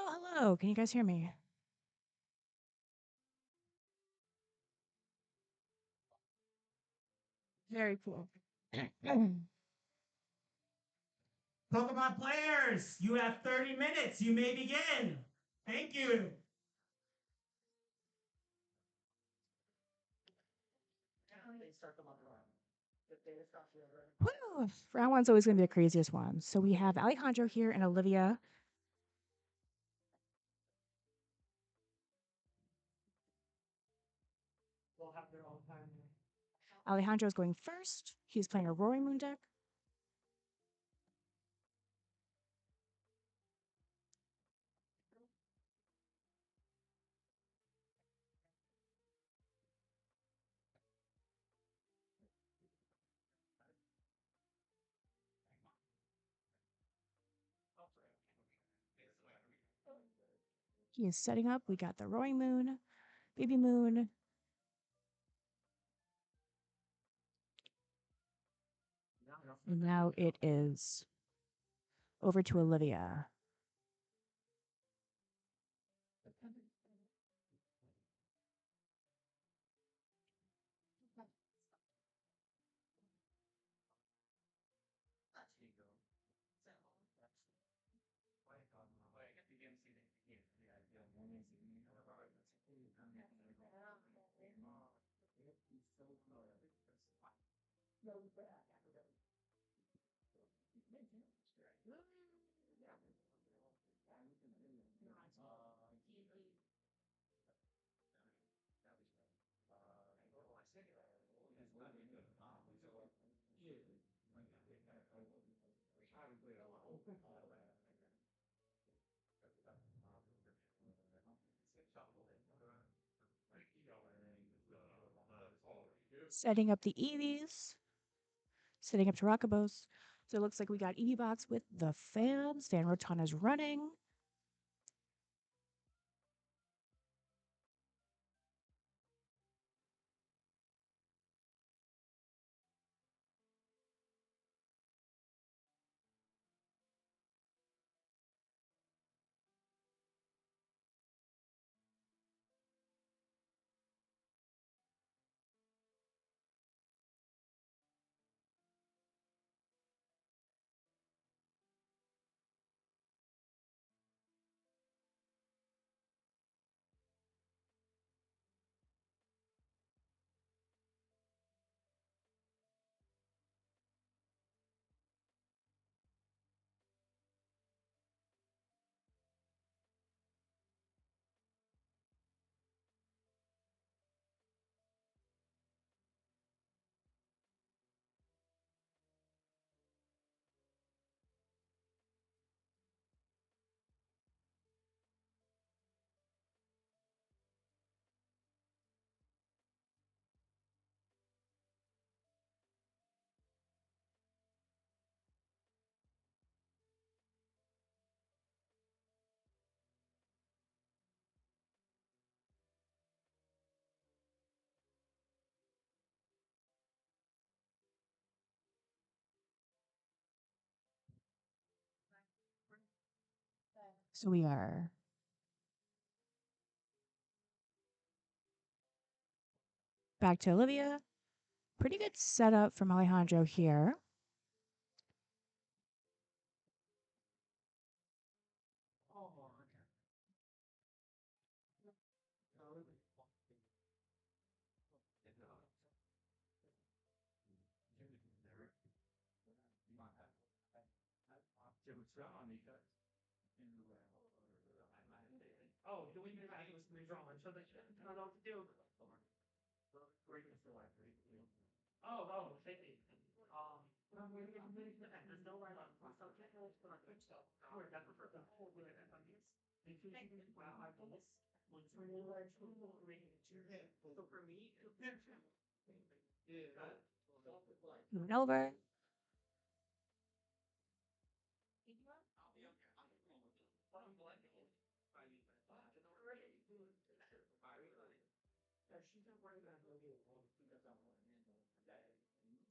Hello, hello. Can you guys hear me? Very cool. Pokemon players, you have 30 minutes. You may begin. Thank you. Woo! Round one's always going to be the craziest one. So we have Alejandro here and Olivia. Alejandro's going first. He's playing a Roaring Moon deck. He is setting up. We got the Roaring Moon, Baby Moon. And now it is over to Olivia. Setting up the Eevees, setting up Tarakabos. So it looks like we got Eevee Box with the fans. Fan Roton is running. So we are back to Olivia. Pretty good setup from Alejandro here. Oh, do we need to was redrawn? So they I don't know what to do. Oh, oh, thank you. There's no right on. So we're done for the whole day. So for me, Moving over.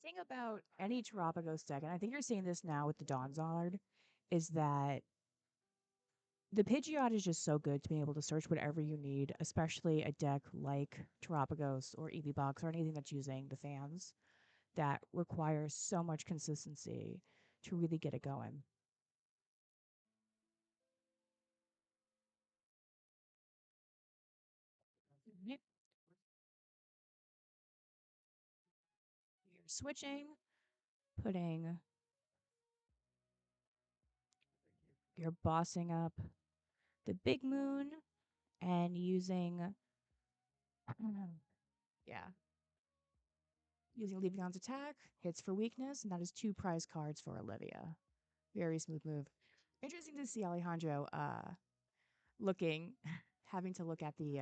Thing about any Terapagos deck, and I think you're seeing this now with the Dawnzard, is that The Pidgeot is just so good to be able to search whatever you need, especially a deck like Terapagos or EVBox or anything that's using the fans that requires so much consistency to really get it going. Yep. You're switching, putting, you're bossing up the big moon and using, yeah, using Leafeon's attack, hits for weakness, and that is two prize cards for Olivia. Very smooth move. Interesting to see Alejandro looking, having to look at the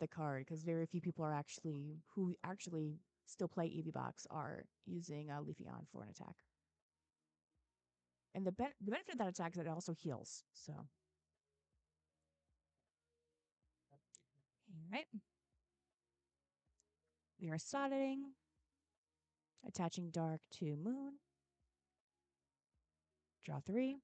card because very few people are actually who actually still play EV are using Leafeon for an attack. And the benefit of that attack is that it also heals. So, all right, we are sodding, attaching dark to moon. Draw three.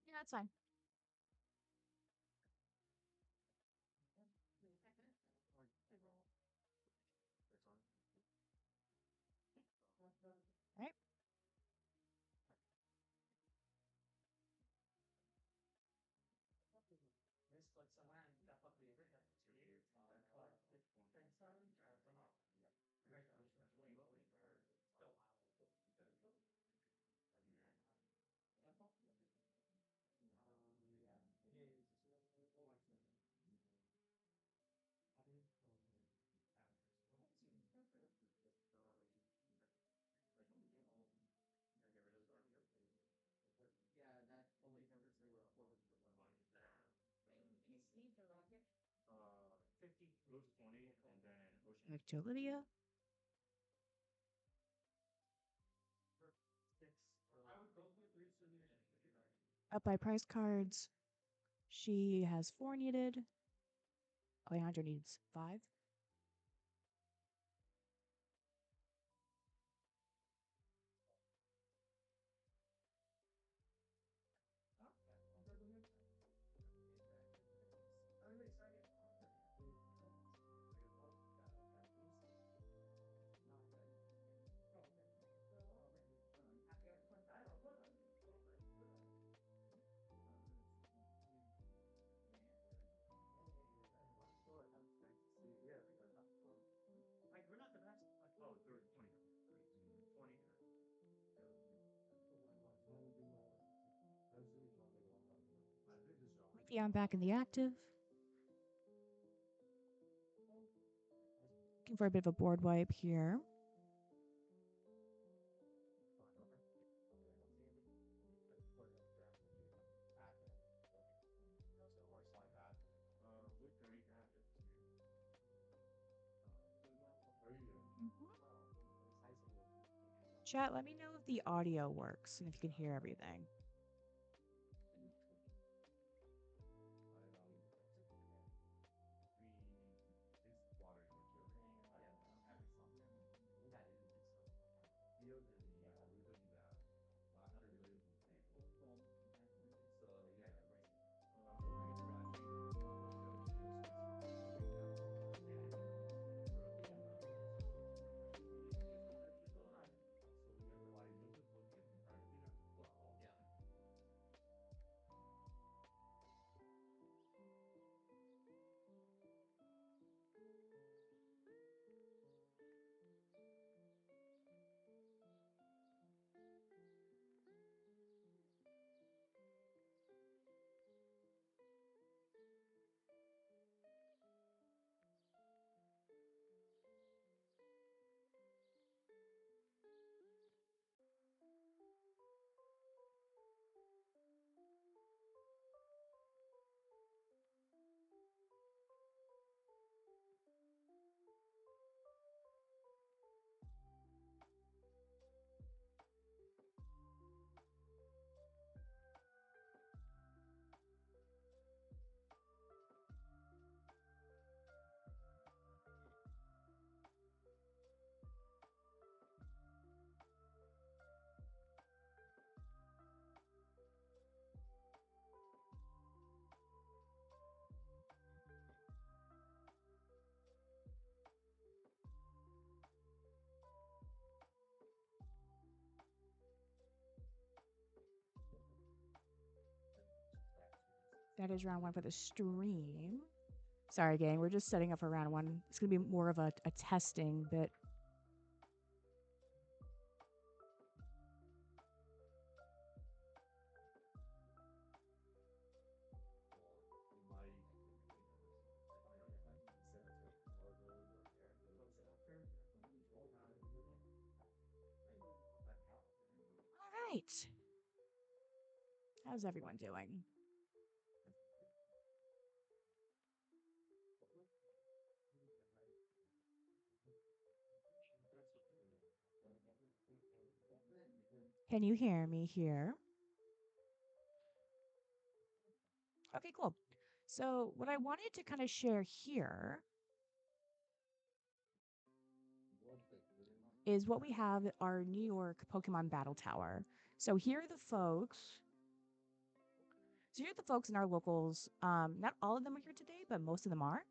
Yeah, that's fine. All right. Back to Olivia. Up by price cards. She has four needed. Alejandro needs five. Yeah, I'm back in the active. Looking for a bit of a board wipe here. Chat, let me know if the audio works and if you can hear everything. That is round one for the stream. Sorry, gang. We're just setting up for round one. It's going to be more of a testing bit. All right. How's everyone doing? Can you hear me here? Okay, cool. So, what I wanted to kind of share here is what we have at our New York Pokemon Battle Tower. So, here are the folks. So, here are the folks in our locals. Not all of them are here today, but most of them are,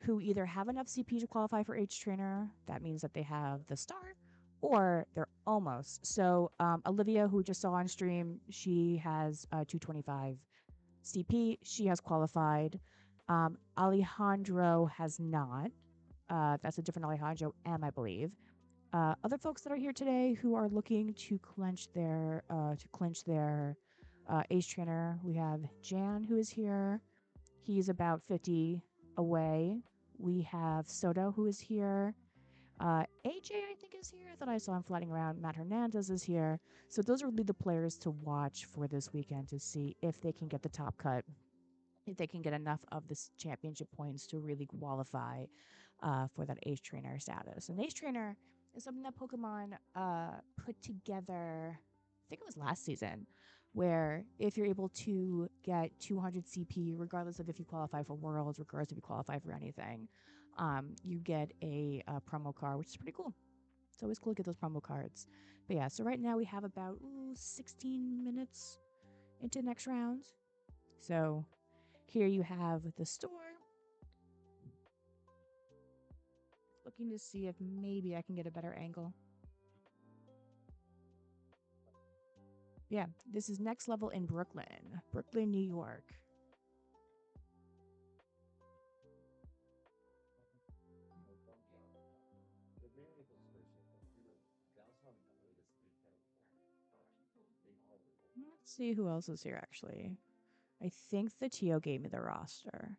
who either have enough CP to qualify for H Trainer. That means that they have the star, or they're almost. So, Olivia, who we just saw on stream, she has 225 CP. She has qualified. Alejandro has not. That's a different Alejandro M, I believe. Other folks that are here today who are looking to clinch their Ace Trainer. We have Jan, who is here. He's about 50 away. We have Soto, who is here. AJ, I think, is here. I thought I saw him floating around. Matt Hernandez is here. So those are really the players to watch for this weekend to see if they can get the top cut, if they can get enough of this championship points to really qualify for that Ace Trainer status. And Ace Trainer is something that Pokemon put together, I think it was last season, where if you're able to get 200 CP, regardless of if you qualify for Worlds, regardless if you qualify for anything, you get a promo card, which is pretty cool. It's always cool to get those promo cards. But yeah, so right now we have about 16 minutes into next round. So here you have the store. Looking to see if maybe I can get a better angle. Yeah, this is next level in Brooklyn, New York. Let's see who else is here actually. I think the TO gave me the roster.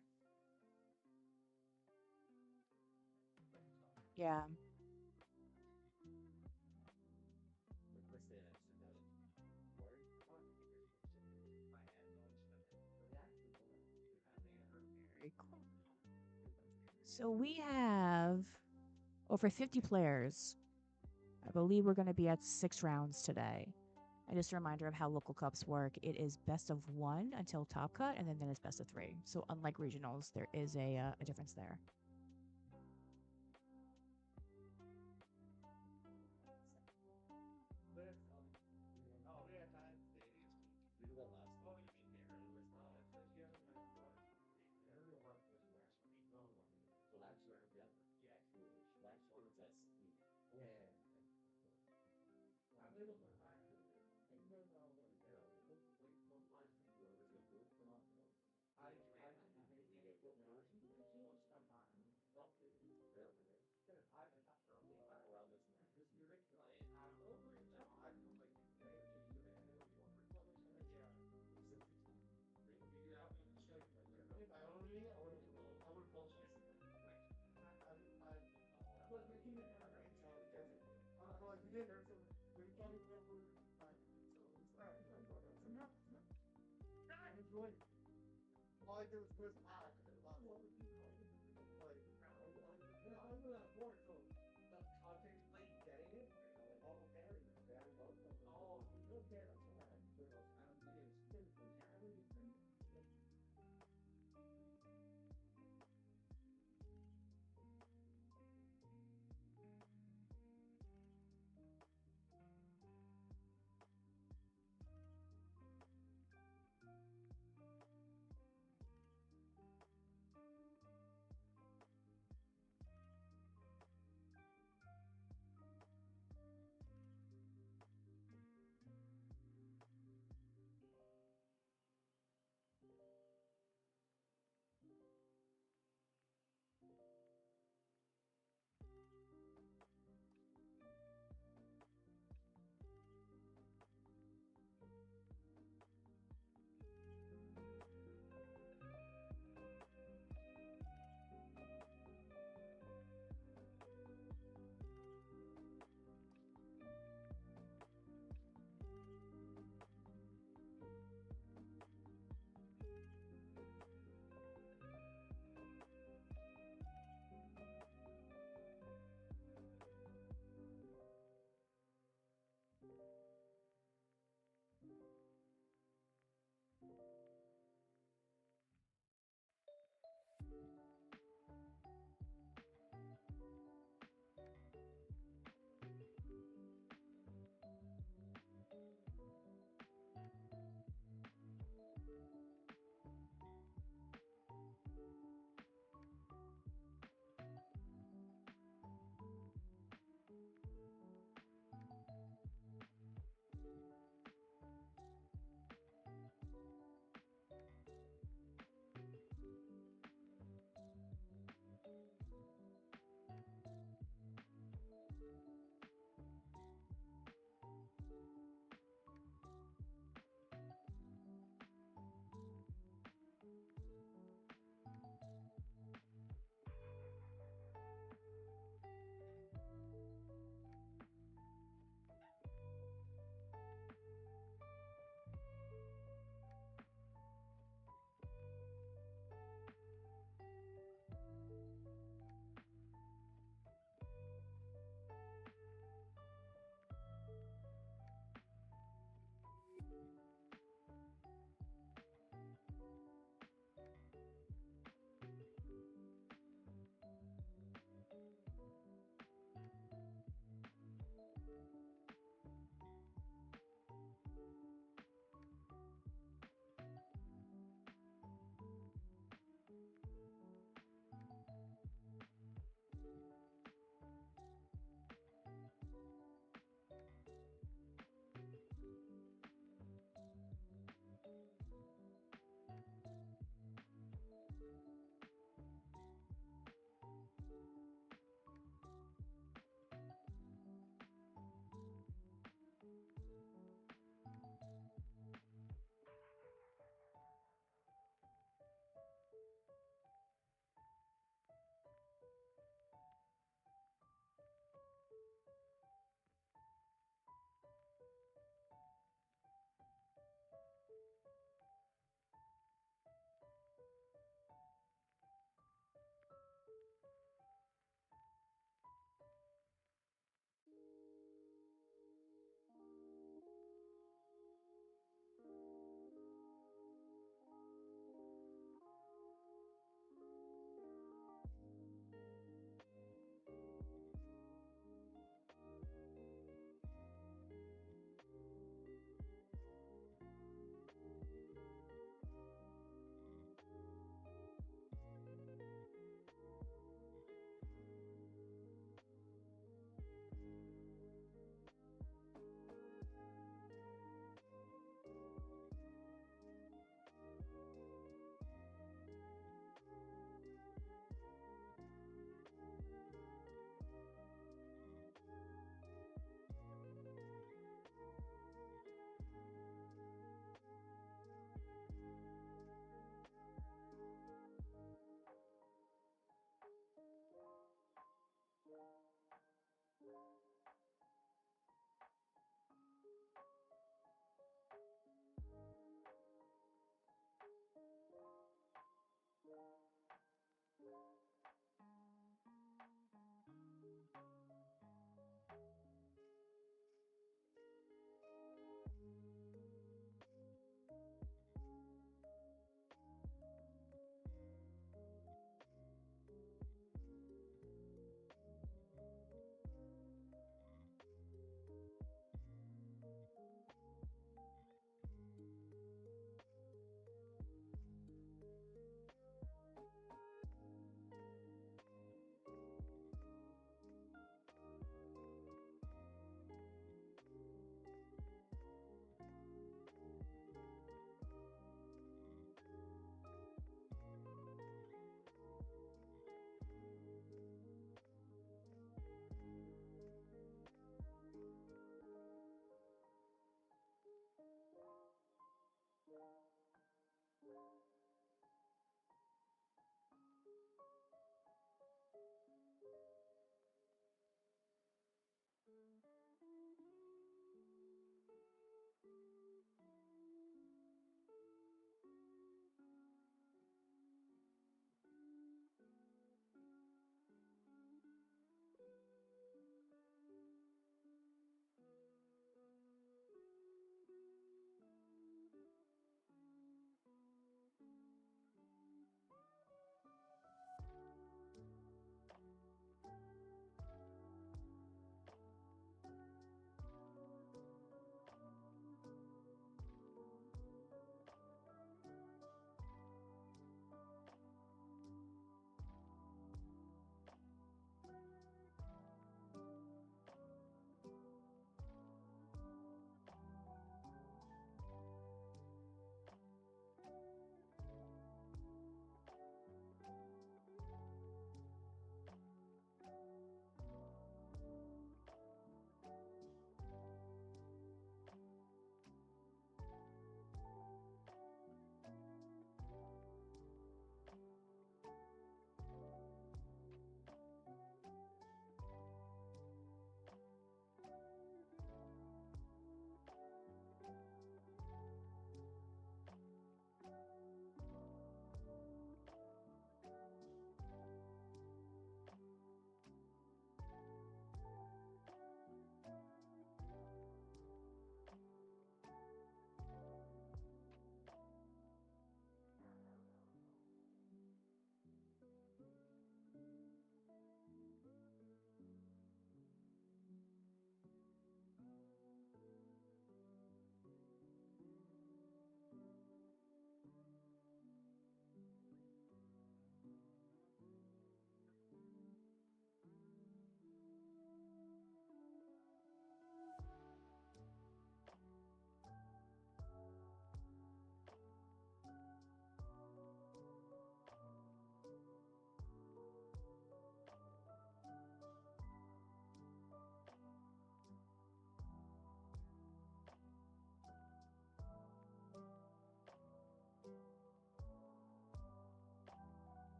Yeah. Very cool. So we have over 50 players. I believe we're going to be at 6 rounds today. And just a reminder of how local cups work. It is best of 1 until top cut, and then it's best of 3. So unlike regionals, there is a difference there.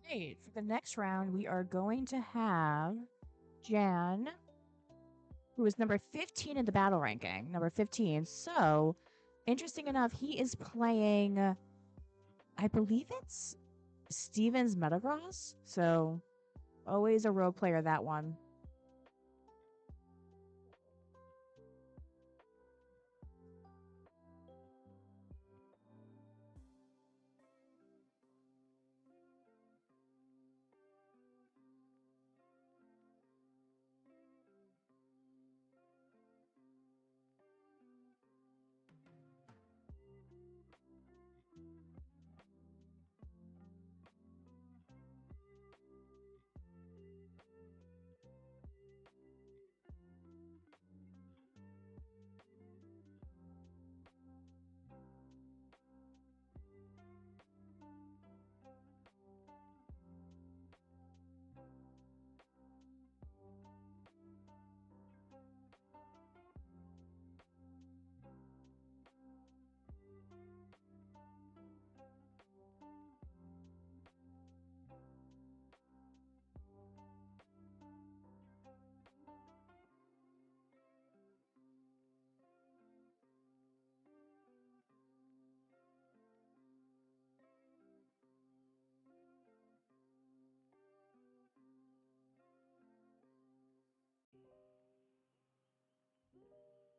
Right. For the next round, we are going to have Jan, who is number 15 in the battle ranking. Number 15. So, interesting enough, he is playing, I believe it's Steven's Metagross. So, always a rogue player, that one.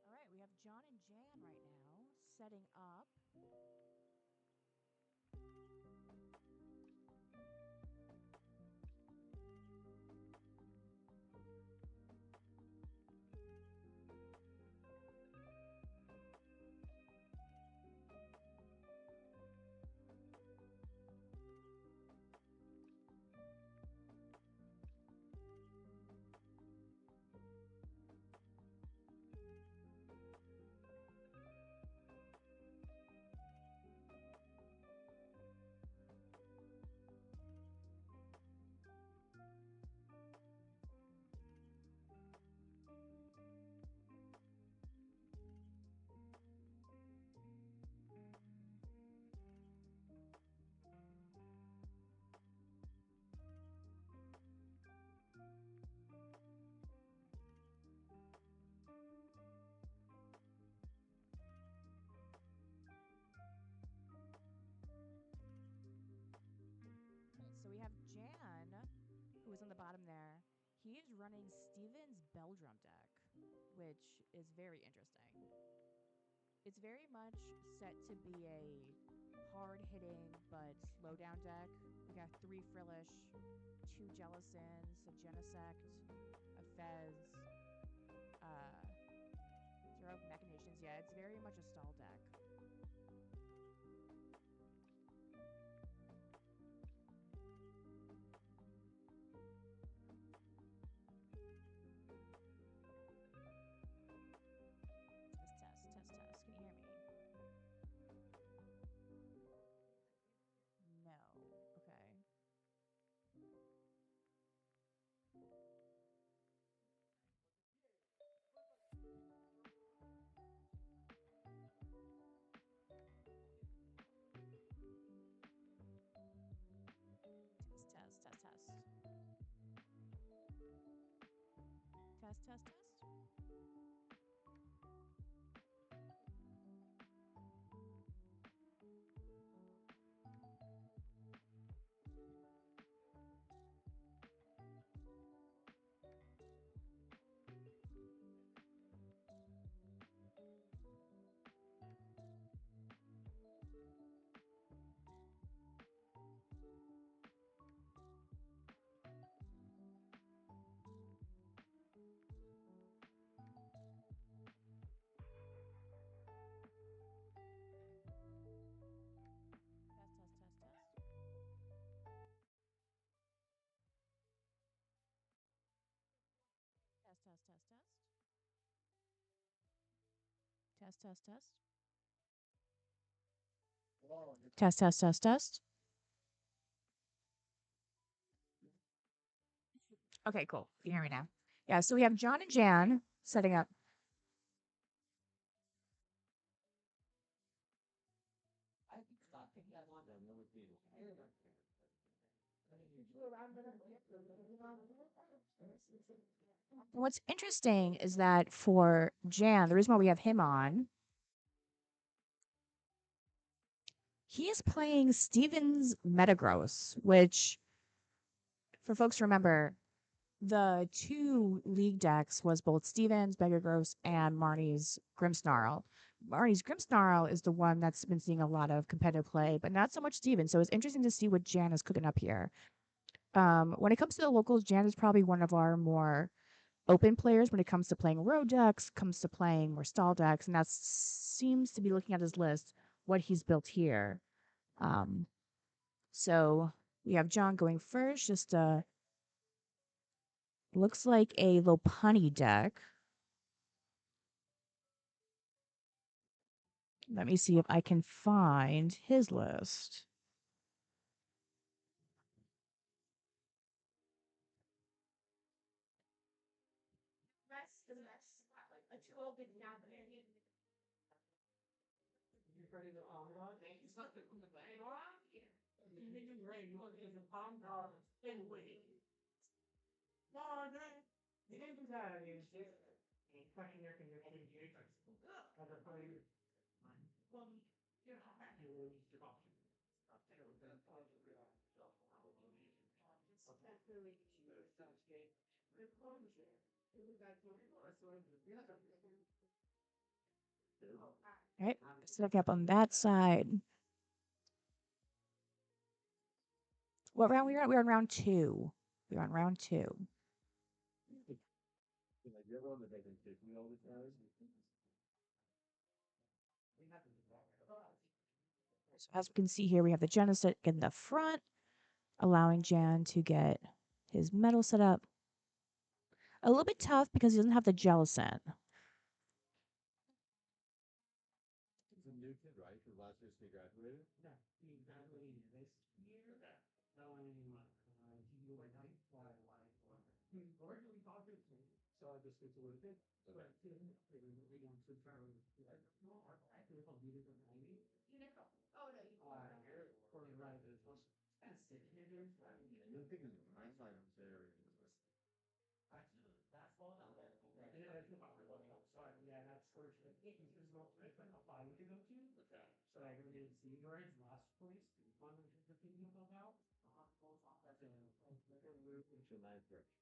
All right, we have John and Jan right now setting up. Right, so we have Jan, who is on the bottom there. He is running Steven's Beldrum deck, which is very interesting. It's very much set to be a hard hitting but slow down deck. We got 3 Frillish, 2 Jellicins, a Genesect, a Fez, uh, 0 Machinations. Yeah, it's very much a stall deck. Test, test, test, test. Can you hear me? No. Okay. Test, test, test, test. Test, test, test. Test, test, test, test. Test, test, test, test. Test, test, test. Test, test, test, test. Okay, cool. You hear me now? Yeah, so we have John and Jan setting up. What's interesting is that for Jan, the reason why we have him on, he is playing Steven's Metagross, which, for folks to remember, the two league decks was both Steven's Metagross and Marnie's Grimmsnarl. Marnie's Grimmsnarl is the one that's been seeing a lot of competitive play, but not so much Steven. So it's interesting to see what Jan is cooking up here. When it comes to the locals, Jan is probably one of our more open players when it comes to playing road decks, comes to playing more stall decks, and that seems to be looking at his list what he's built here. Um, so we have John going first. Just looks like a Lopunny deck. Let me see if I can find his list. All right, setting up on that side. What round we are at? We're on round two. We're on round two. So as we can see here, we have the Genesis in the front, allowing Jan to get his metal set up. A little bit tough because he doesn't have the Jellicent.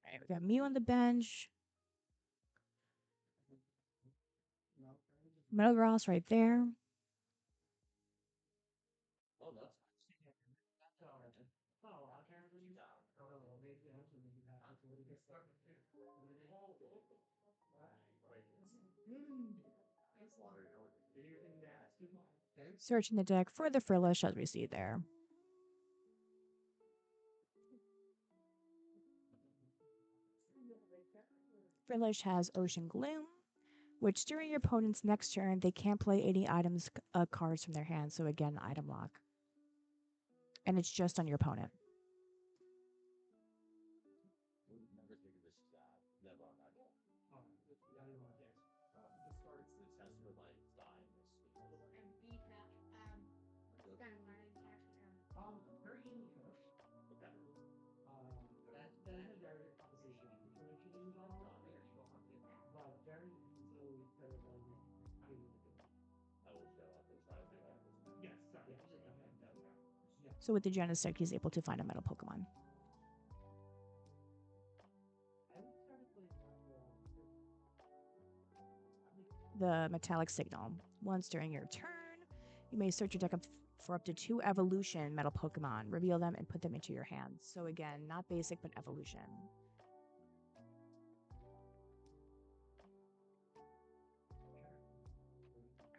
All right, we got Mew on the bench. Metal Gross right there. Searching the deck for the Frillish as we see there. Frillish has Ocean Gloom, which during your opponent's next turn, they can't play any items cards from their hand. So again, item lock. And it's just on your opponent. So with the Genesect, he's able to find a metal Pokemon. The Metallic Signal. Once during your turn, you may search your deck for up to 2 evolution metal Pokemon, reveal them, and put them into your hands. So again, not basic, but evolution.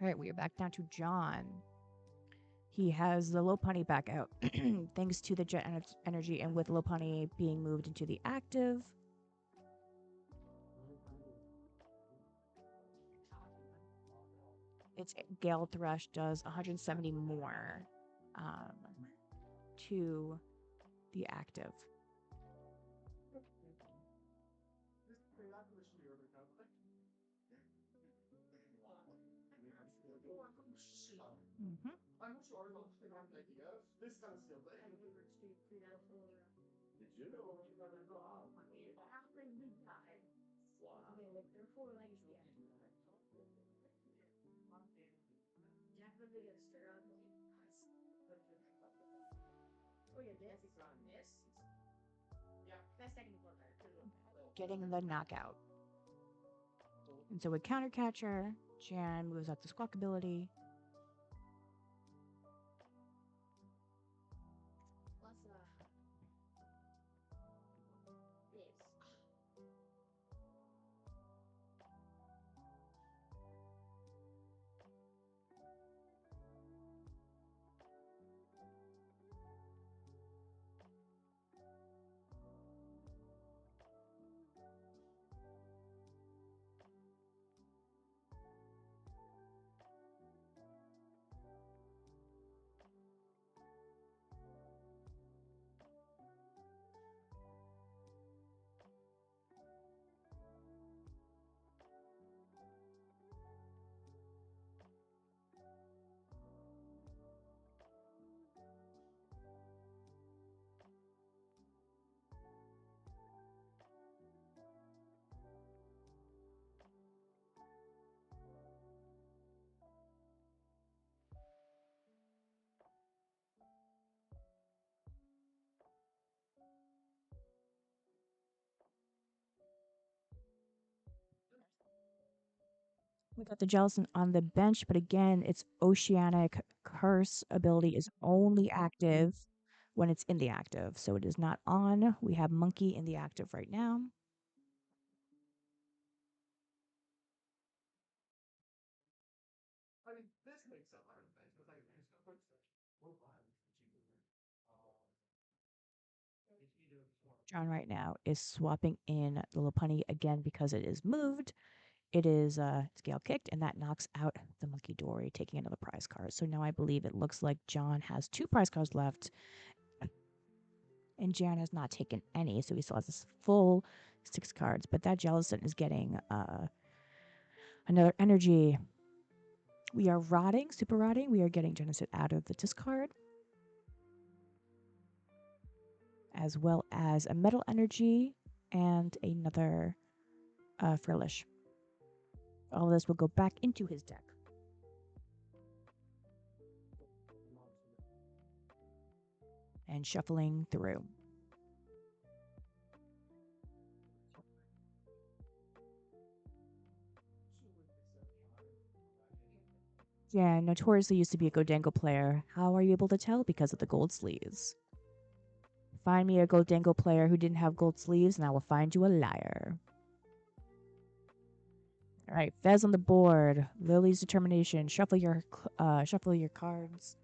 All right, we are back down to John. He has the Lopunny back out, thanks to the Jet Energy, and with Lopunny being moved into the active. Its Gale Thrush does 170 more to the active. Mm-hmm. Getting the knockout. And so with counter catcher, Jan moves up the squawk ability. We got the Jellicent on the bench, but again, its Oceanic Curse ability is only active when it's in the active. So it is not on. We have Monkey in the active right now. John right now is swapping in the Lopunny again because it is moved. It is scale kicked, and that knocks out the Monkey Dory, taking another prize card. So now I believe it looks like John has 2 prize cards left, and Jan has not taken any, so he still has this full 6 cards. But that Jellicent is getting another energy. We are rotting, super rotting. We are getting Genesis out of the discard, as well as a metal energy and another Frillish. All of this will go back into his deck. And shuffling through. Yeah, notoriously used to be a Godango player. How are you able to tell? Because of the gold sleeves. Find me a Godango player who didn't have gold sleeves, and I will find you a liar. All right, Fez on the board. Lily's Determination. Shuffle your cards.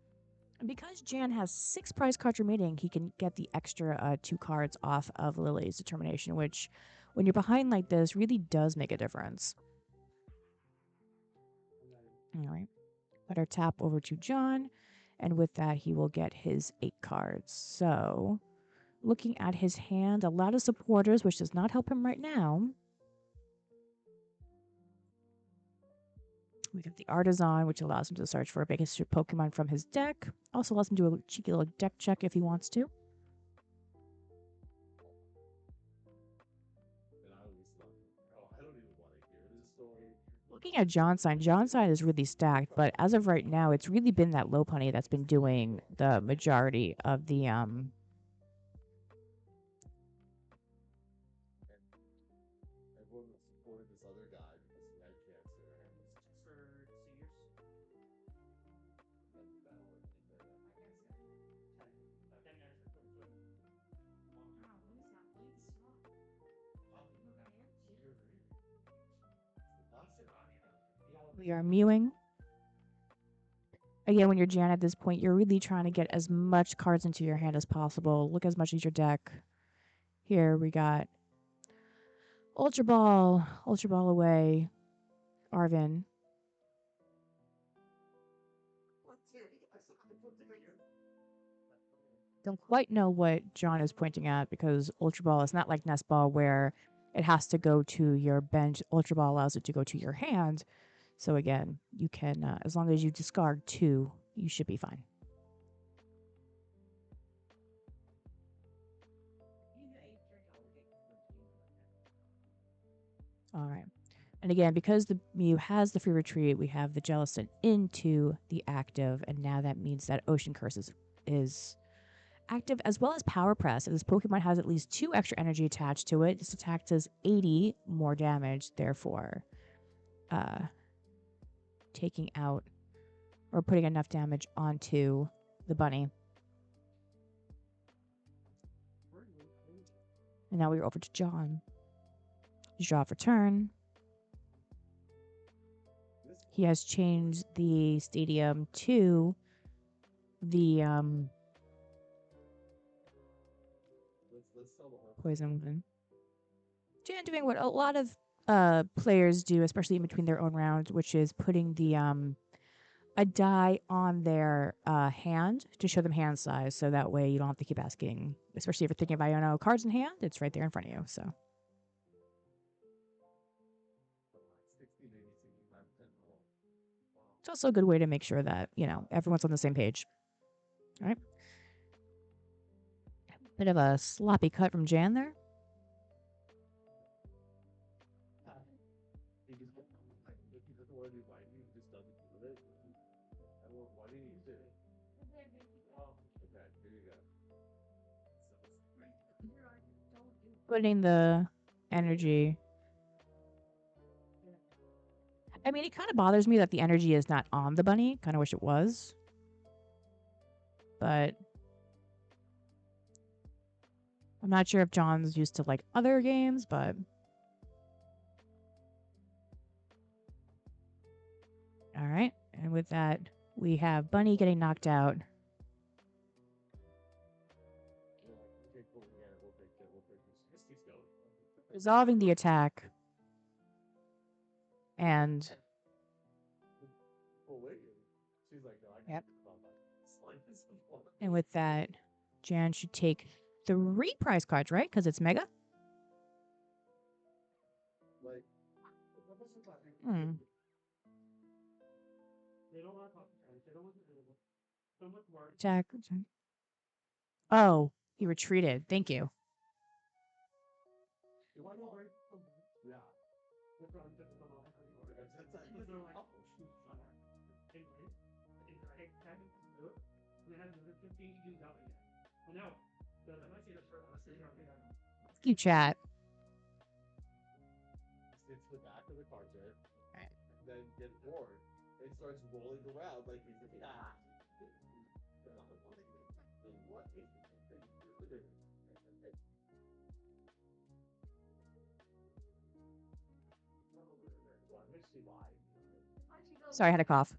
And because Jan has 6 prize cards remaining, he can get the extra 2 cards off of Lily's Determination, which, when you're behind like this, really does make a difference. All right. Let her tap over to John, and with that, he will get his 8 cards. So, looking at his hand, a lot of supporters, which does not help him right now. We got the Artisan, which allows him to search for a biggest Pokemon from his deck. Also allows him to do a cheeky little deck check if he wants to. Looking at John's side is really stacked, but as of right now, it's really been that Lopunny that's been doing the majority of the we are mewing. Again, when you're Jan at this point, you're really trying to get as much cards into your hand as possible. Look as much as your deck. Here we got Ultra Ball away, Arvin. Don't quite know what John is pointing at because Ultra Ball is not like Nest Ball where it has to go to your bench. Ultra Ball allows it to go to your hand. So again, you can, as long as you discard 2, you should be fine. All right. And again, because the Mew has the free retreat, we have the Jellicent into the active, and now that means that Ocean Curse is active as well as Power Press. If this Pokemon has at least 2 extra energy attached to it, this attack does 80 more damage, therefore uh, taking out or putting enough damage onto the bunny. And now we're over to John. Draw for turn. He has changed the stadium to the poison one. Jan doing what a lot of players do, especially in between their own rounds, which is putting the a die on their hand to show them hand size, so that way you don't have to keep asking. Especially if you're thinking about, cards in hand, it's right there in front of you. So it's also a good way to make sure that everyone's on the same page. All right. Bit of a sloppy cut from Jan there. Putting the energy. I mean, it kind of bothers me that the energy is not on the bunny. Kind of wish it was. But I'm not sure if John's used to like other games, but all right. And with that, we have Bunny getting knocked out. Resolving the attack. And yep. And with that, Jan should take 3 prize cards, right? Because it's mega. Hmm. Attack. Oh, he retreated. Thank you. Let's keep chat. Sorry, I had a cough.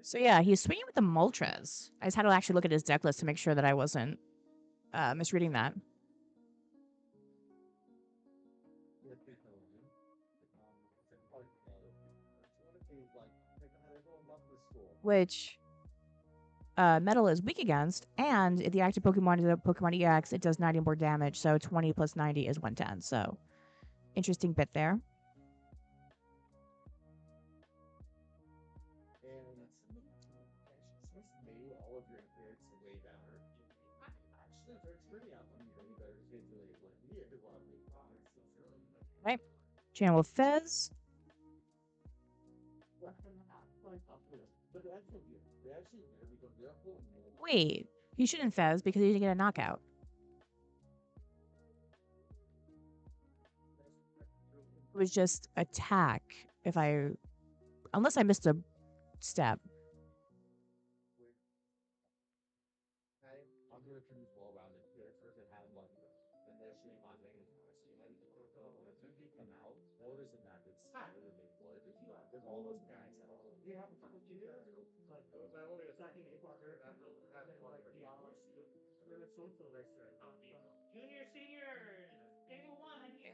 So yeah, he's swinging with the Moltres. I just had to actually look at his deck list to make sure that I wasn't misreading that. Which Metal is weak against, and if the active Pokemon is a Pokemon EX, it does 90 more damage, so 20 plus 90 is 110. So interesting bit there. Right. Channel with Fez. Wait, he shouldn't Fez because he didn't get a knockout. It was just attack. Unless I missed a step.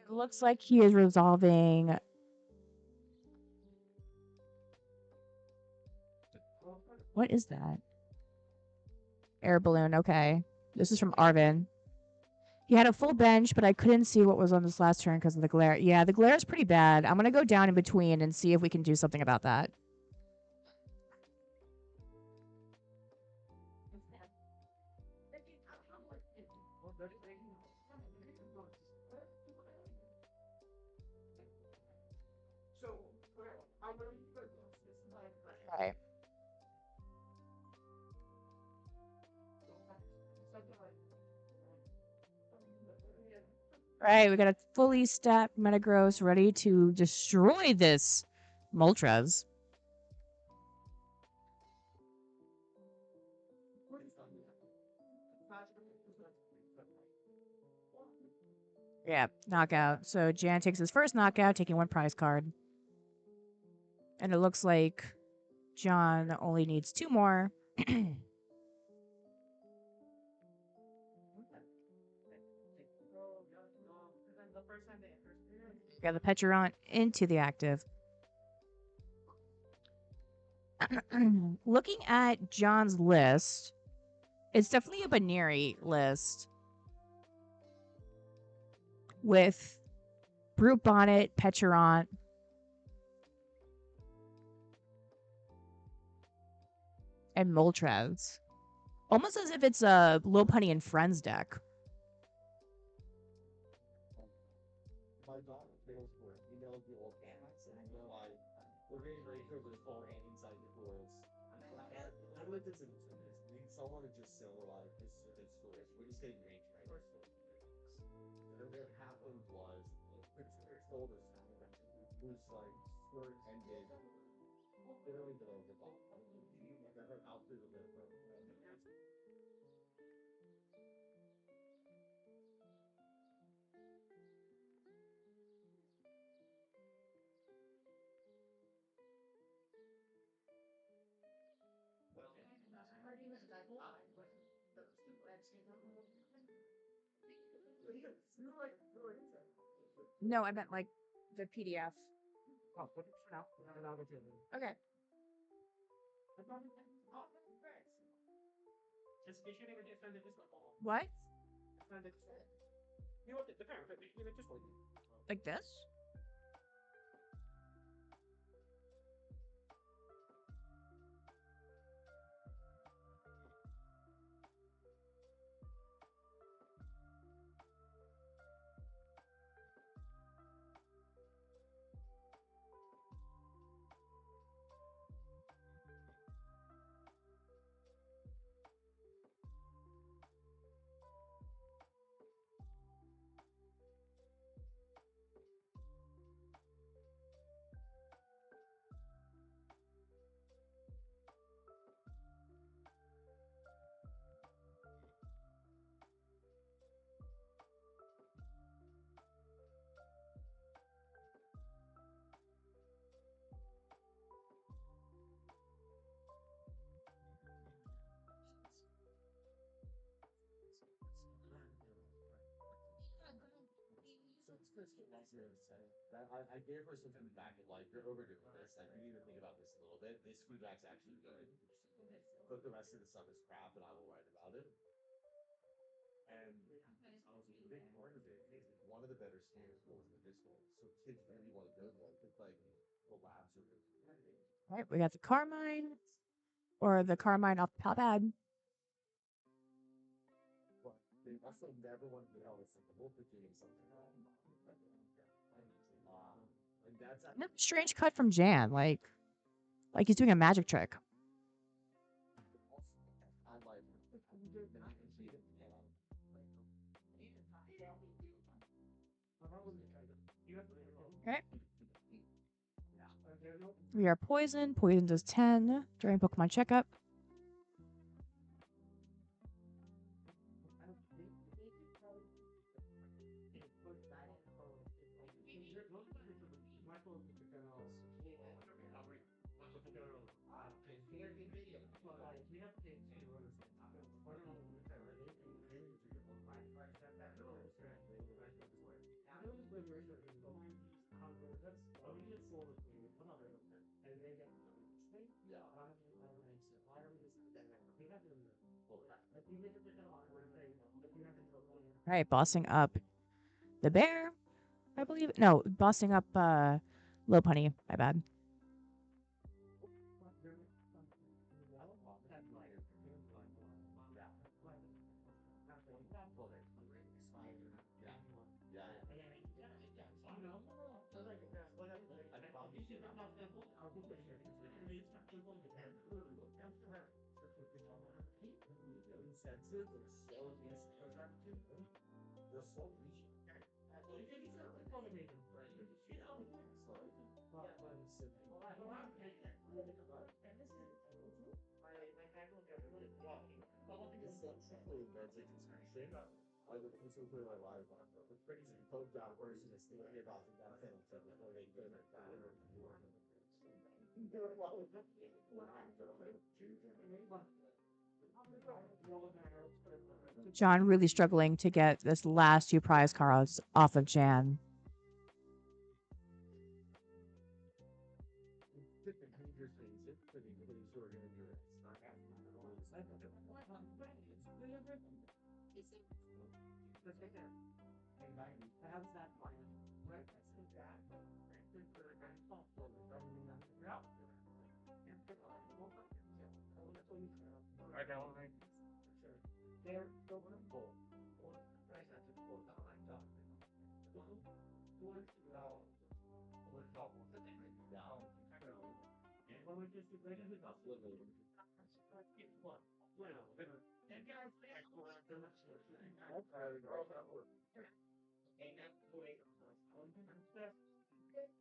It looks like he is resolving What is that? Air balloon. Okay. This is from Arvin. He had a full bench, but I couldn't see what was on this last turn because of the glare. Yeah, the glare is pretty bad. I'm going to go down in between and see if we can do something about that. Right. Right, we got a fully stacked Metagross ready to destroy this Moltres. Yeah, knockout. So Jan takes his first knockout, taking one prize card. And it looks like John only needs two more. Got the Petulant into the active. Looking at John's list, it's definitely a binary list with Brute Bonnet, Petulant, and Moltres. Almost as if it's a Lopunny and Friends deck. No, I meant like the PDF. Okay. What? Like this? All right, we got the Carmine or the Carmine off the top ad. No, strange cut from Jan, like he's doing a magic trick. Okay. We are poison. Poison does 10 during Pokemon checkup. All right, bossing up the bear, I believe. No, bossing up Low Punny. My bad. John really struggling to get this last two prize cards off of Jan.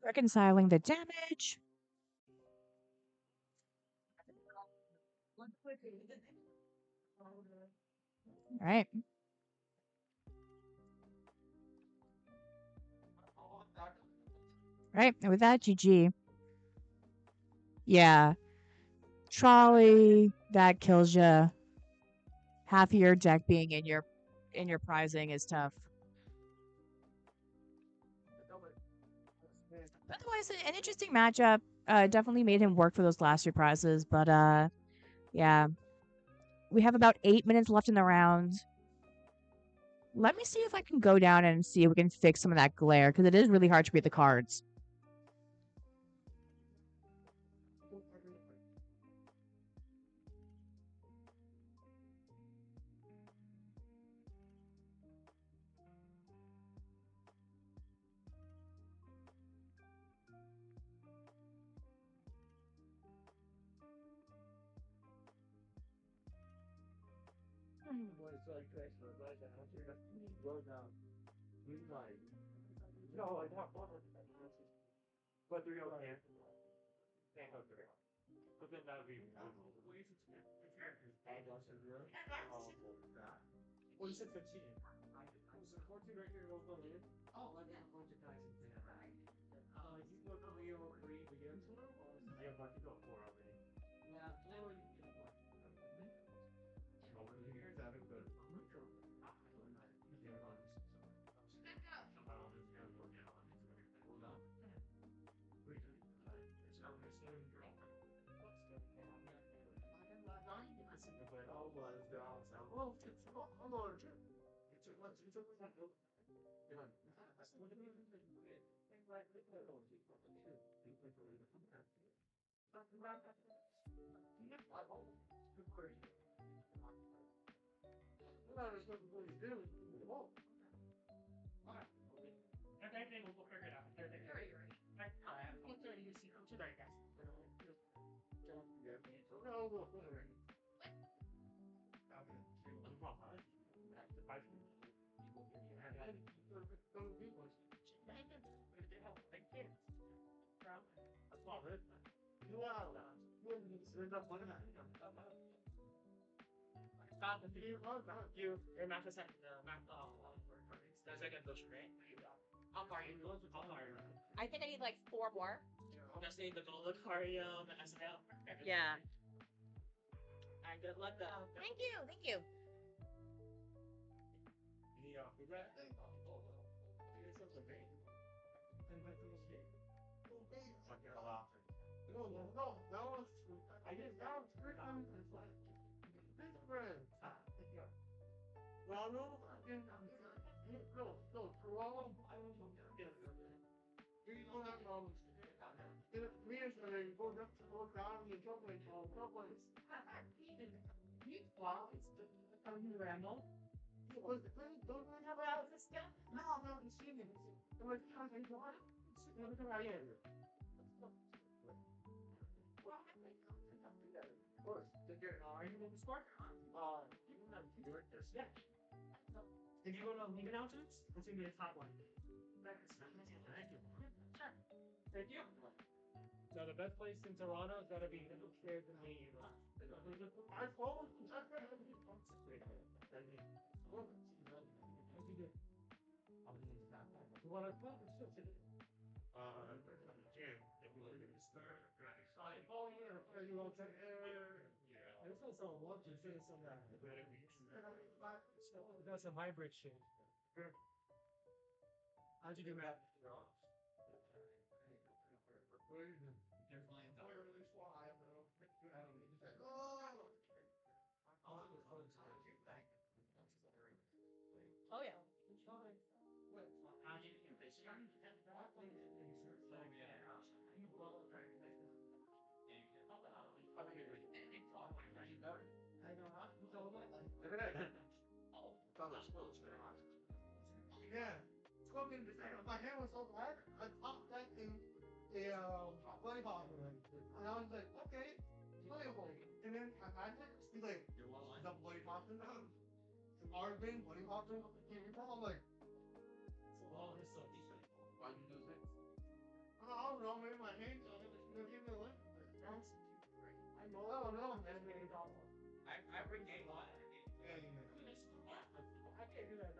Reconciling the damage. All right. All right. And with that, GG. Yeah. Trolley, that kills you. Half of your deck being in your prizing is tough. Otherwise, an interesting matchup. Definitely made him work for those last two prizes, but yeah. We have about 8 minutes left in the round. Let me see if I can go down and see if we can fix some of that glare, because it is really hard to read the cards. I think I need like 4 more. Yeah. Thank you. Thank you. If you go to league announcements, it's gonna be the top one. Thank you. So the best place in Toronto is gotta be upstairs in the. My phone. You wanna put Jim, if you want to start, right? Oh, yeah, you want to, there's also a lot to say some that. That's some hybrid shit. How'd you do math? Oh yeah. Yeah. Fucking, my hand was so bad, I popped that in a bloody bottle. And I was like, okay, playable. And then I had it, he's like, the bloody popping down. Our thing, bloody popping, I'm like, well, this so decent. Why you do this? I don't know, maybe my hand, give me a lift. I don't know. I bring game one. Yeah, I can't do that.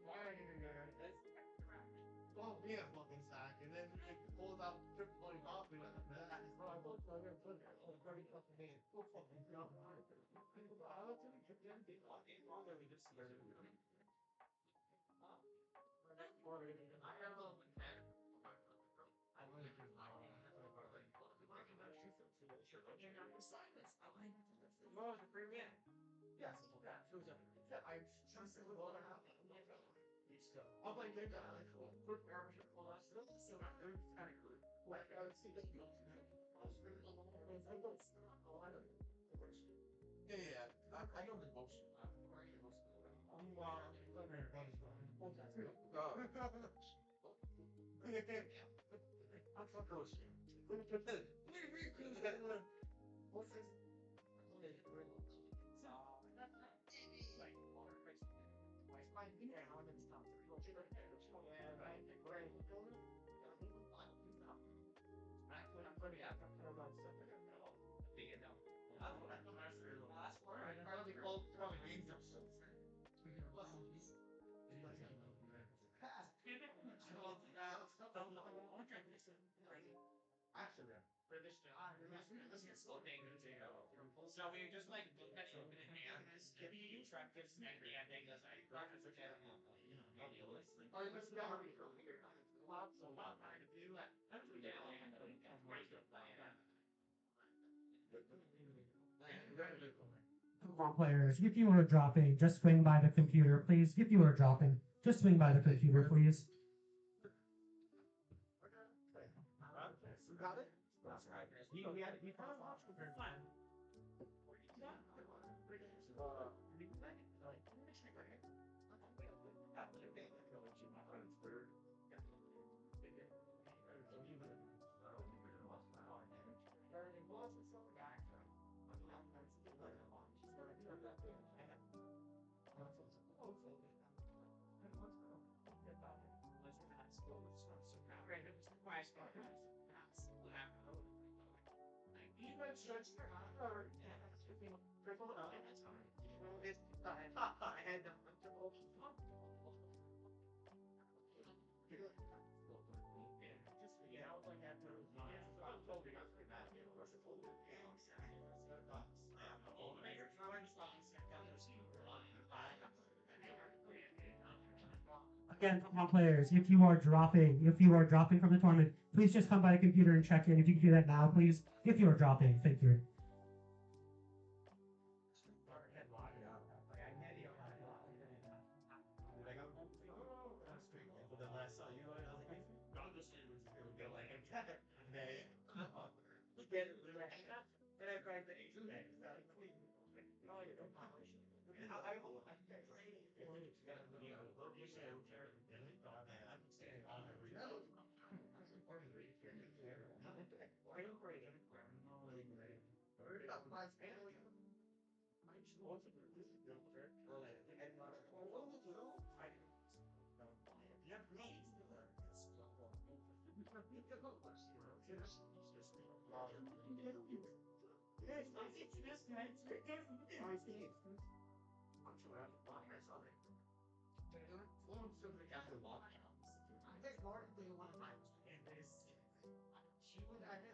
Why are you doing that? Well, we have fucking sack, and then it pulls out triple bloody coffee. I looked like it was very fucking man. Full fucking jump. I was doing it again. We just started. I have a little bit. I want to do my oh, the premium. Yes, yeah, I just I'm like, maybe I like quick average for us. So it's kind of good. Like, I would see that you yeah, I know the most. I'm so close. What's this? Actually, so we just like look at open hand. If you track this and the ending as I practice again. Oh, you just got me from here. Lots of lot I do that. Come on, players. If you are dropping, just swing by the computer, please. If you are dropping, just swing by the computer, please. You got it? We had you kind of watched your plan. Even stretch your heart. I had them. Just yeah, I was like after I'm totally after that. Again, come on, players. If you are dropping from the tournament, please just come by the computer and check in. If you can do that now, please. If you are dropping, thank you.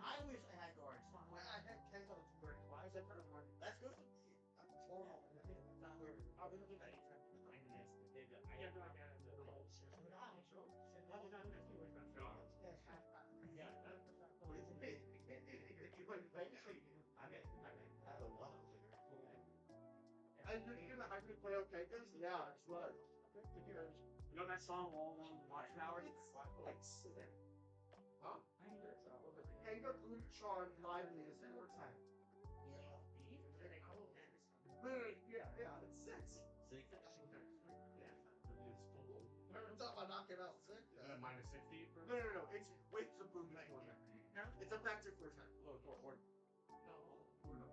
I wish I had guards. I had 10 of them. Why is that for one? That's good. I you know, I could play okay. Yeah, it's what. You know that song All Along the Watchtower? Huh? Anger, Glue, Charm, Lively is four time. Literally, yeah, it's six. I'm talking about knocking out six. Minus 60? No. It's with the boom one. It's a factor four time.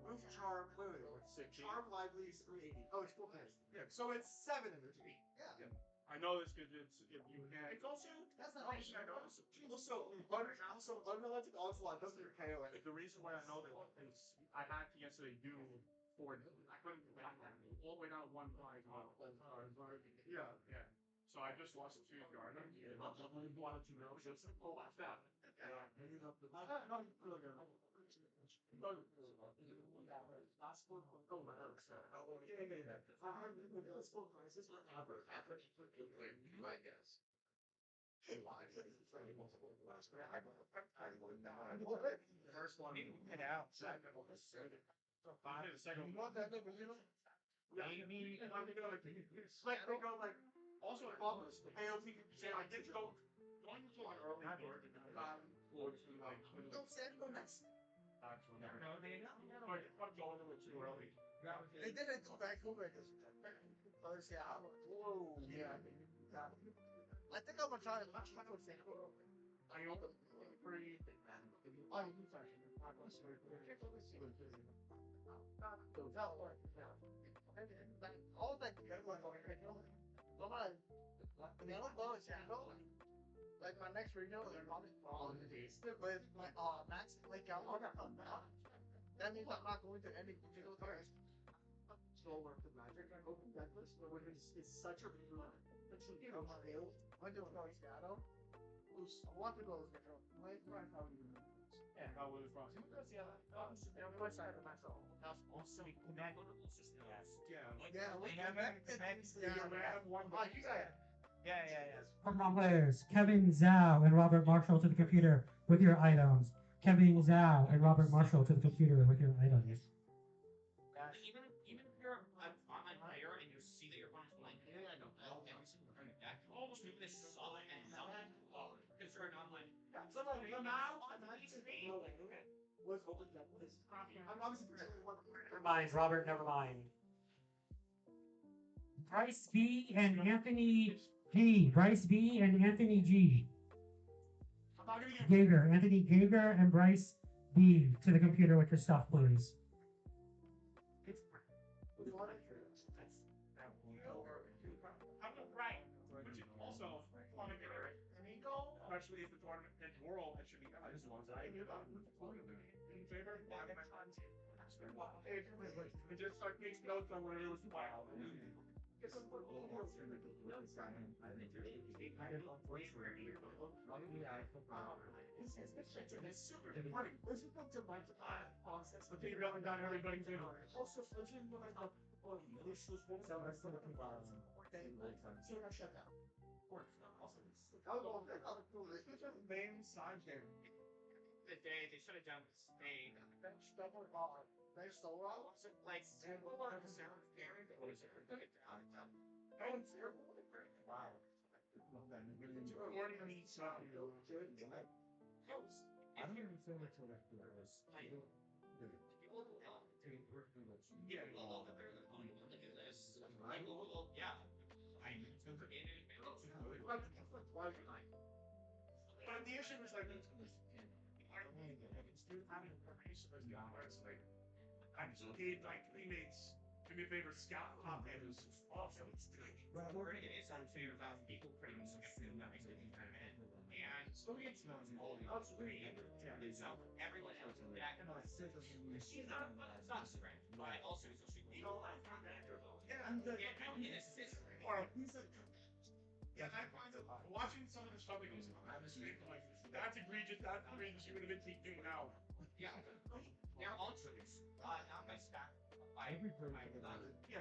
Roof charm, wait. Charm lively is 380. Oh, it's 4 pairs. Yeah, so it's 7 energy. Yeah. I know this because it's if you can. It's also that's not also I know. Also unrealistic onslaught doesn't KO it. The reason why I know that is I had to yesterday do for I couldn't all the way down one line. Yeah. So I just lost 2 guard. I wanted to know just watch that. Not really good. First one, get out. Second one, second one. Yeah, they go like also bubbles. AOT say I did go one to an early bird and or to like don't say go next. No, they but I'm going a little too early. They didn't go back over it. First, yeah. Whoa, yeah. I think I'm gonna try it. I'm trying to say I open pretty. Oh, you sorry. I'm going to see all that like my next renewal is probably with my max like that means I'm not going to any particular cars. Slower to magic. I open that list, which is such a I do know Seattle. I want to go to and how was from? West side of myself. That's also connected. Yeah. We have one. Oh, you got it. Yeah. From our players, Kevin Zhao and Robert Marshall to the computer with your items. Kevin Zhao and Robert Marshall to the computer with your items. Even if you're an online player and you see that your opponent's playing good, I don't know every single turn deck, you almost do this solid and something because you're an online. Never mind, Robert, never mind. Bryce B and Anthony G. Bryce B and Anthony G. Gager. Anthony Gager and Bryce B to the computer with your stuff, please. Right. Which is also fun to get especially if the tournament in world that should be this one's in favor. It just like makes notes on where it was wild. It's super funny. This is to my process. The thing really got everybody to also switching when I thought, oh, this was one of the shut down. Main side game. The day they should have done was Spain. They stole out. Was it like simple or sound very good? Was it good? Wow. I don't even feel like it was. Yeah, well, yeah. But the issue is like, it's still having information as the artist, like, I'm so he like teammates. Do me a favor, scout top hitters. Also, it's we're in it. So you're about people creating some and so it's not all three. So everyone else in the back she's not it's not strength, but also so she you know yeah, and yes, it's or yeah, I find that watching some of the stuff that goes on, I'm just like, that's egregious, you would have been doing now. Yeah, they're all truths. Not my stack. Yeah,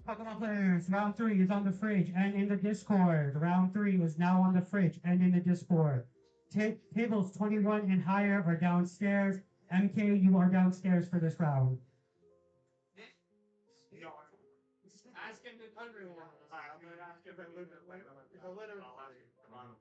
Pokemon players, round three is on the fridge and in the Discord. Round three is now on the fridge and in the Discord. Tables 21 and higher are downstairs. MK, you are downstairs for this round. No, ask him the country one. I'm gonna ask him a little bit later. If I let him, come on.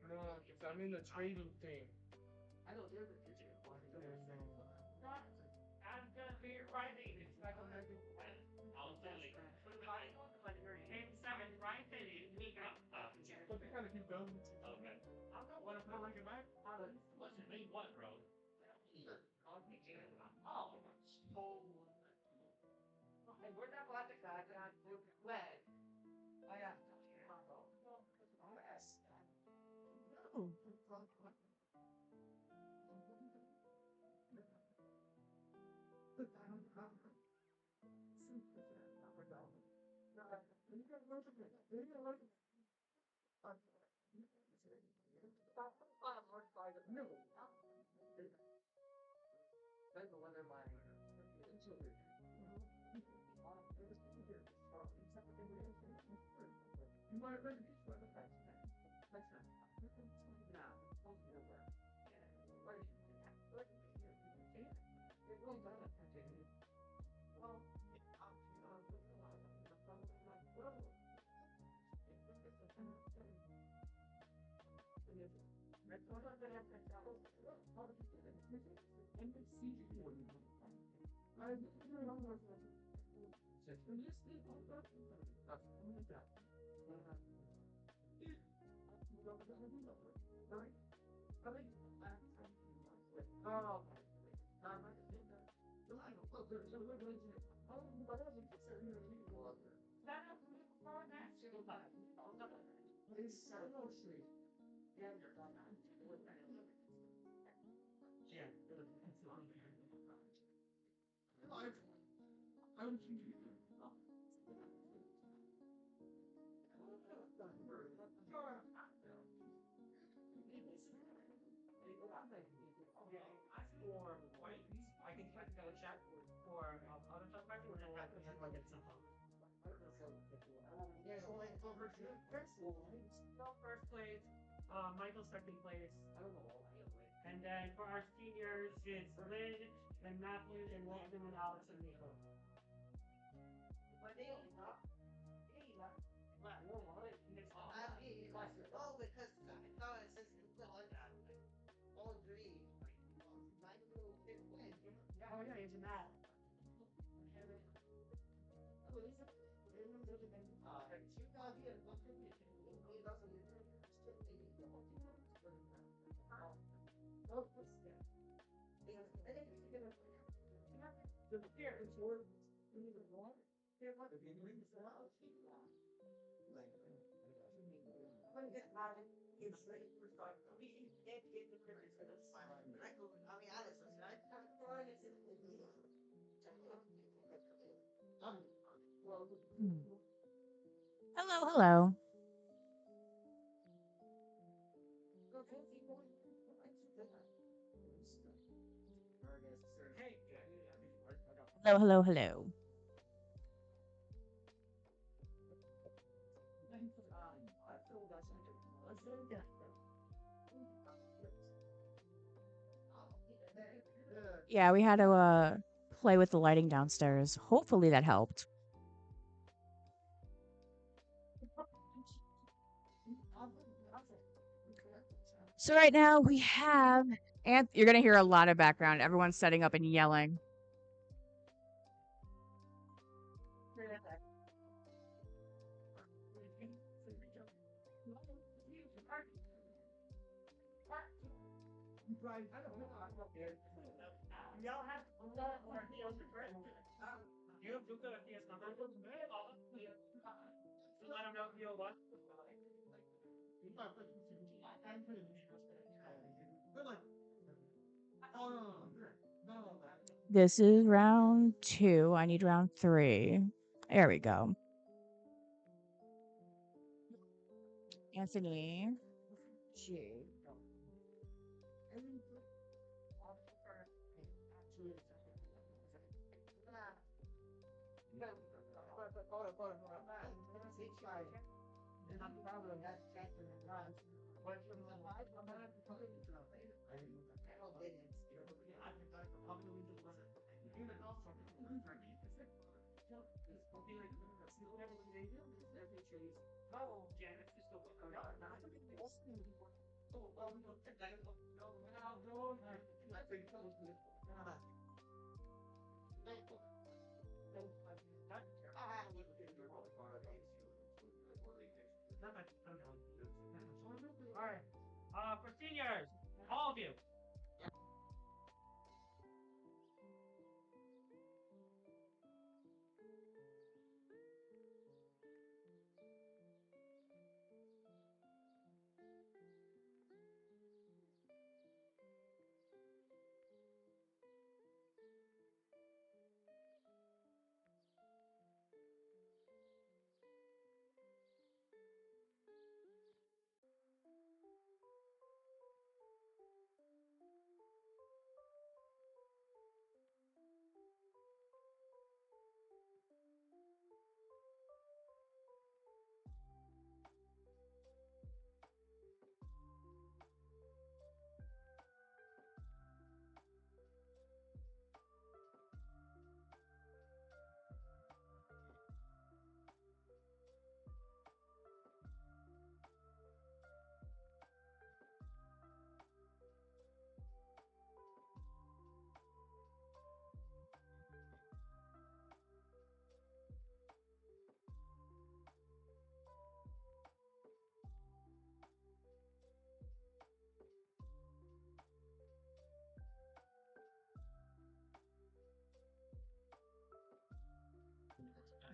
No, because I'm in the trading thing. I'm gonna be right in. It's like I'm gonna do. I'll tell you. But they kind of keep going. Okay. I'm not one of them. Like, what's your name? What, bro? Oh, so. Hey, where's that plastic bag that I leg? Oh, yeah. Oh, yes. Oh, First place, Michael second place. And then for our seniors, it's Lynn and Matthew and Logan and Alex and Nico. Oh yeah, it's Matt. Hello, hello. Hello, hello, hello. Yeah, we had to play with the lighting downstairs. Hopefully that helped. So right now we have, and you're gonna hear a lot of background. Everyone's setting up and yelling. This is round 2. I need round 3. There we go. Anthony. G. For seniors, all of you.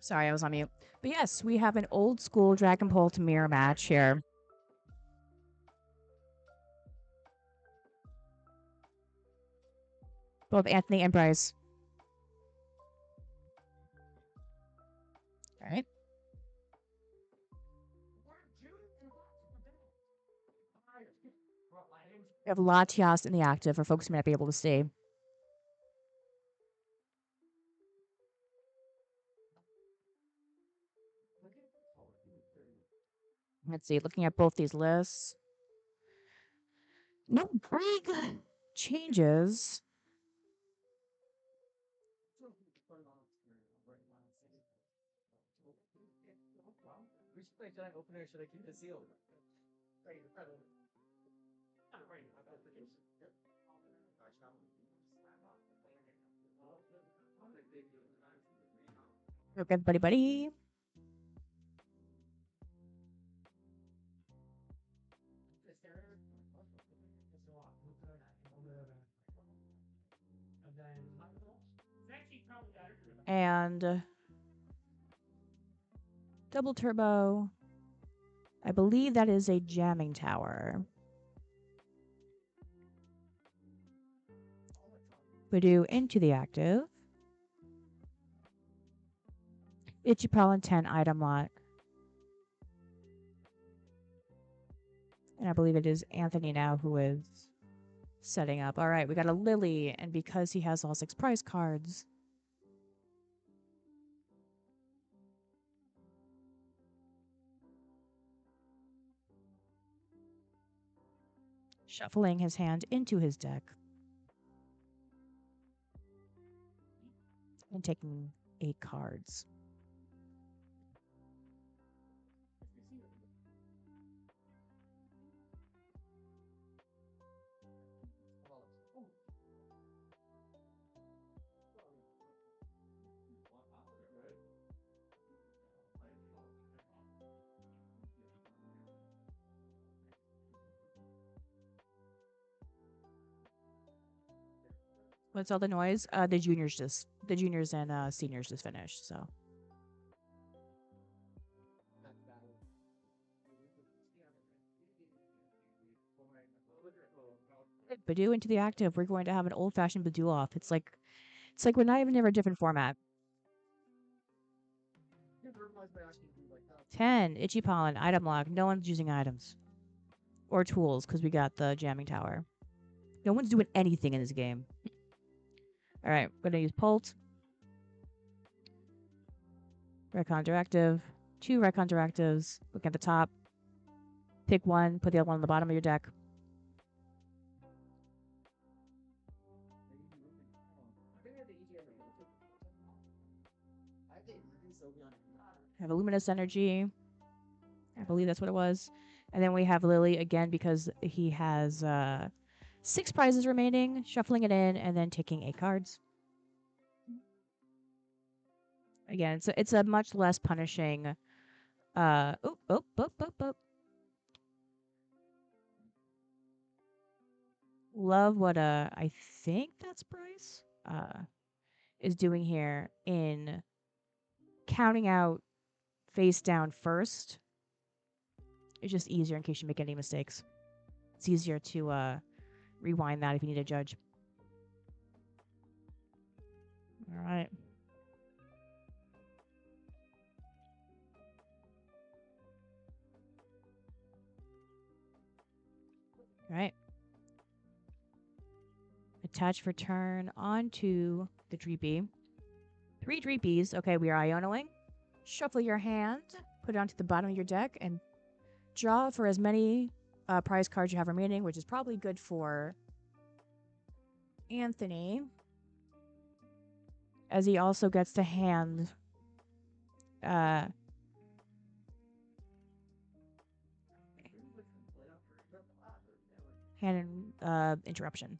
Sorry, I was on mute. But yes, we have an old school Dragon Pole to mirror match here. Both Anthony and Bryce. All right. We have Latias in the active for folks who may not be able to see. Let's see, looking at both these lists. No big changes. Okay, buddy. And double turbo. I believe that is a jamming tower. Badoo into the active. Ichipal and 10 item lot. And I believe it is Anthony now who is setting up. All right, we got a Lily, and because he has all 6 prize cards, shuffling his hand into his deck and taking 8 cards. What's all the noise? The juniors and seniors just finished. So Badoo into the active. We're going to have an old-fashioned Badoo off. It's like we're not even in a different format. 10 Itchy Pollen item lock. No one's using items or tools because we got the jamming tower. No one's doing anything in this game. All right, we're gonna use Pult. Recon Directive. 2 Recon Directives. Look at the top. Pick one. Put the other one on the bottom of your deck. Have a Luminous Energy. I believe that's what it was. And then we have Lily again because he has 6 prizes remaining. Shuffling it in and then taking 8 cards. Again, it's a much less punishing. Love what I think that's Bryce is doing here in counting out face down first. It's just easier in case you make any mistakes. It's easier to rewind that if you need a judge. All right. All right. Attach for turn onto the Dreepy. 3 Dreepies. Okay, we are Ionoing. Shuffle your hand, put it onto the bottom of your deck, and draw for as many prize cards you have remaining, which is probably good for Anthony, as he also gets to hand interruption.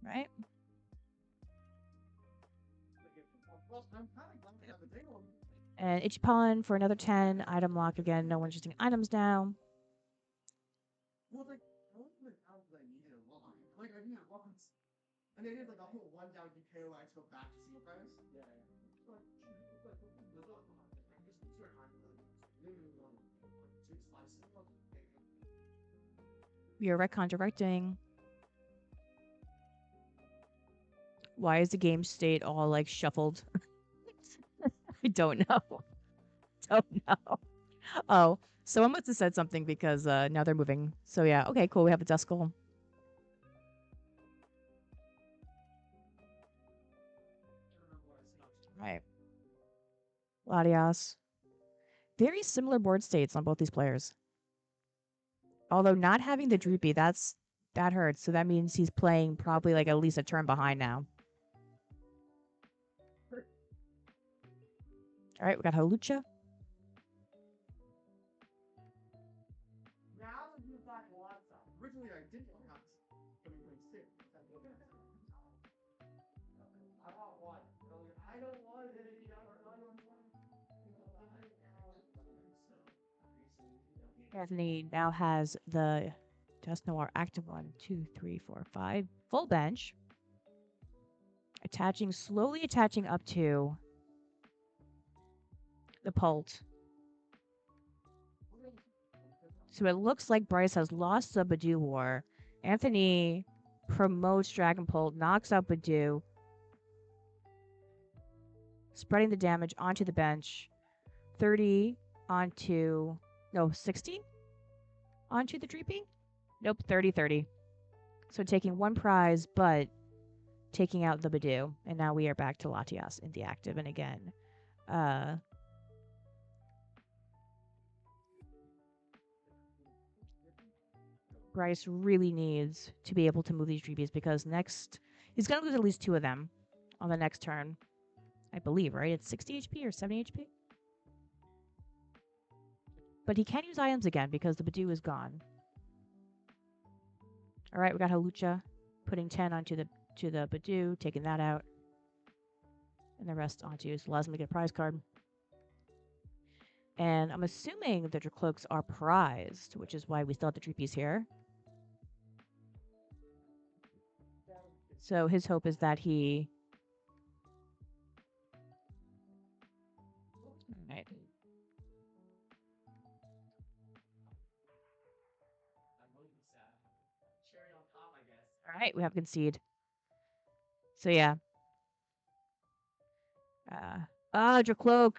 Right? And Ichipon for another 10. Item lock again. No one's using items now. Well, like, I don't think I needed a lot. Like, I needed once. And they did, like, I'll put one down to KOI to go back to single prize. Yeah. We are retcon directing. Why is the game state all like shuffled? I don't know. Don't know. Oh, someone must have said something because now they're moving. So yeah, okay, cool. We have a Duskull. Right. Latias. Very similar board states on both these players. Although not having the Droopy, that hurts. So that means he's playing probably like at least a turn behind now. All right, we got Halucha. Now you've got lots of. Originally, I didn't have 2026. I want one. I don't want any other. Anthony now has the Dust Noir active 1, 2, 3, 4, 5. Full bench. Slowly attaching up to the Pult. So it looks like Bryce has lost the Badoo War Anthony promotes Dragonpult, knocks out Badu, spreading the damage onto the bench. 30 onto, no, 60 onto the Dreepy? Nope, 30-30. So taking one prize, but taking out the Badu. And now we are back to Latias in the active. And again, Bryce really needs to be able to move these Dreepies because next, he's going to lose at least 2 of them on the next turn. I believe, right? It's 60 HP or 70 HP? But he can't use items again because the Badu is gone. All right, we got Halucha putting 10 onto the Badu, taking that out. And the rest onto, so allows him to get a prize card. And I'm assuming that your cloaks are prized, which is why we still have the Dreepies here. So his hope is that he... All right. All right, we have concede. So yeah. Dracloak.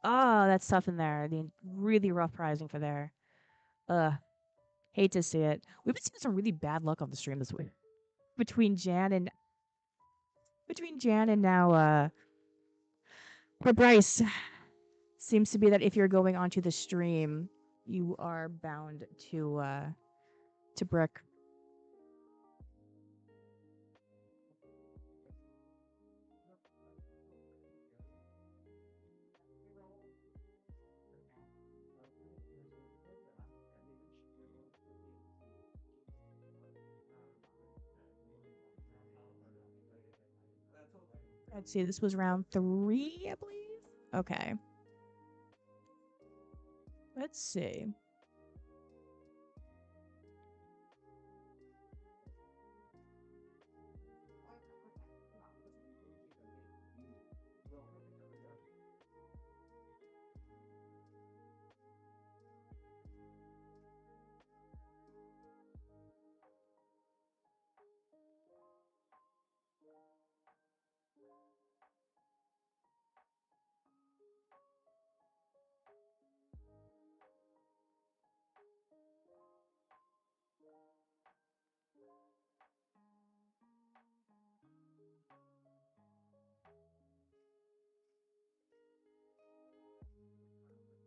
Ah, that's tough in there. The really rough prizing for there. Hate to see it. We've been seeing some really bad luck on the stream this week. Between Jan and now for Bryce. Seems to be that if you're going onto the stream, you are bound to brick. Let's see, this was round 3, I believe. Okay. Let's see.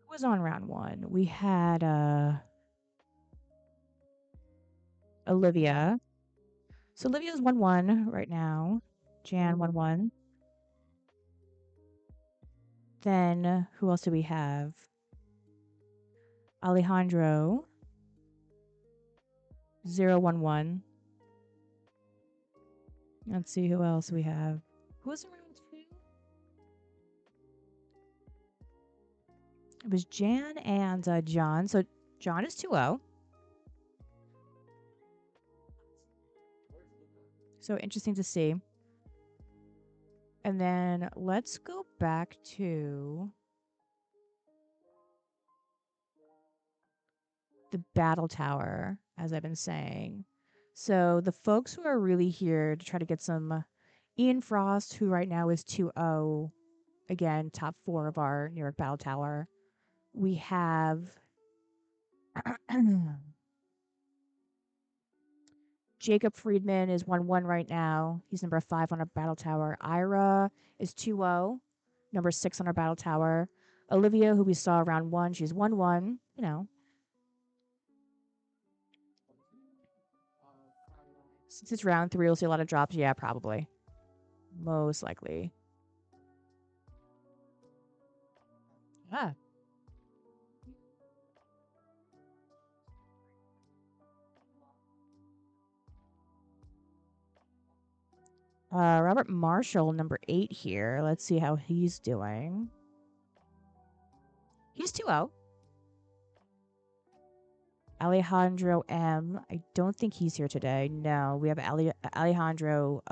Who was on round 1? We had Olivia. So Olivia's 1-1 right now. Jan 1-1. Then who else do we have? Alejandro 0-1-1. Let's see who else we have. Who was in round 2? It was Jan and John. So John is 2-0. So interesting to see. And then let's go back to the battle tower, as I've been saying. So the folks who are really here to try to get some Ian Frost, who right now is 2-0, again, top 4 of our New York battle tower. We have Jacob Friedman is 1-1 right now. He's number 5 on our battle tower. Ira is 2-0, number 6 on our battle tower. Olivia, who we saw round 1, she's 1-1. You know. Since it's round 3, we'll see a lot of drops. Yeah, probably. Most likely. Ah. Robert Marshall, number 8 here. Let's see how he's doing. He's 2-0. Alejandro M. I don't think he's here today. No, we have Alejandro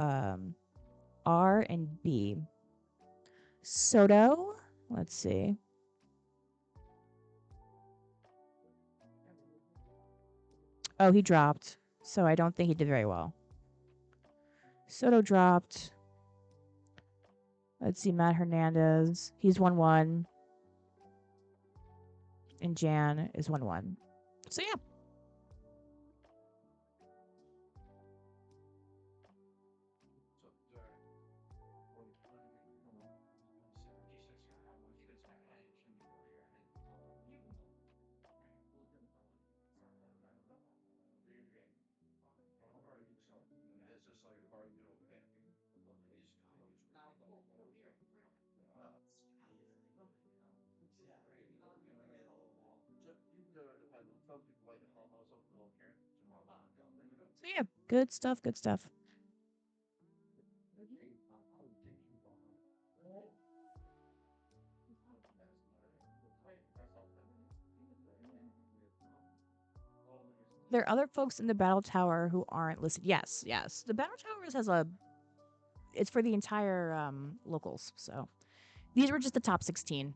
R and B. Soto. Let's see. Oh, he dropped. So I don't think he did very well. Soto dropped. Let's see, Matt Hernandez. He's 1-1. And Jan is 1-1. So yeah. So yeah, good stuff, good stuff. There are other folks in the battle tower who aren't listed. Yes, yes. The battle towers has a it's for the entire locals. So these were just the top 16.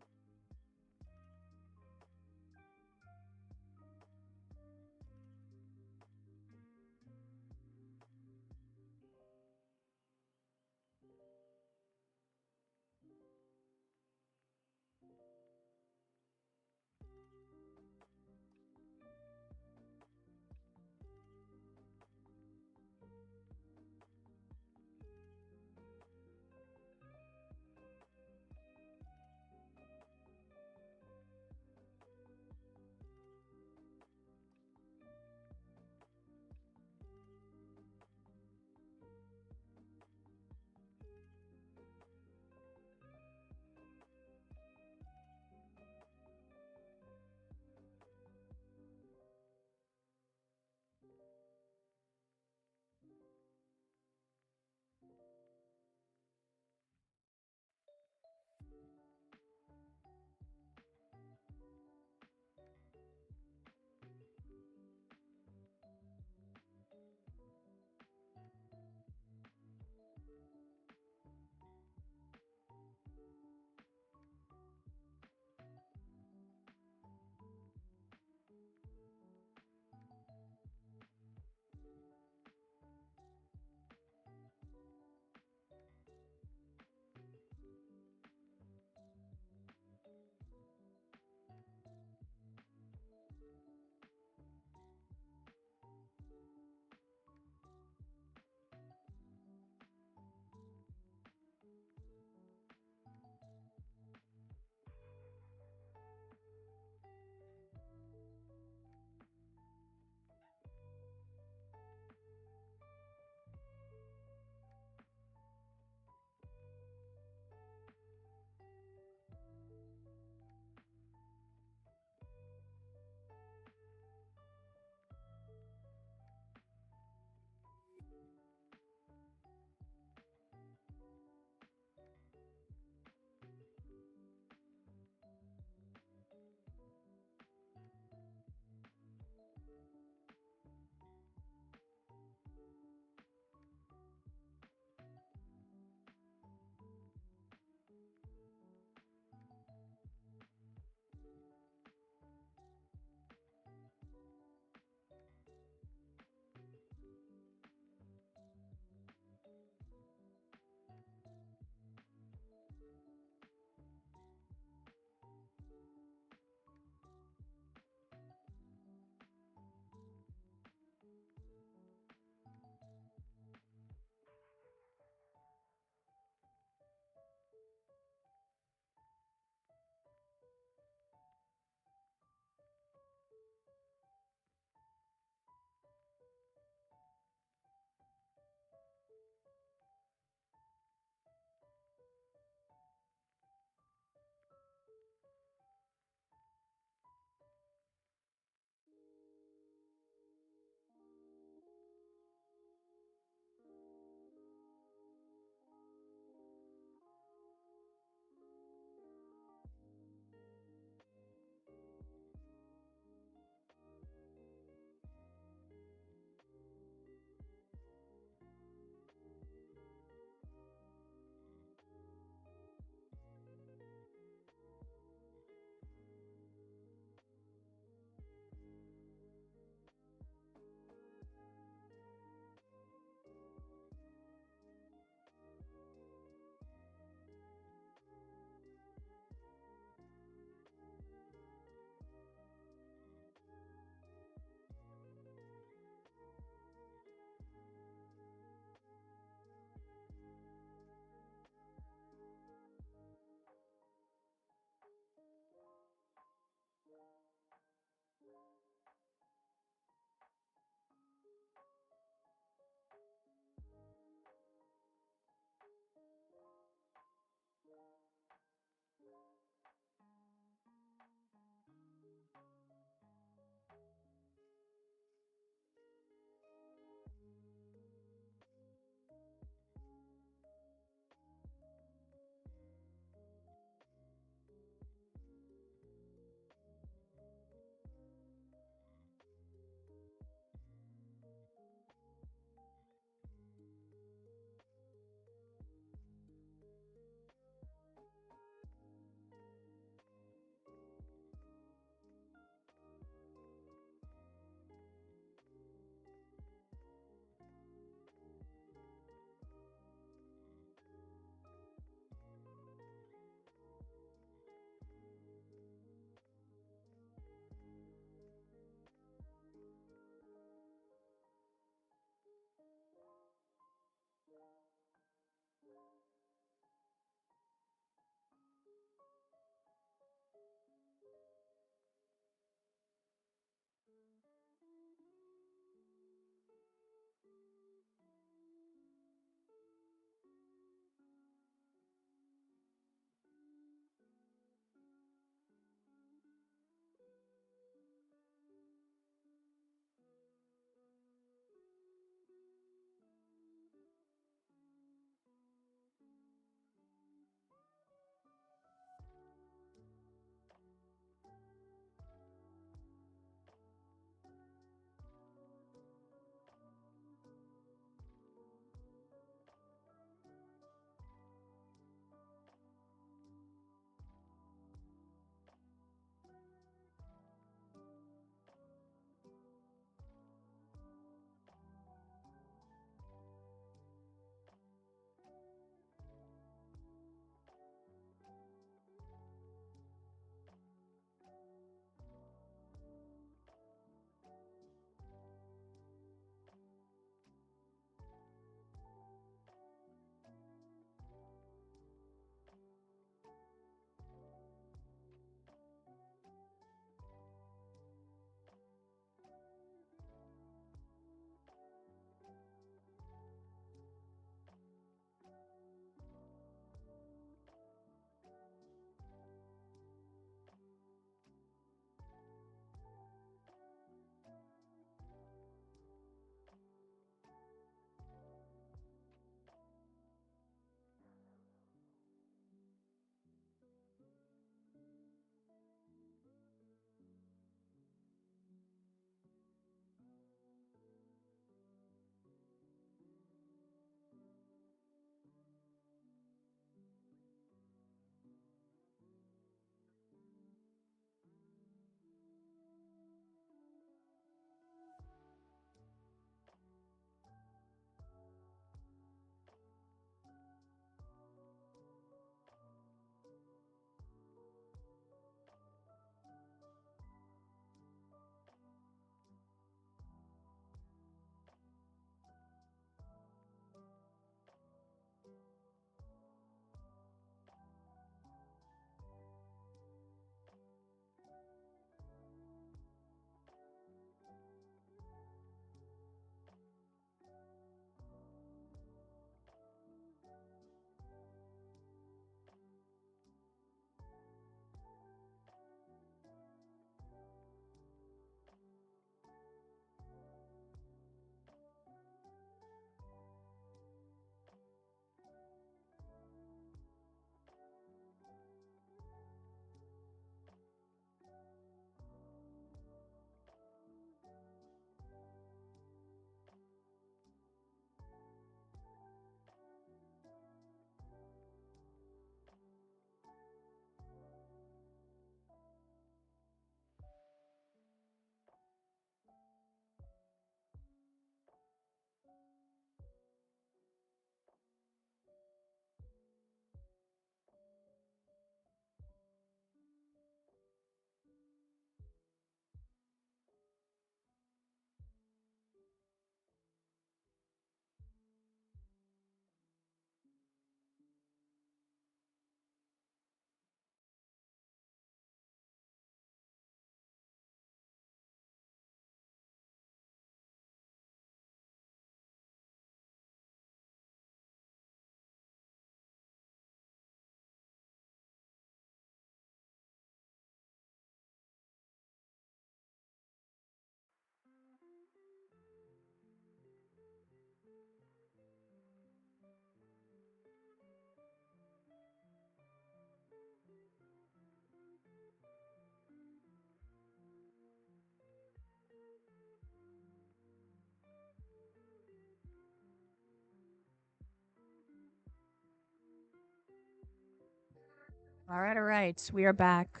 All right, all right. We are back.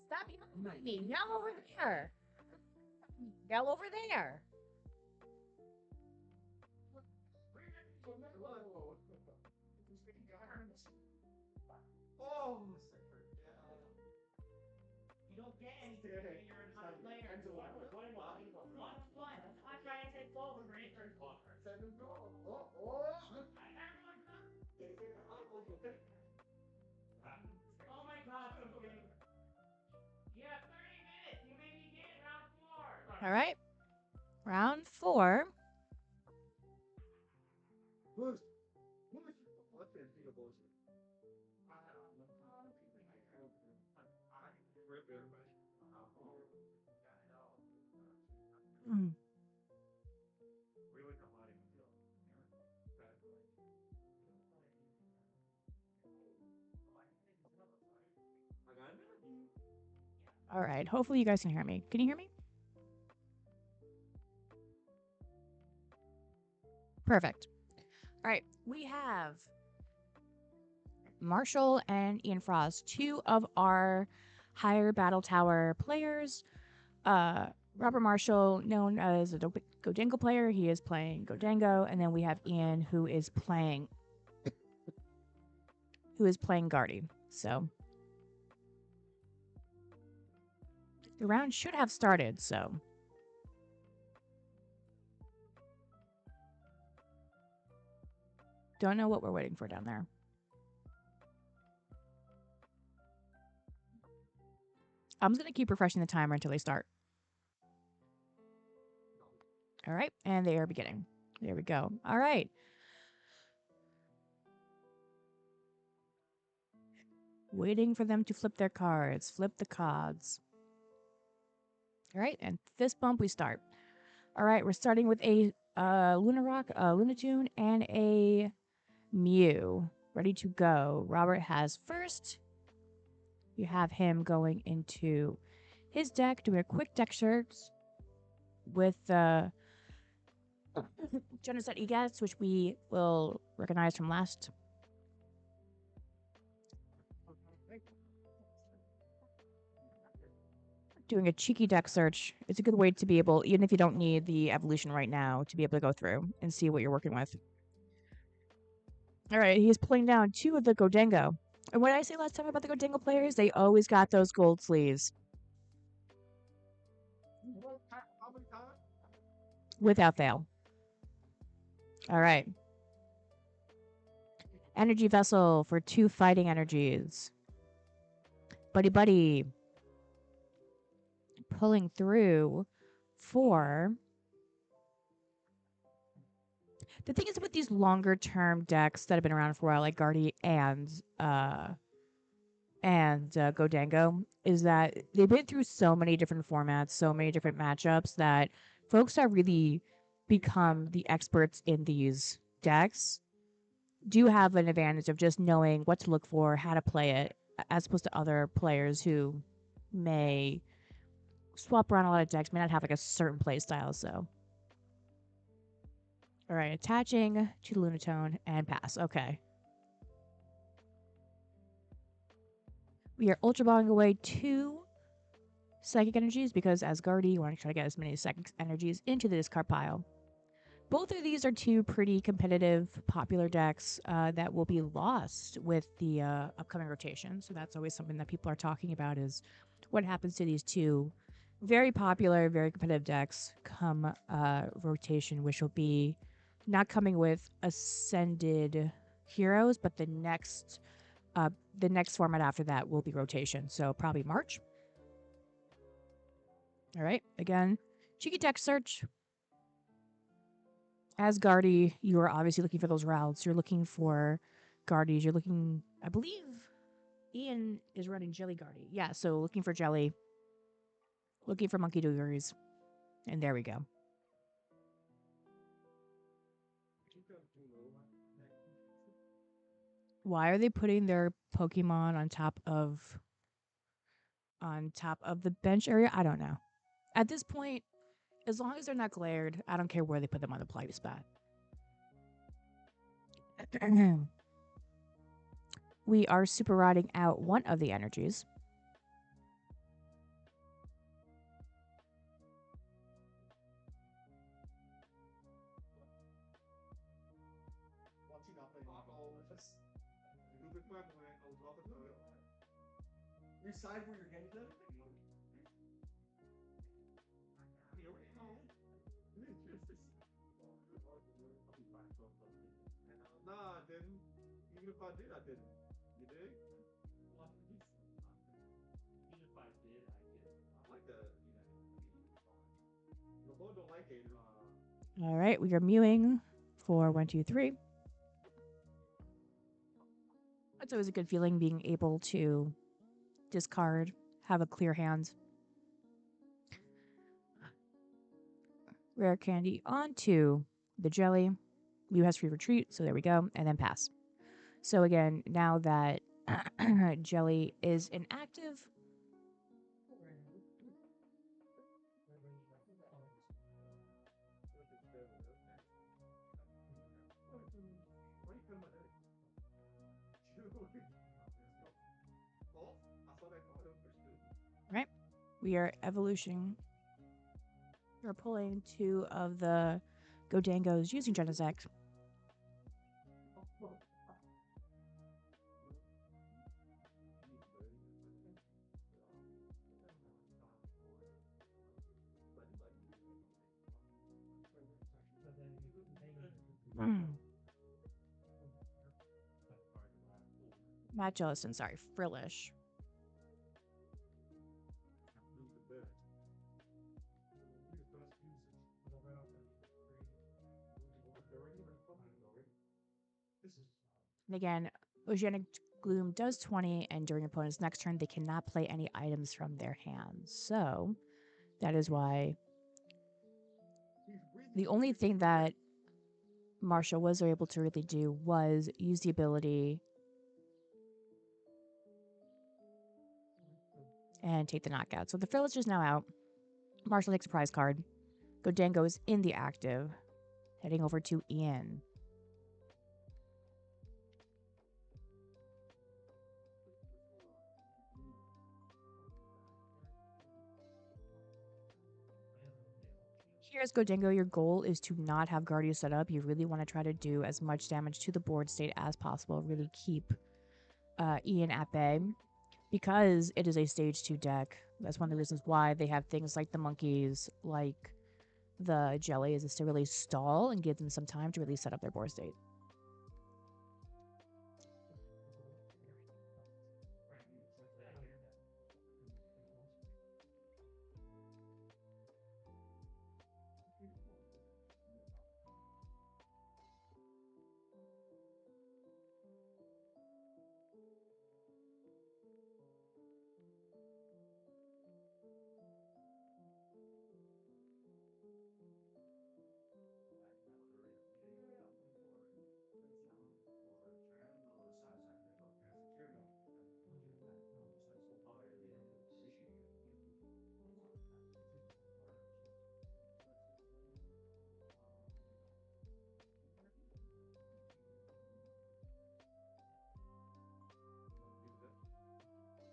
Stop yelling me. Yell over there. Yell over there. Oh, You don't get anything. You're a top player. One. I'm trying to take over, right? Oh my god, you have 30 minutes. You may begin round 4. All right. Round 4. Mm. All right. Hopefully you guys can hear me. Can you hear me? Perfect. All right. We have Marshall and Ian Frost, two of our higher battle tower players. Uh, Robert Marshall, known as a Godango player, he is playing Godango, and then we have Ian, who is playing Guardy. So the round should have started. So don't know what we're waiting for down there. I'm just gonna keep refreshing the timer until they start. All right, and they are beginning. There we go. All right. Waiting for them to flip their cards. Flip the cards. All right, and this bump we start. All right, we're starting with a Luna Rock, a Lunatune, and a Mew. Ready to go. Robert has first. You have him going into his deck, doing a quick deck search with Genocide EGATs, which we will recognize from last. Doing a cheeky deck search. It's a good way to be able, even if you don't need the evolution right now, to be able to go through and see what you're working with. All right, he's pulling down two of the Godango. And what did I say last time about the Godango players? They always got those gold sleeves. Without fail. All right. Energy Vessel for 2 fighting energies. Buddy Buddy. Pulling through for... The thing is with these longer term decks that have been around for a while, like Guardy and Godango, is that they've been through so many different formats, so many different matchups that folks that really become the experts in these decks do have an advantage of just knowing what to look for, how to play it, as opposed to other players who may swap around a lot of decks, may not have like a certain play style. So, all right, attaching to the Lunatone and pass. Okay. We are Ultra Balling away 2 Psychic Energies because as Guardy, you want to try to get as many Psychic Energies into the discard pile. Both of these are 2 pretty competitive, popular decks that will be lost with the upcoming rotation. So that's always something that people are talking about is what happens to these 2 very popular, very competitive decks come rotation, which will be not coming with Ascended Heroes, but the next format after that will be rotation. So probably March. All right. Again, cheeky deck search. As Guardy, you are obviously looking for those routes. You're looking for Guardies. You're looking, I believe Ian is running Jelly Guardy. Yeah, so looking for Jelly. Looking for Monkey Doogers. And there we go. Why are they putting their Pokemon on top of the bench area? I don't know. At this point, as long as they're not glared, I don't care where they put them on the play spot. We are super rotting out one of the energies. You decide where you're headed then? Nah, I didn't. Even if I did, I didn't. You dig? I like that. The boy don't like it. All right, we are mewing for 1, 2, 3. It's always a good feeling being able to discard, have a clear hand. Rare candy onto the jelly. Mew has free retreat, so there we go, and then pass. So again, now that jelly is inactive, right? We are evolution. We're pulling 2 of the Godangos using Genesect. Not Jellison, sorry, Frillish. And again, Oceanic Gloom does 20, and during opponent's next turn, they cannot play any items from their hands. So that is why the only thing that Marshall was able to really do was use the ability and take the knockout. So the Frillish is now out. Marshall takes a prize card. Godango is in the active, heading over to Ian. Here's Godango. Your goal is to not have Guardia set up. You really want to try to do as much damage to the board state as possible. Really keep Ian at bay. Because it is a stage 2 deck, that's one of the reasons why they have things like the monkeys, like the jellies, is to really stall and give them some time to really set up their board state.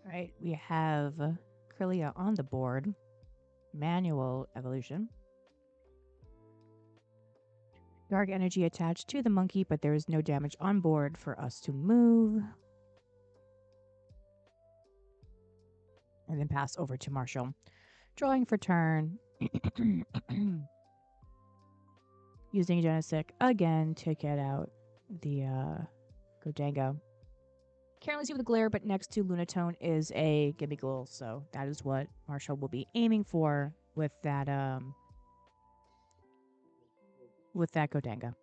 All right, we have Krylia on the board. Manual evolution. Dark energy attached to the monkey, but there is no damage on board for us to move. And then pass over to Marshall. Drawing for turn. Using Genesect again to get out the Godango. Can't really see with the glare, but next to Lunatone is a Gimmighoul, so that is what Marshall will be aiming for with that Godango.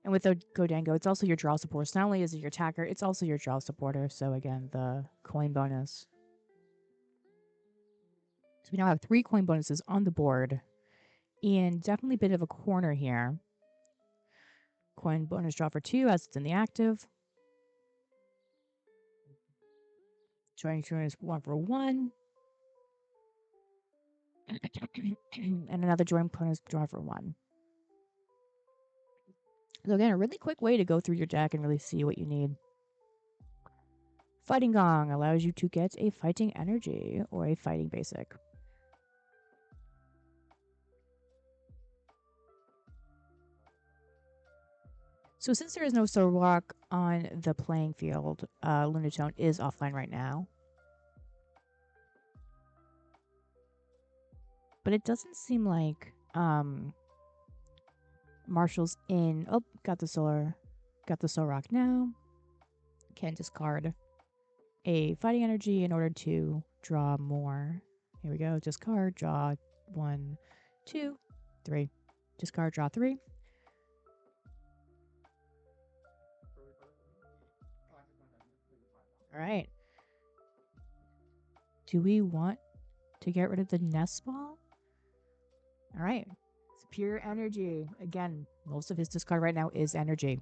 And with the Godango, it's also your draw support. So not only is it your attacker, it's also your draw supporter. So again, the coin bonus. So we now have 3 coin bonuses on the board. And definitely a bit of a corner here. Coin bonus draw for 2 as it's in the active. Joining turn is 1 for 1. And another join bonus draw for 1. So again, a really quick way to go through your deck and really see what you need. Fighting Gong allows you to get a fighting energy or a fighting basic. So since there is no Soul Rock on the playing field, Lunatone is offline right now. But it doesn't seem like Marshall's in. Oh, got the Soul Rock now. Can discard a fighting energy in order to draw more. Here we go. Discard, draw 1, 2, 3. Discard, draw 3. All right. Do we want to get rid of the nest ball? All right. It's pure energy. Again, most of his discard right now is energy.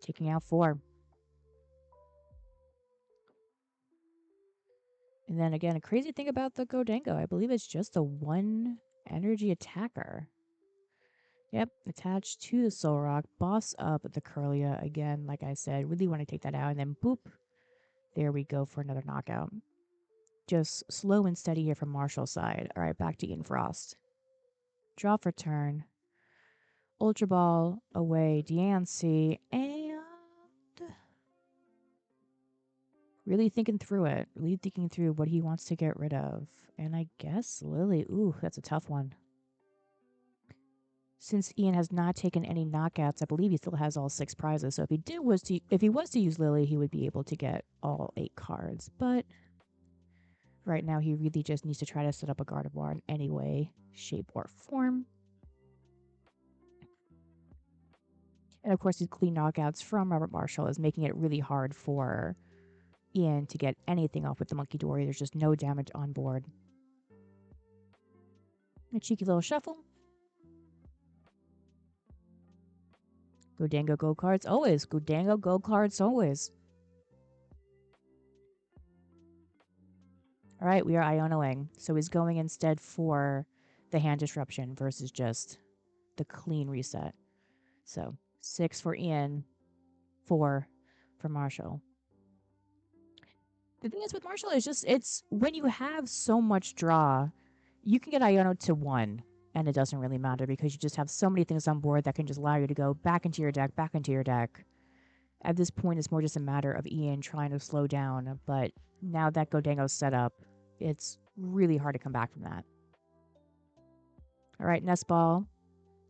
Taking out 4. And then again, a crazy thing about the Godango, I believe it's just a 1 energy attacker. Yep, attached to the Soul Rock, boss up the Curlia again, like I said, really want to take that out, and then boop, there we go for another knockout. Just slow and steady here from Marshall's side. All right, back to Ian Frost. Draw for turn. Ultra Ball away, Diancie, and really thinking through it. Really thinking through what he wants to get rid of. And I guess Lily, ooh, that's a tough one. Since Ian has not taken any knockouts, I believe he still has all 6 prizes. So if he was to use Lily, he would be able to get all 8 cards. But right now, he really just needs to try to set up a Gardevoir in any way, shape, or form. And of course, these clean knockouts from Robert Marshall is making it really hard for Ian to get anything off with the Monkey Dory. There's just no damage on board. A cheeky little shuffle. Godango Go cards always. Godango Go cards always. All right, we are Ionoing. So he's going instead for the hand disruption versus just the clean reset. So 6 for Ian, 4 for Marshall. The thing is with Marshall is just, it's when you have so much draw, you can get Iono to 1, and it doesn't really matter because you just have so many things on board that can just allow you to go back into your deck, back into your deck. At this point, it's more just a matter of Ian trying to slow down, but now that Godango's set up, it's really hard to come back from that. All right, Nest Ball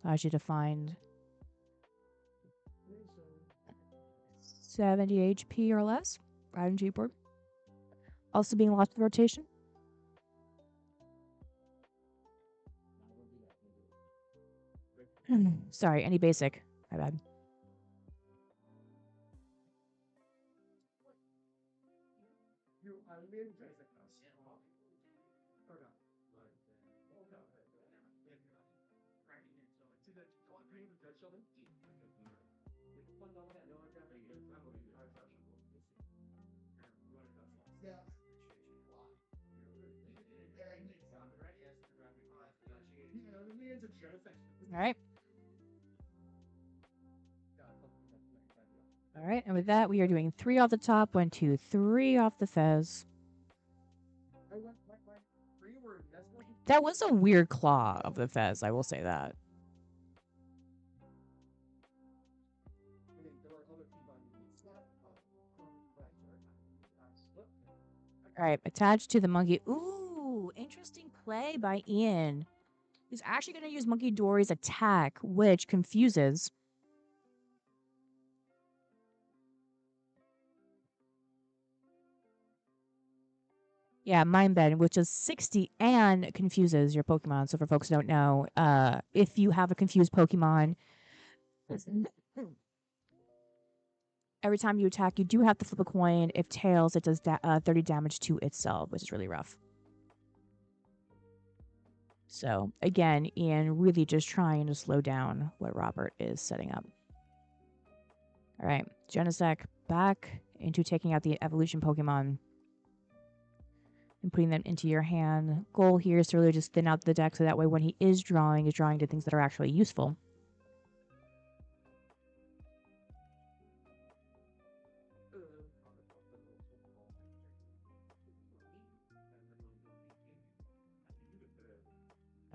allows you to find 70 HP or less right on G-board. Also being lost in rotation. Sorry, any basic. My bad. All right. All right, and with that, we are doing 3 off the top, 1, 2, 3 off the fez. That was a weird claw of the fez, I will say that. All right, attached to the monkey. Ooh, interesting play by Ian. He's actually going to use Monkey Dory's attack, which confuses. Yeah, Mind Bend, which is 60 and confuses your Pokemon. So for folks who don't know, if you have a confused Pokemon, every time you attack, you do have to flip a coin. If tails, it does 30 damage to itself, which is really rough. So again, Ian really just trying to slow down what Robert is setting up. All right, Genesect back into taking out the evolution Pokemon and putting them into your hand. Goal here is to really just thin out the deck so that way when he is drawing to things that are actually useful.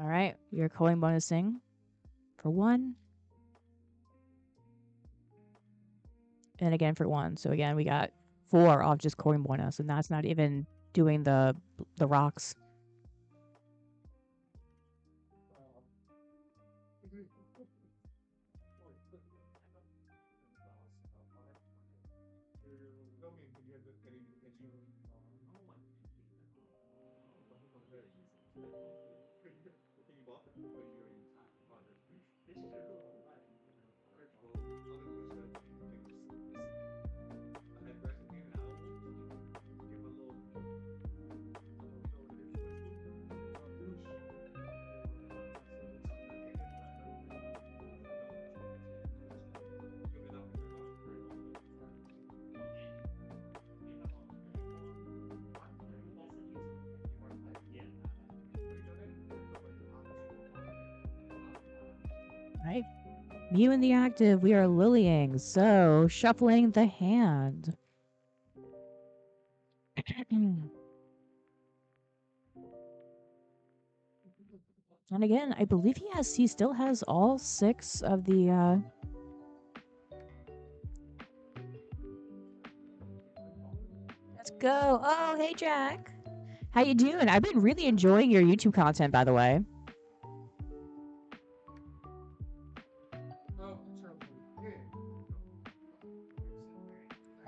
All right, you're calling bonusing for 1, and again for 1. So again, we got 4 off just calling bonus, and that's not even doing the rocks. Right. You in the active, we are lilying, so shuffling the hand. And again, I believe he still has all 6 of the Let's go. Oh, hey Jack. How you doing? I've been really enjoying your YouTube content, by the way.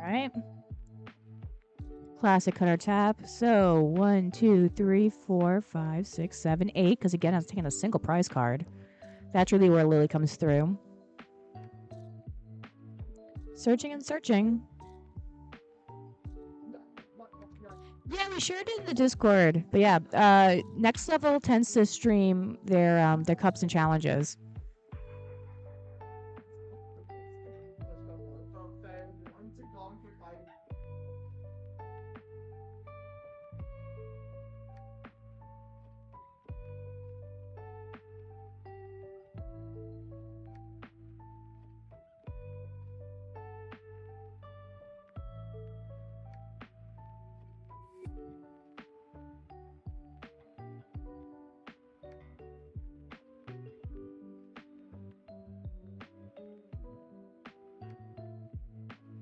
All right. Classic cutter tap. So 1, 2, 3, 4, 5, 6, 7, 8. Because again, I was taking a single prize card. That's really where Lily comes through. Searching and searching. Yeah, we shared it in the Discord. But yeah, Next Level tends to stream their cups and challenges.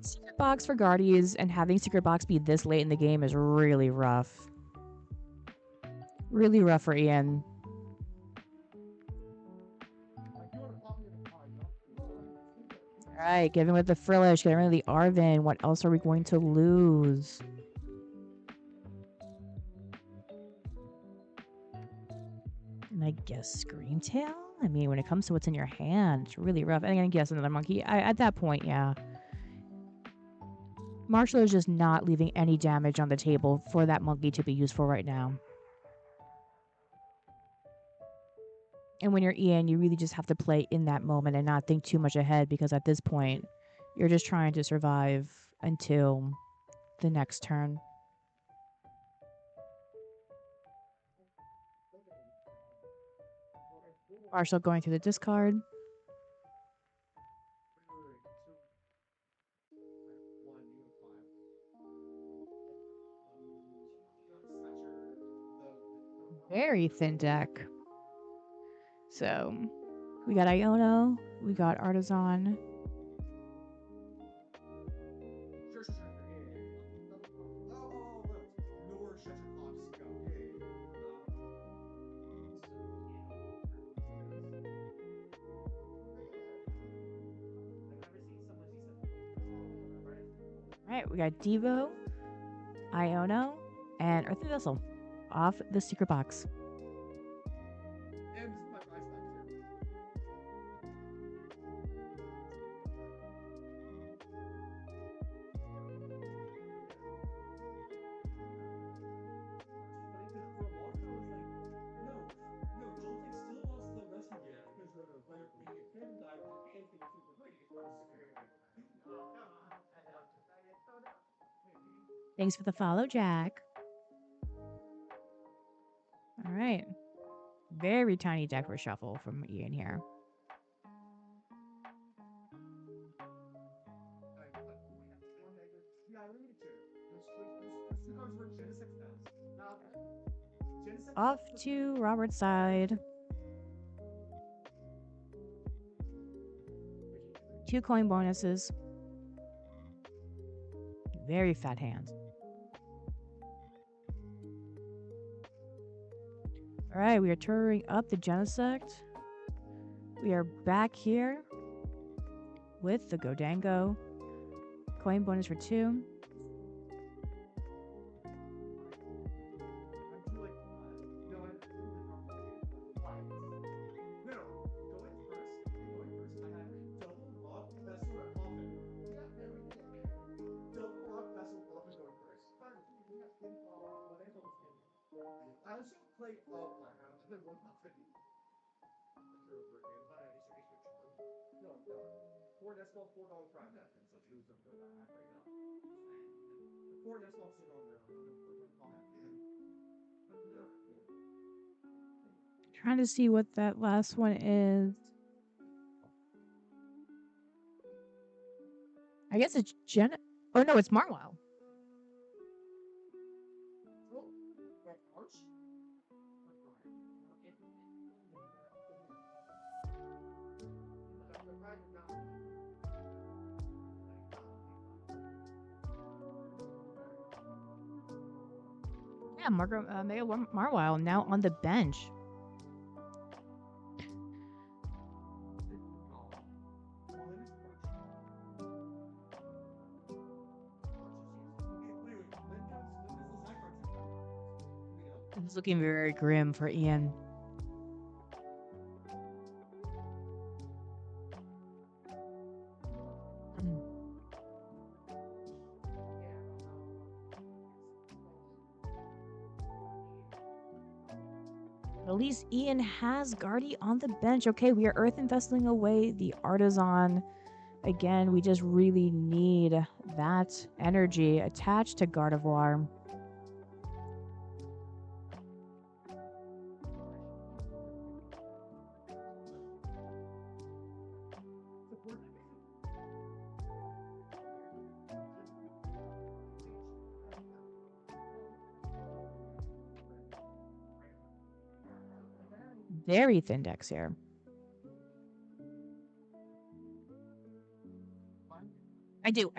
Secret box for Guardies and having secret box be this late in the game is really rough. Really rough for Ian. All right, giving with the Frillish, getting rid of the Arvin. What else are we going to lose? And I guess Screamtail? I mean, when it comes to what's in your hand, it's really rough. And I guess another monkey. At that point, yeah. Marshall is just not leaving any damage on the table for that monkey to be useful right now. And when you're Ian, you really just have to play in that moment and not think too much ahead because at this point, you're just trying to survive until the next turn. Marshall going through the discard. Very thin deck. So we got Iono, we got Artisan. All right, we got Devo, Iono, and Earthy Vessel off the secret box. Thanks for the follow, Jack. All right. Very tiny deck for shuffle from Ian here. Off to Robert's side. 2 coin bonuses. Very fat hands. All right, we are touring up the Genesect. We are back here with the Godango. Coin bonus for 2. I also play offline. I play one offline. No, no. That's called $4 prime. That's also on there. Trying to see what that last one is. I guess it's Oh no, it's Marwell. Yeah, Mega Marwell now on the bench. It's looking very grim for Ian. At least Ian has Guardy on the bench. Okay, we are Earth Investing away the Artisan. Again, we just really need that energy attached to Gardevoir. Very thin decks here. I do.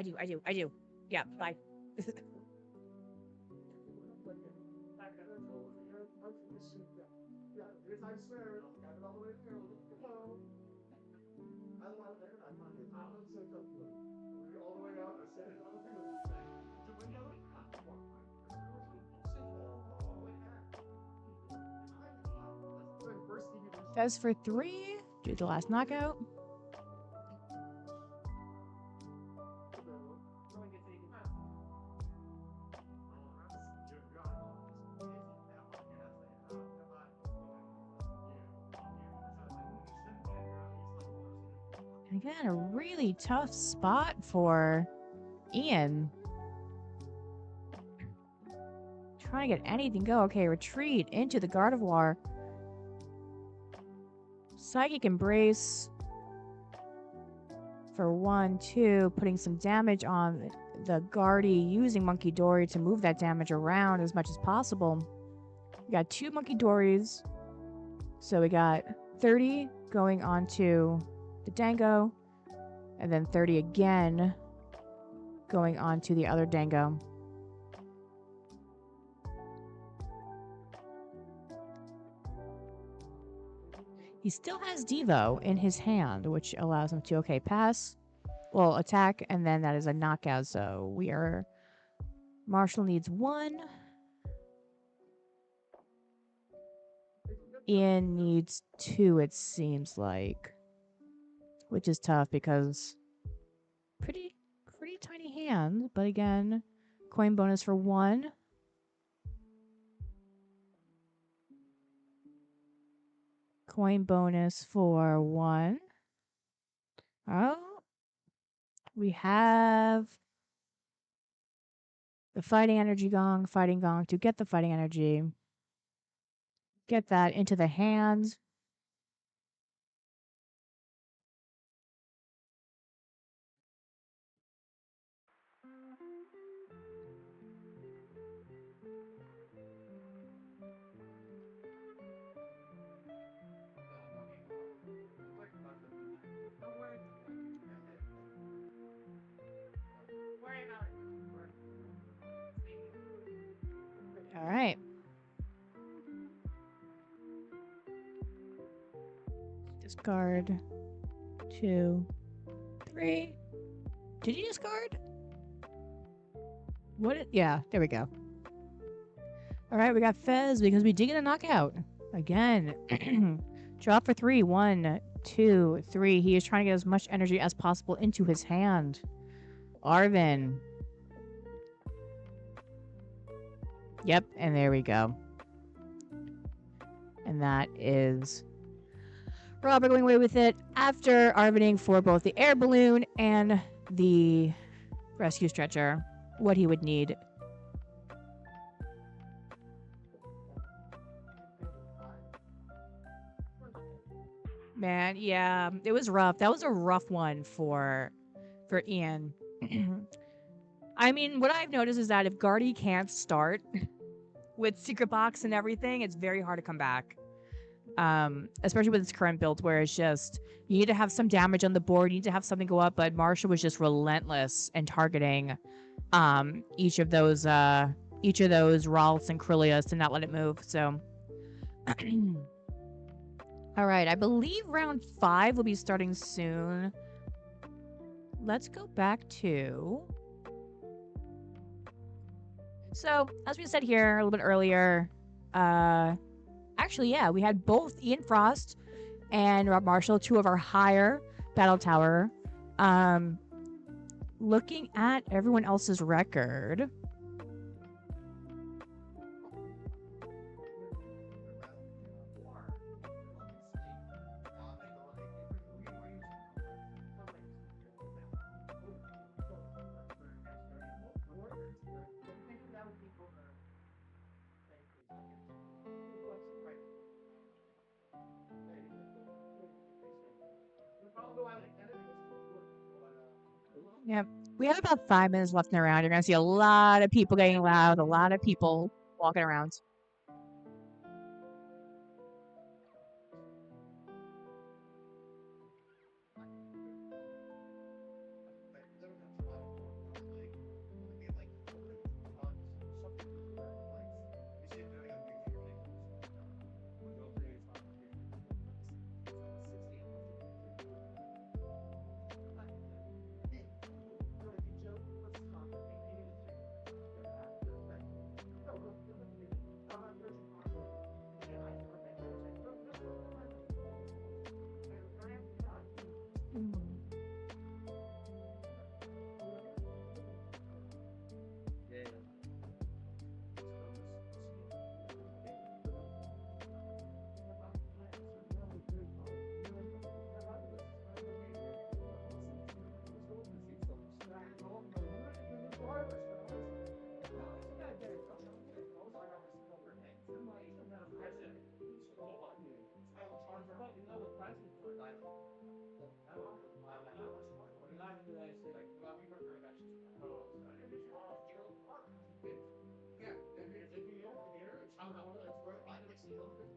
Yeah, bye. I swear, got it all the way there. I love it. All the way out. I said it all the way. Fez for 3. Do the last knockout. And again, a really tough spot for Ian. Trying to get anything go. Okay, retreat into the Gardevoir. Psychic Embrace for 1, 2, putting some damage on the Guardy, using Monkey Dory to move that damage around as much as possible. We got 2 Monkey Dories. So we got 30 going on to the Dango, and then 30 again going on to the other Dango. He still has Devo in his hand, which allows him to, okay, pass, well, attack, and then that is a knockout. So we are, Marshall needs 1. Ian needs 2, it seems like, which is tough because pretty tiny hand, but again, coin bonus for 1. Coin bonus for 1. Oh, we have the Fighting Energy Gong, Fighting Gong to get the Fighting Energy. Get that into the hands. All right. Discard 2, 3. Did you discard? Yeah, there we go. All right, we got Fez because we did get a knockout. Again. Drop for 3. 1, 2, 3. He is trying to get as much energy as possible into his hand. Arvin. Yep, and there we go. And that is Robert going away with it after Arvining for both the air balloon and the rescue stretcher, what he would need. Man, yeah, it was rough. That was a rough one for Ian. I mean, what I've noticed is that if Guardy can't start with Secret Box and everything, it's very hard to come back. Especially with its current build, where it's just you need to have some damage on the board, you need to have something go up. But Marshall was just relentless in targeting each of those Ralts and Krillias to not let it move. So, all right, I believe round 5 will be starting soon. Let's go back to. So, as we said here a little bit earlier, actually, yeah, we had both Ian Frost and Rob Marshall, 2 of our higher battle tower. Looking at everyone else's record. Yep. We have about 5 minutes left in the round. You're going to see a lot of people getting loud, a lot of people walking around.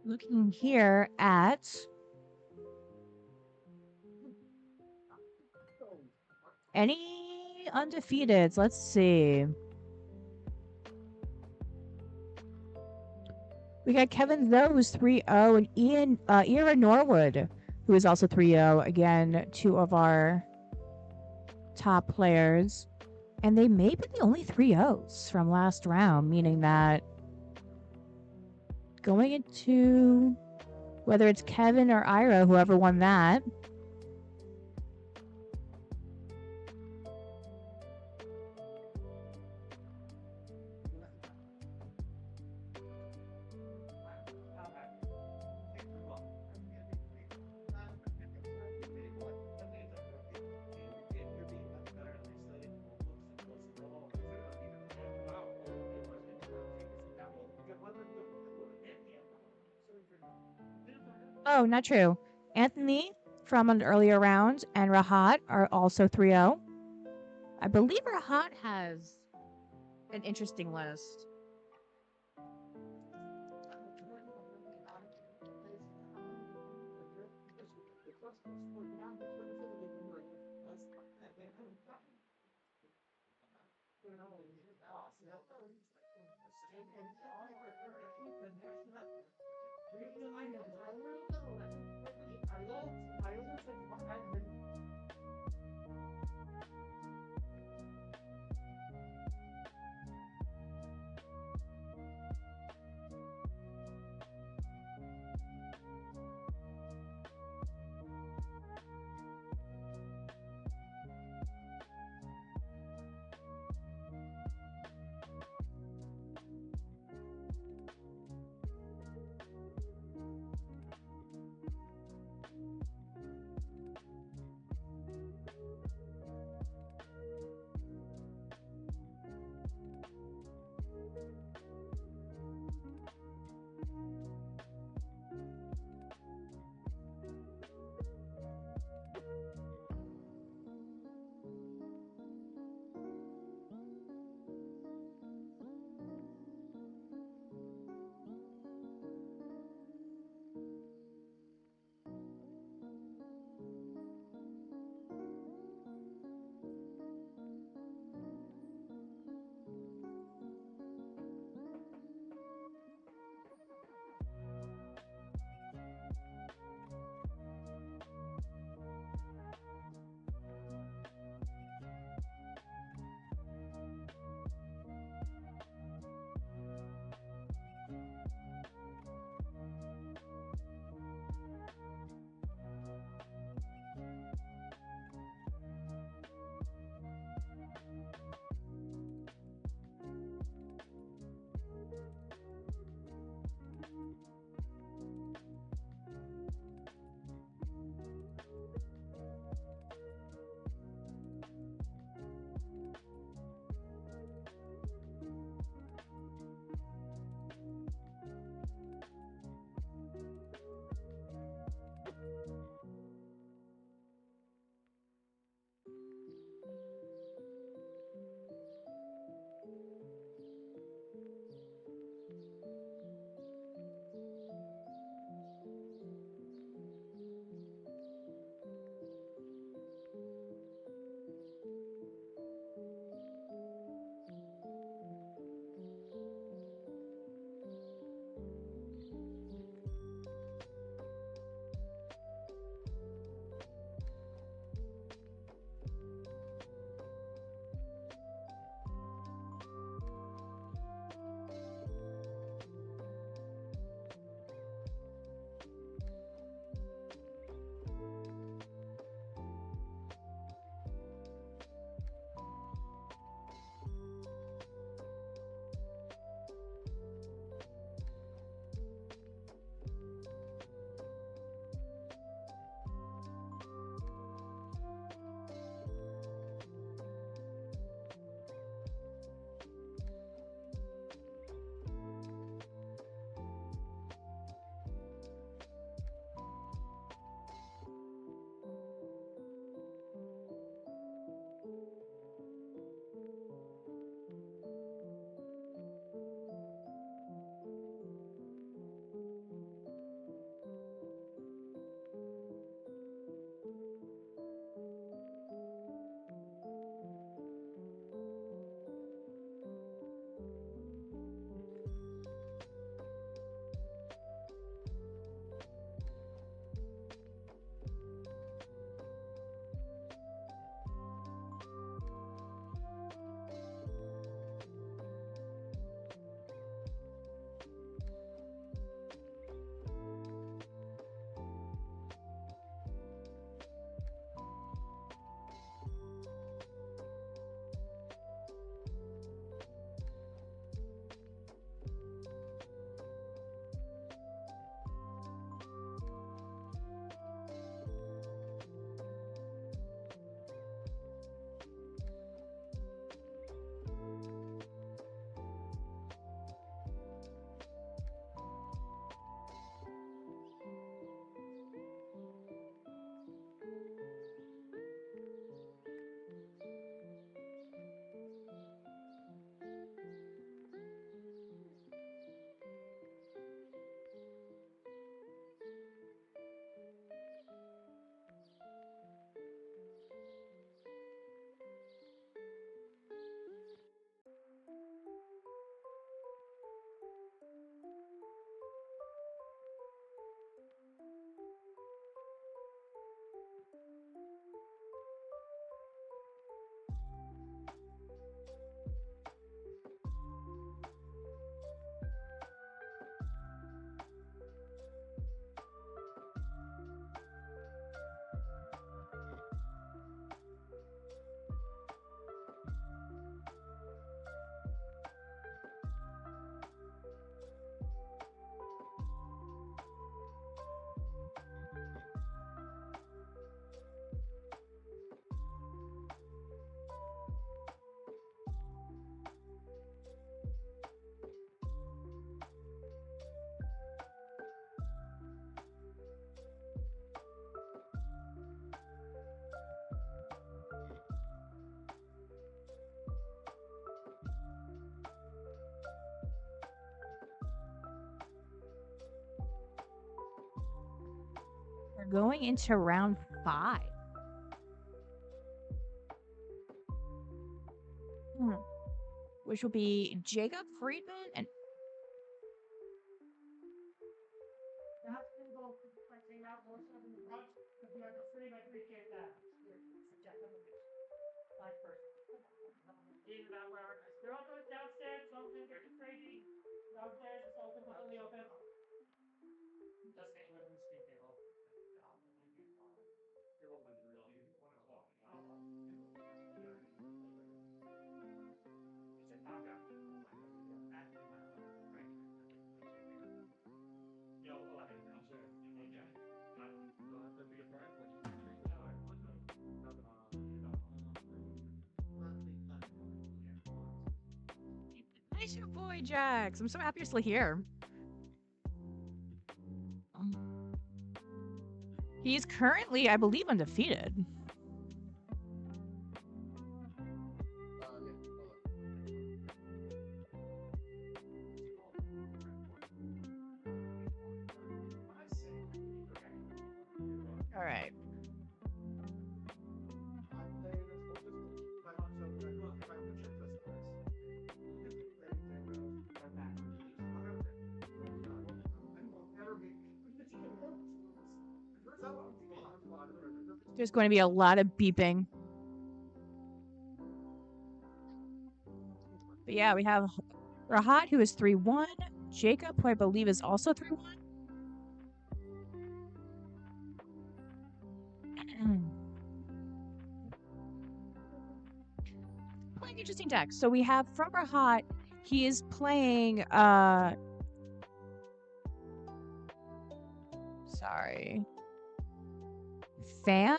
Looking here at any undefeateds. Let's see. We got Kevin Zoe, who's 3-0, and Ira Norwood, who is also 3-0. Again, 2 of our top players. And they may be the only 3-0s from last round, meaning that going into whether it's Kevin or Ira, whoever won that. Oh, not true. Anthony from an earlier round and Rahat are also 3-0. I believe Rahat has an interesting list. We're going into round 5. Which will be Jacob Friedman and nice your boy Jax. I'm so happy you're still here. He's currently, I believe, undefeated. All right. There's going to be a lot of beeping. But yeah, we have Rahat, who is 3-1. Jacob, who I believe is also 3-1. Playing interesting decks. So we have from Rahat, he is playing Fan,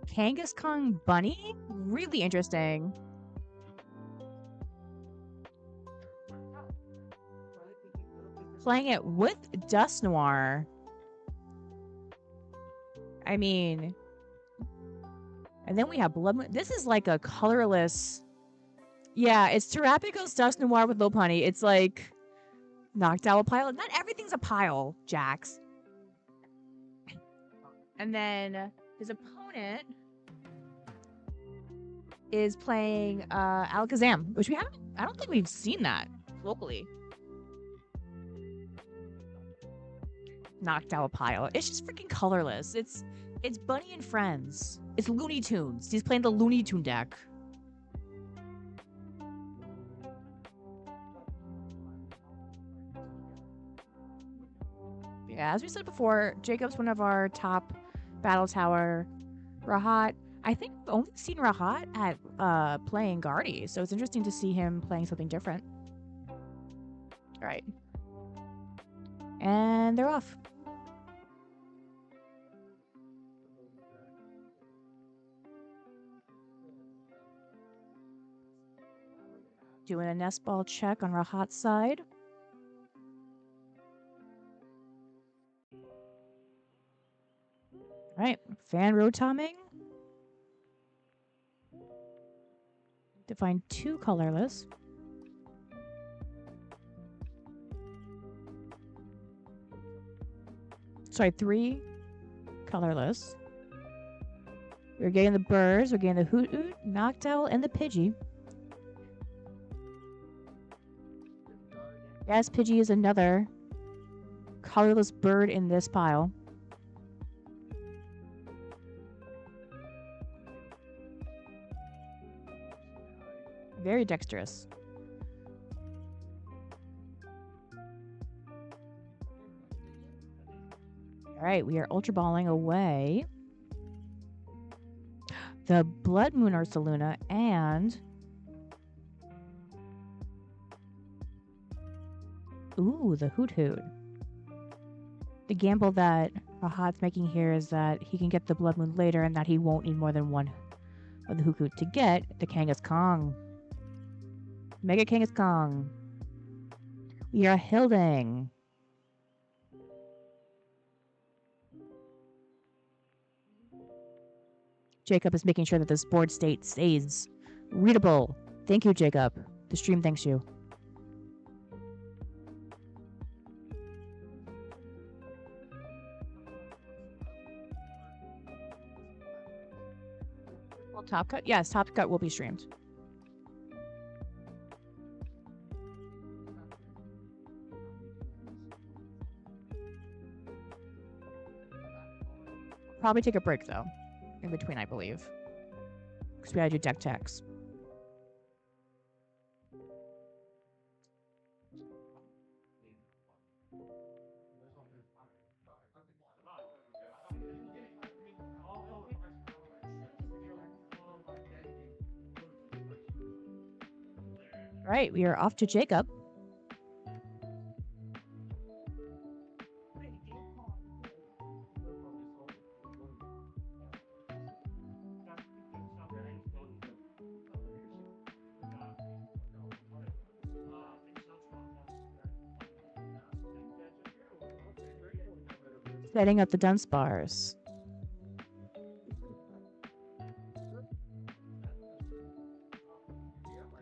Kangaskhan Bunny. Really interesting. Playing it with Dust Noir. I mean, and then we have Blood Moon. This is like a colorless. Yeah, it's Terrapicos Dust Noir with Lopunny. It's like knocked out a pile. Not everything's a pile, Jax. And then his opponent is playing Alakazam, which we haven't. I don't think we've seen that locally. Knocked out a pile. It's just freaking colorless. It's Bunny and Friends. It's Looney Tunes. He's playing the Looney Tune deck. Yeah, as we said before, Jacob's one of our top Battle Tower. Rahat, I think I've only seen Rahat at playing Guardy, so it's interesting to see him playing something different. All right. And they're off. Doing a nest ball check on Rahat's side. All right, Fan Rotoming. To find 2 colorless. Sorry, 3 colorless. We're getting the birds, we're getting the Hoot Hoot, Noctowl, and the Pidgey. Yes, Pidgey is another colorless bird in this pile. Very dexterous. All right, we are Ultra Balling away the Blood Moon Ursaluna and the Hoot Hoot. The gamble that Rahat's making here is that he can get the Blood Moon later and that he won't need more than one of the Hoot Hoot to get the Kangaskhan. Mega Kangaskhan. We are Hilding. Jacob is making sure that this board state stays readable. Thank you, Jacob. The stream thanks you. Will Top Cut? Yes, Top Cut will be streamed. Probably take a break though, in between, I believe, because we gotta do deck techs. All right, we are off to Jacob. Setting up the dunce bars.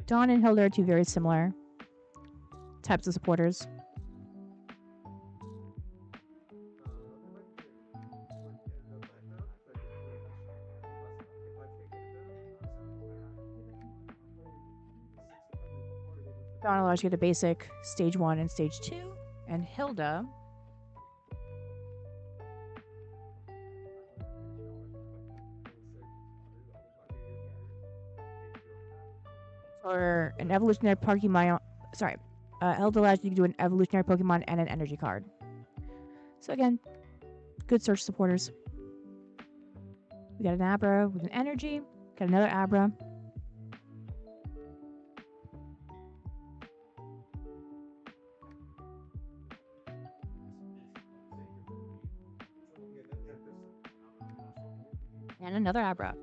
Dawn and Hilda are two very similar types of supporters. Dawn allows you to basic stage 1 and stage 2, and Hilda or an evolutionary Pokemon. Sorry, Hilda allows you to do an evolutionary Pokemon and an energy card. So again, good search supporters. We got an Abra with an energy. Got another Abra. And another Abra.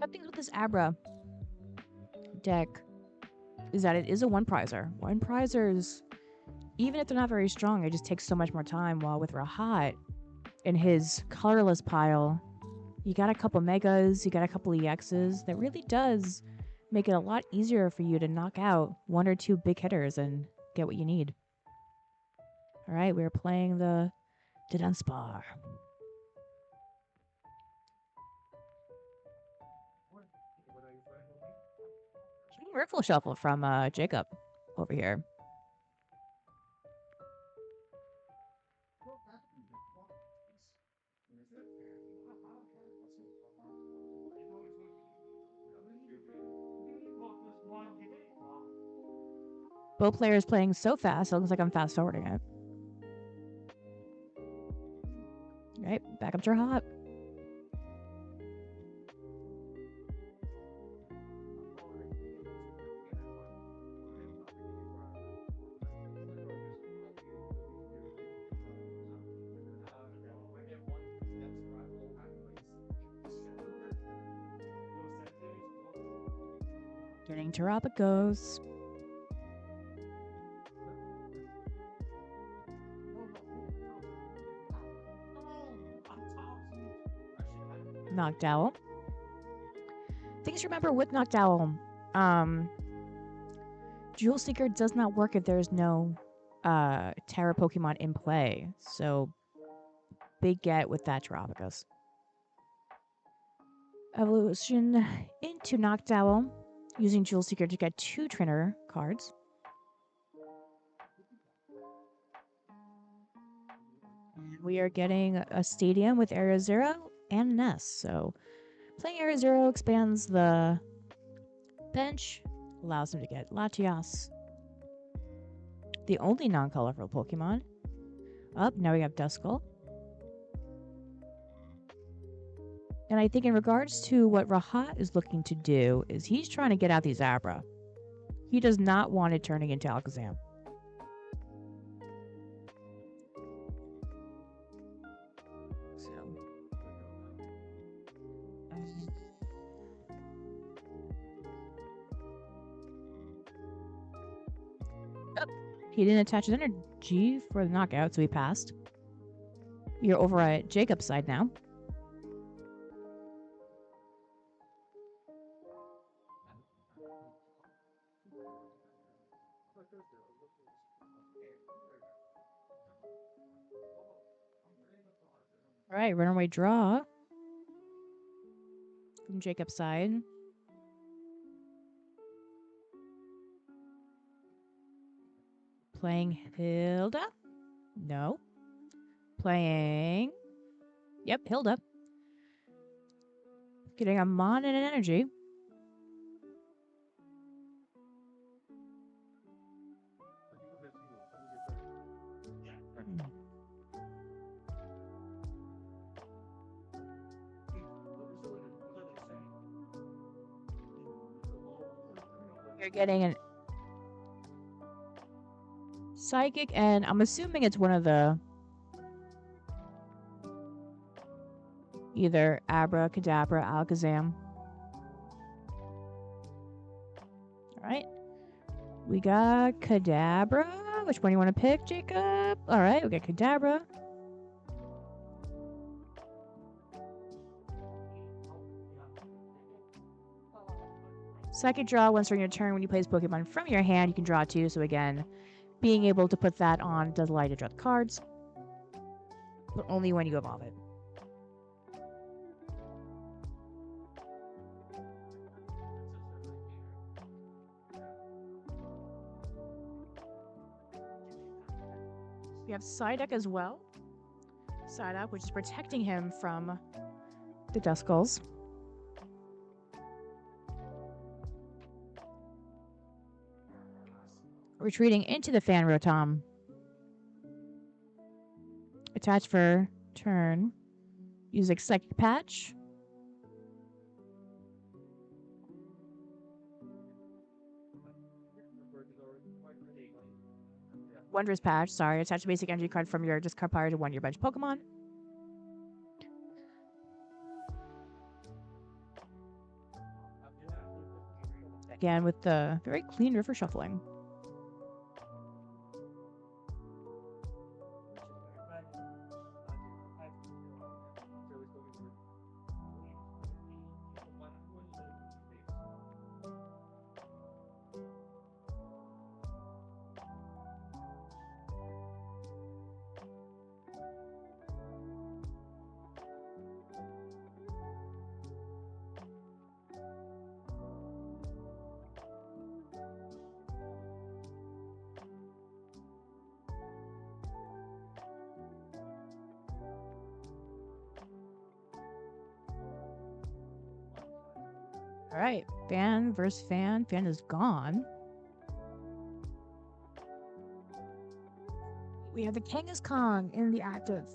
The things with this Abra deck is that it is a one prizer. One prizers, even if they're not very strong, it just takes so much more time. While with Rahat in his colorless pile, you got a couple megas, you got a couple EXs. That really does make it a lot easier for you to knock out one or two big hitters and get what you need. All right, we're playing the Dunsparce. Riffle Shuffle from Jacob over here. Both players playing so fast, it looks like I'm fast forwarding it. All right, back up to Rahat. Getting Terapagos. Knocked Owl. Things to remember with Knocked Owl. Jewel Seeker does not work if there's no Terra Pokemon in play. So big get with that Terapagos. Evolution into Knocked Owl, using Jewel Seeker to get 2 trainer cards. And we are getting a Stadium with Area 0 and Nest. So playing Area 0 expands the bench, allows him to get Latias, the only non-colorful Pokemon. Up, now we have Duskull. And I think in regards to what Rahat is looking to do is he's trying to get out these Abra. He does not want it turning into Alakazam. So, he didn't attach his energy for the knockout, so he passed. You're over at Jacob's side now. All right, runaway draw from Jacob's side. Playing Hilda? No. Playing. Yep, Hilda. Getting a Mon and an energy. You're getting an Psychic, and I'm assuming it's one of the either Abracadabra, Alakazam. Alright. We got Kadabra. Which one do you want to pick, Jacob? Alright, we got Kadabra. Second draw, once during your turn, when you place Pokemon from your hand, you can draw 2. So again, being able to put that on does allow you to draw the cards, but only when you evolve it. We have Psyduck as well. Psyduck, which is protecting him from the Duskulls. Retreating into the Fan Rotom. Attach for turn. Use Psychic Patch. Wondrous Patch, sorry. Attach a basic energy card from your discard pile to one of your bench Pokemon. Again, with the very clean river shuffling. All right, Fan versus Fan. Fan is gone. We have the Kangaskong in the active.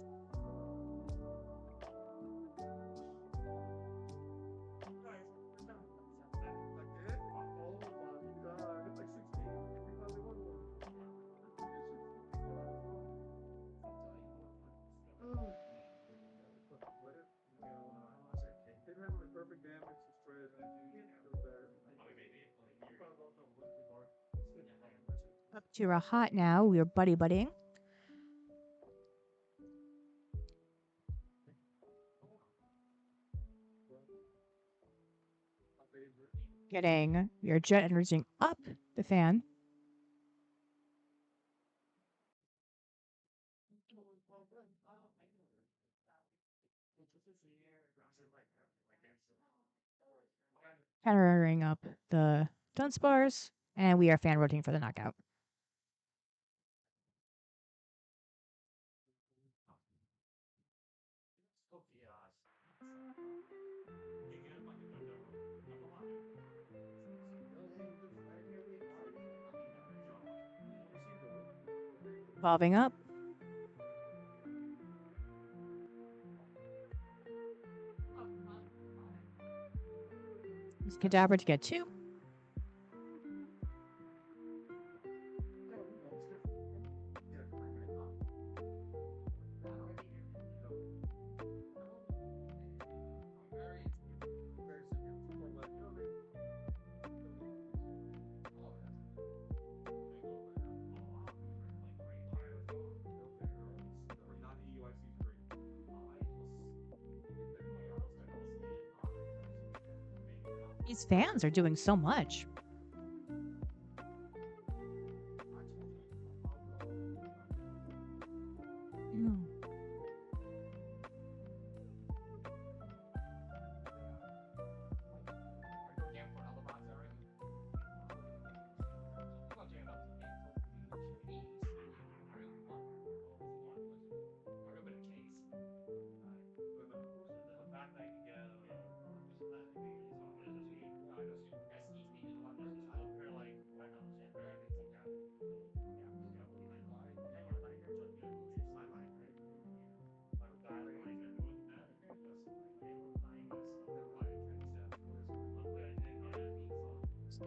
Up to Rahat now. We are buddying. Getting your jet energizing up the Fan. Powering up the Dunsparce, and we are Fan rotating for the knockout. Evolving up. Use Kadabra to get 2. These fans are doing so much.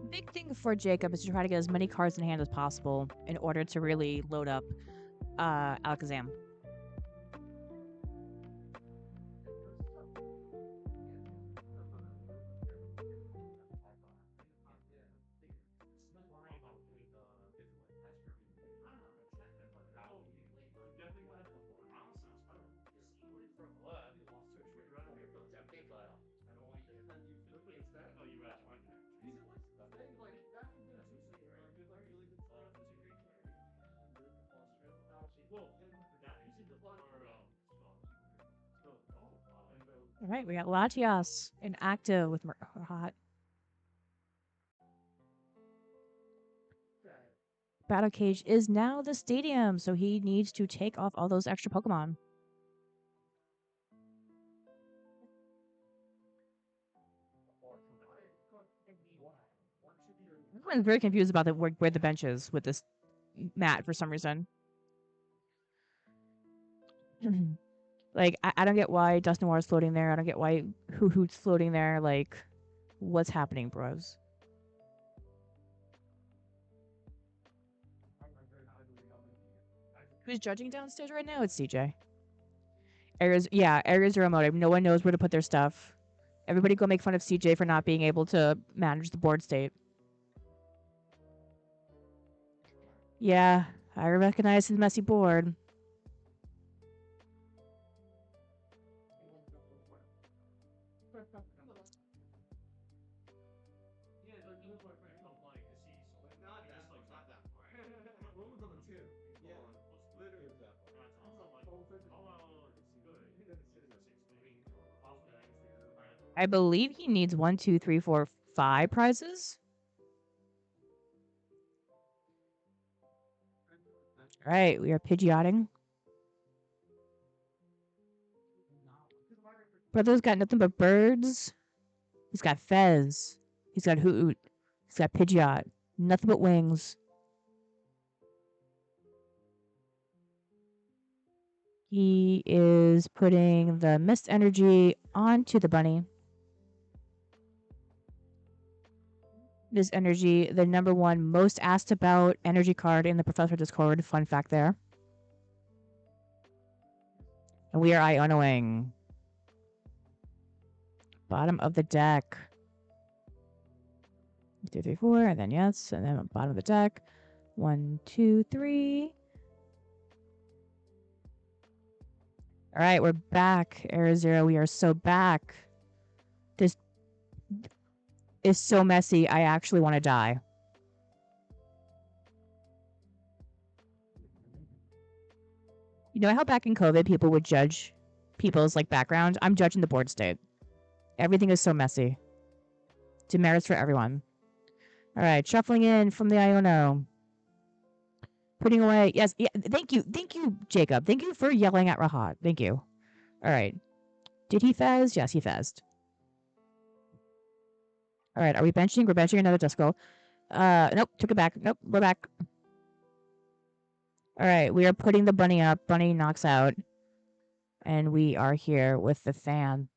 Big thing for Jacob is to try to get as many cards in hand as possible in order to really load up Alakazam. All right, we got Latias inactive with Hot. Battle Cage is now the stadium, so he needs to take off all those extra Pokemon. I'm very confused about where the bench is with this mat for some reason. Like, I don't get why Dustin Noir is floating there. I don't get why Hoot's floating there. Like, what's happening, bros? Who's judging downstairs right now? It's CJ. Areas are remote. No one knows where to put their stuff. Everybody go make fun of CJ for not being able to manage the board state. Yeah, I recognize his messy board. I believe he needs 1, 2, 3, 4, 5 prizes. All right, we are Pidgeotting. Brother's got nothing but birds. He's got Fez. He's got Hoot. He's got Pidgeot. Nothing but wings. He is putting the Mist Energy onto the bunny. This energy, the number one most asked about energy card in the Professor Discord. Fun fact there. And we are Ionoing. Bottom of the deck. 2, 3, 4, and then yes, and then bottom of the deck. 1, 2, 3. All right, we're back. Air Zero, we are so back. This is so messy. I actually want to die. You know how back in COVID people would judge people's like background? I'm judging the board state. Everything is so messy. Demerits for everyone. All right, shuffling in from the Iono. Putting away. Yes, yeah, thank you, Jacob. Thank you for yelling at Rahat. Thank you. All right. Did he fez? Yes, he fezzed. All right, are we benching? We're benching another Duskull. Nope, took it back. Nope, we're back. All right, we are putting the bunny up. Bunny knocks out. And we are here with the fan.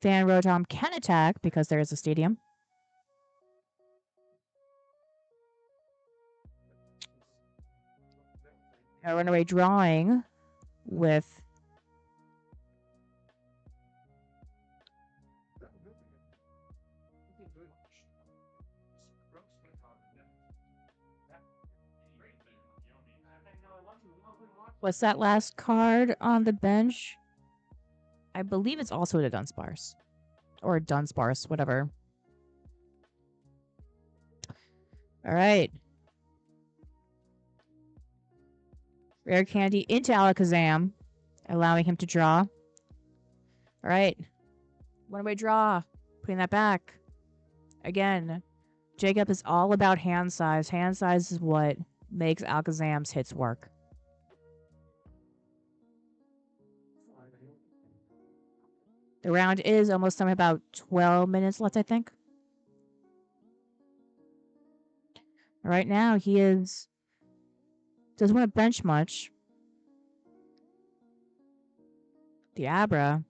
Fan Rotom can attack because there is a stadium. A runaway drawing with what's that last card on the bench? I believe it's also a Dunsparce. Or a Dunsparce, whatever. All right. Rare Candy into Alakazam, allowing him to draw. All right. One-way draw. Putting that back. Again, Jacob is all about hand size. Hand size is what makes Alakazam's hits work. The round is almost done. About 12 minutes left, I think. Right now, he doesn't want to bench much. The Abra.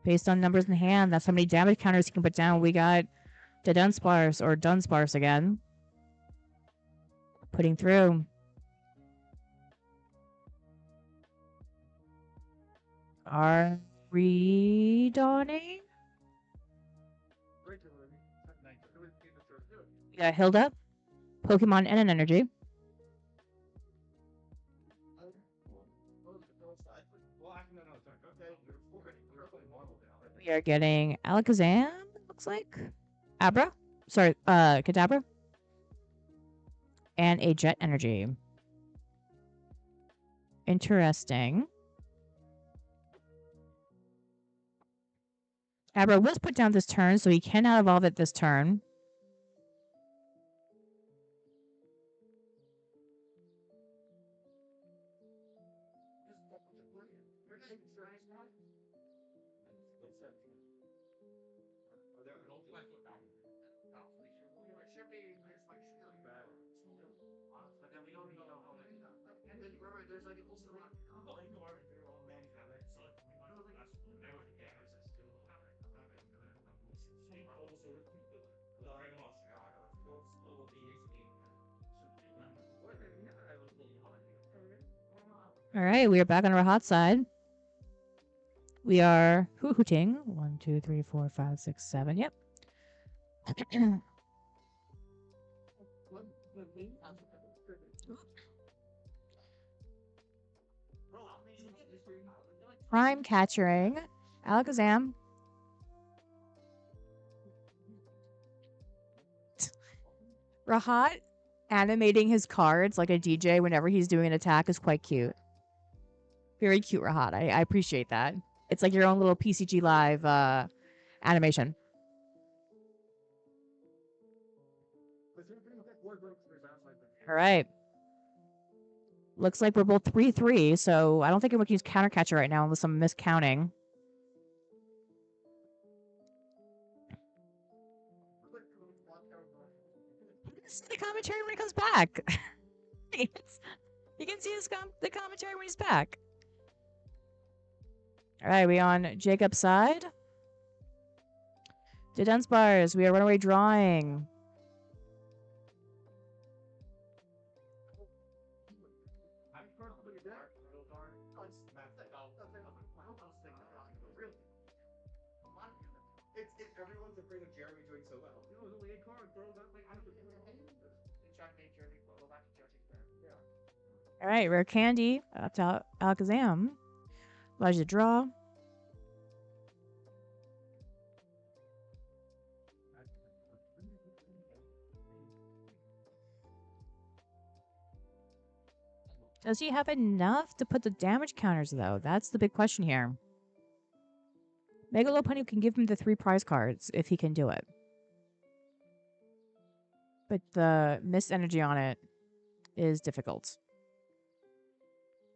Based on numbers in hand, that's how many damage counters he can put down. We got the Dunsparce or Dunsparce again. Putting through. Are we dawning? We got Hilda, Pokemon, and an energy. We are getting Alakazam, looks like. Abra? Sorry, Kadabra. And a Jet Energy. Interesting. Abra was put down this turn, so he cannot evolve it this turn. All right, we are back on our hot side. We are hooting. 1, 2, 3, 4, 5, 6, 7. Yep. Prime catchering. Alakazam. Rahat animating his cards like a DJ whenever he's doing an attack is quite cute. Very cute, Rahat. I appreciate that. It's like your own little PCG Live animation. All right. Looks like we're both 3-3, so I don't think I'm going to use Counter Catcher right now unless I'm miscounting. The commentary when he comes back. You can see the commentary when he's back. All right, we on Jacob's side. The Dunsparce, we are runaway drawing. It's everyone's afraid of Jeremy doing so well. All right, Rare Candy up to Alakazam. Allows you to draw. Does he have enough to put the damage counters, though? That's the big question here. Mega Lopunny can give him the 3 prize cards if he can do it. But the mist energy on it is difficult.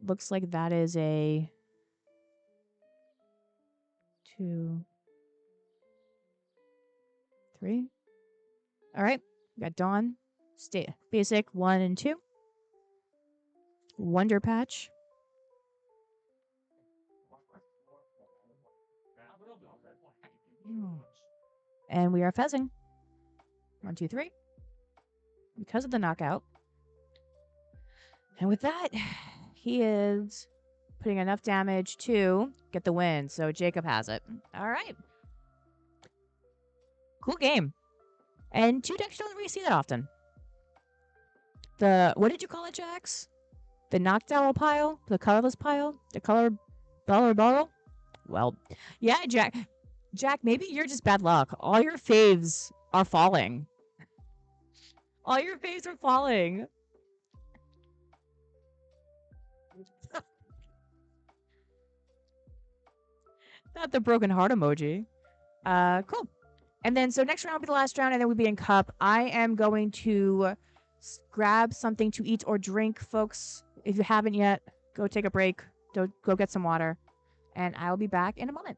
Looks like that is a 2, 3. All right, we got Dawn, Basic 1 and 2. Wonder Patch. And we are fezzing. 1, 2, 3. Because of the knockout. And with that, he is putting enough damage to get the win. So Jacob has it. All right. Cool game. And 2 decks don't really see that often. What did you call it, Jax? The knocked owl pile? The colorless pile? The color bottle? Well, yeah, Jack. Jack, maybe you're just bad luck. All your faves are falling. All your faves are falling. Not the broken heart emoji. Cool. And then, so next round will be the last round, and then we'll be in cup. I am going to grab something to eat or drink, folks. If you haven't yet, go take a break. Go get some water. And I'll be back in a moment.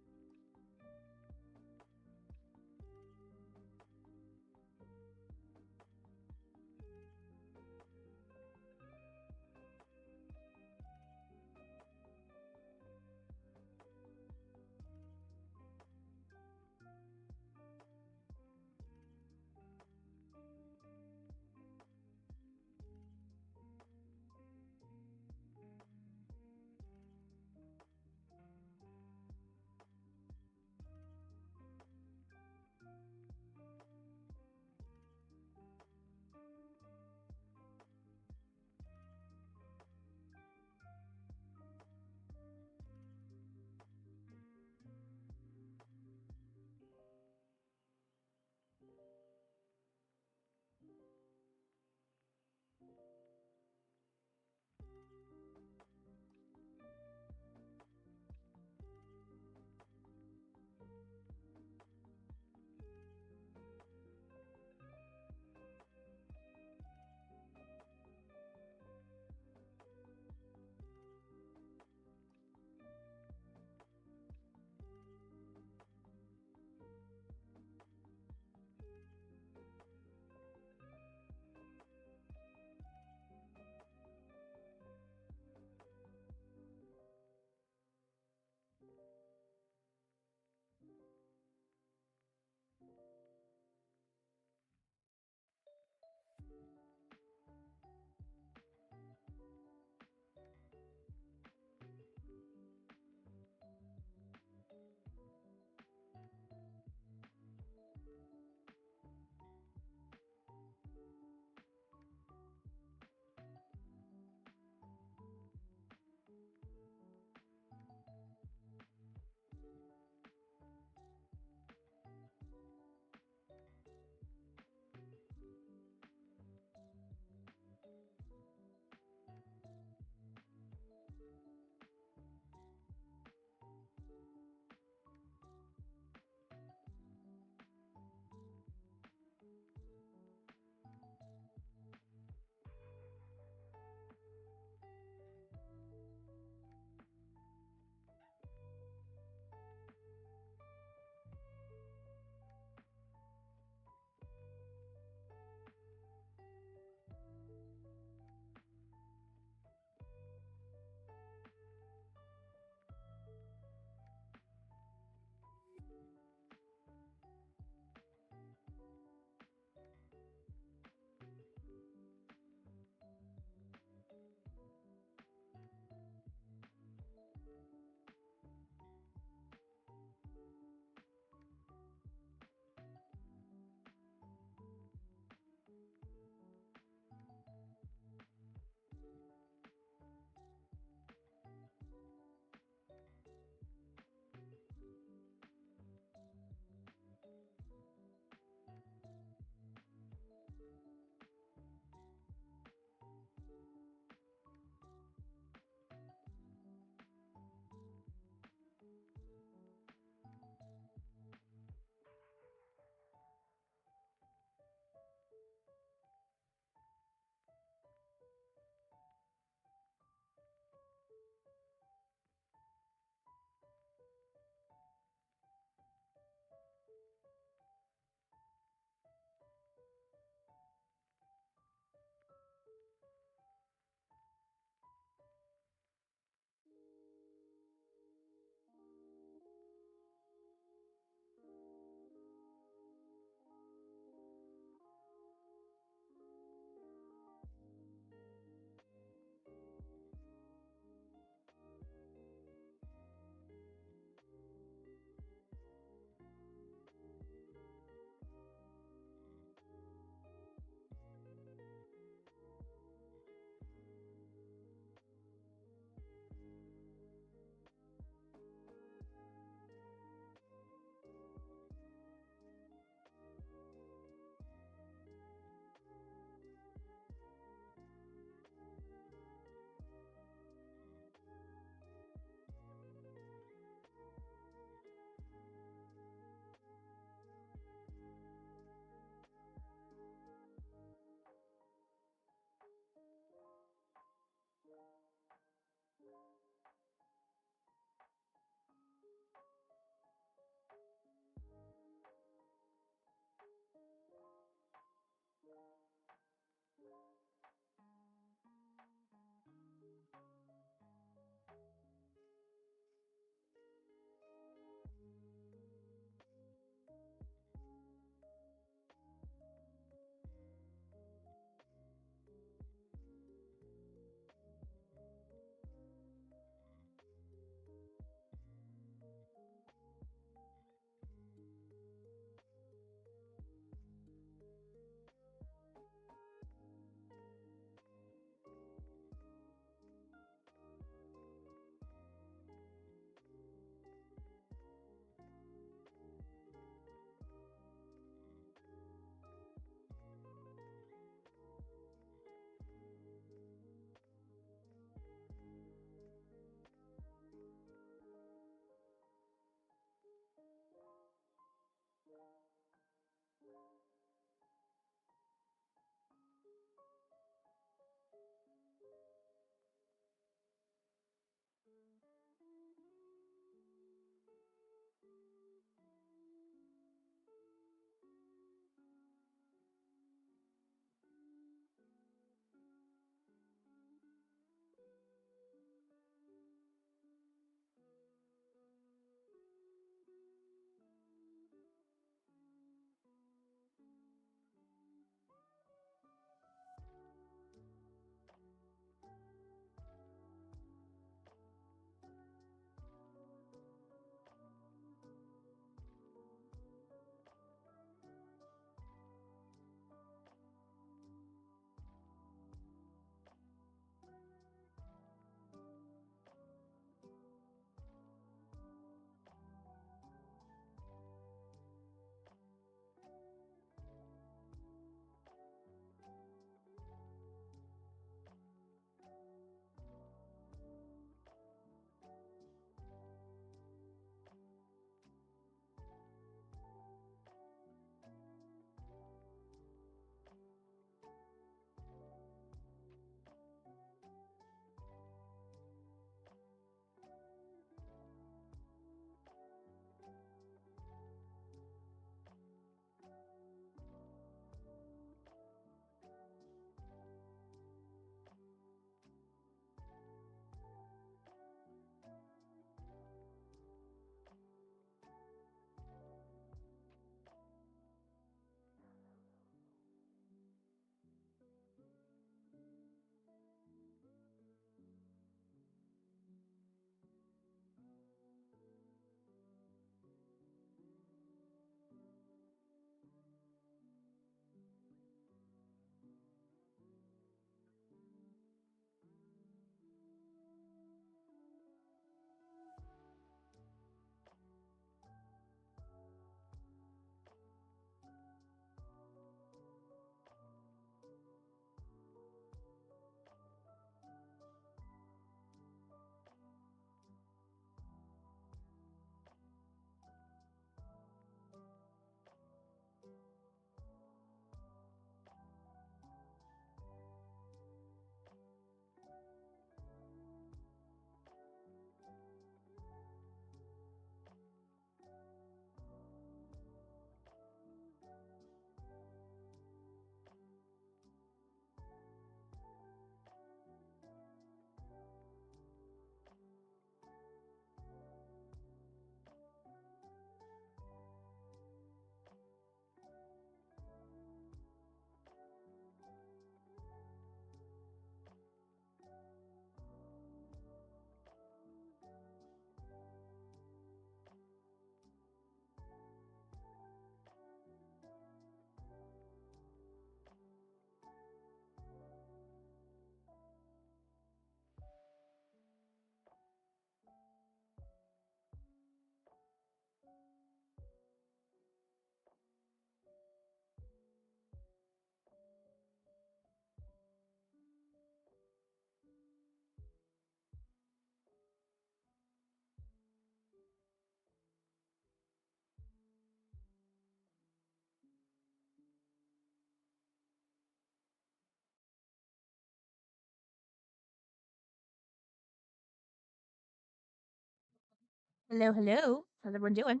Hello, hello. How's everyone doing?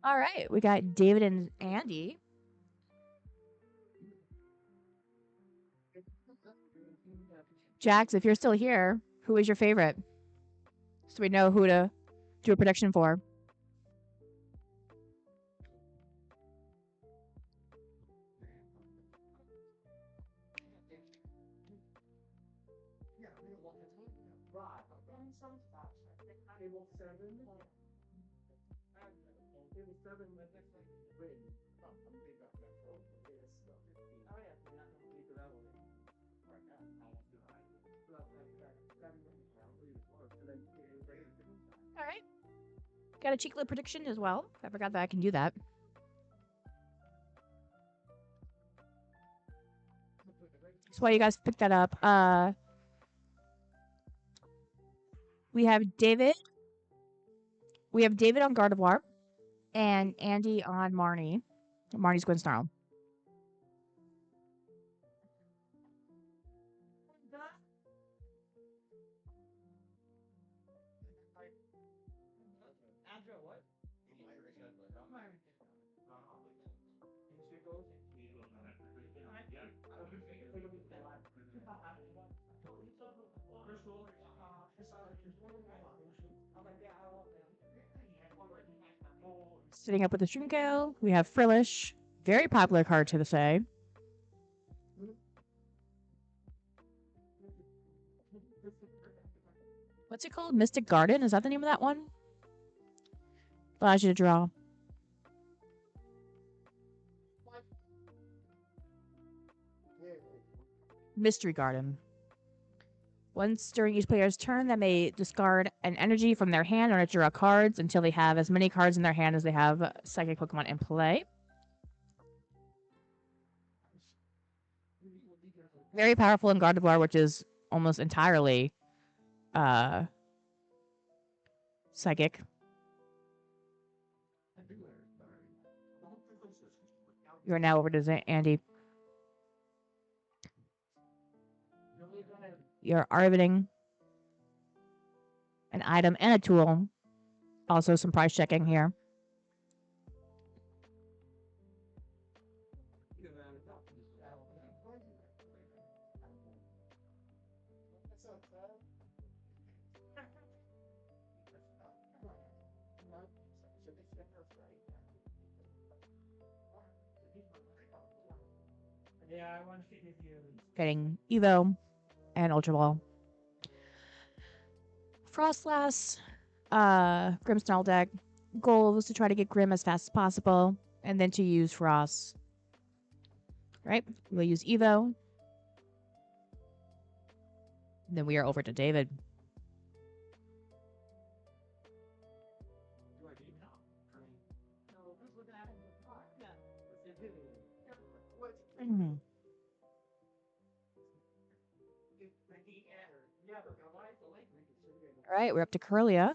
All right, we got David and Andy. Jax, if you're still here, who is your favorite? So we know who to do a prediction for. All right. Got a cheeky little prediction as well. I forgot that I can do that. That's why you guys picked that up. We have David. We have David on Gardevoir and Andy on Marnie. Marnie's Gwen Snarl. Sitting up with the Stringale, we have Frillish. Very popular card to the say. What's it called? Mystic Garden? Is that the name of that one? Allows you to draw. Mystery Garden. Once during each player's turn, they may discard an energy from their hand or draw cards until they have as many cards in their hand as they have psychic Pokemon in play. Very powerful in Gardevoir, which is almost entirely psychic. You are now over to Andy. You're arbiting an item and a tool. Also some price checking here. Getting Evo and Ultra Ball. Frostlass, Grimmsnarl deck. Goal was to try to get Grim as fast as possible, and then to use Frost. Right? We'll use Evo. Then we are over to David. Mm. All right, we're up to Curlia.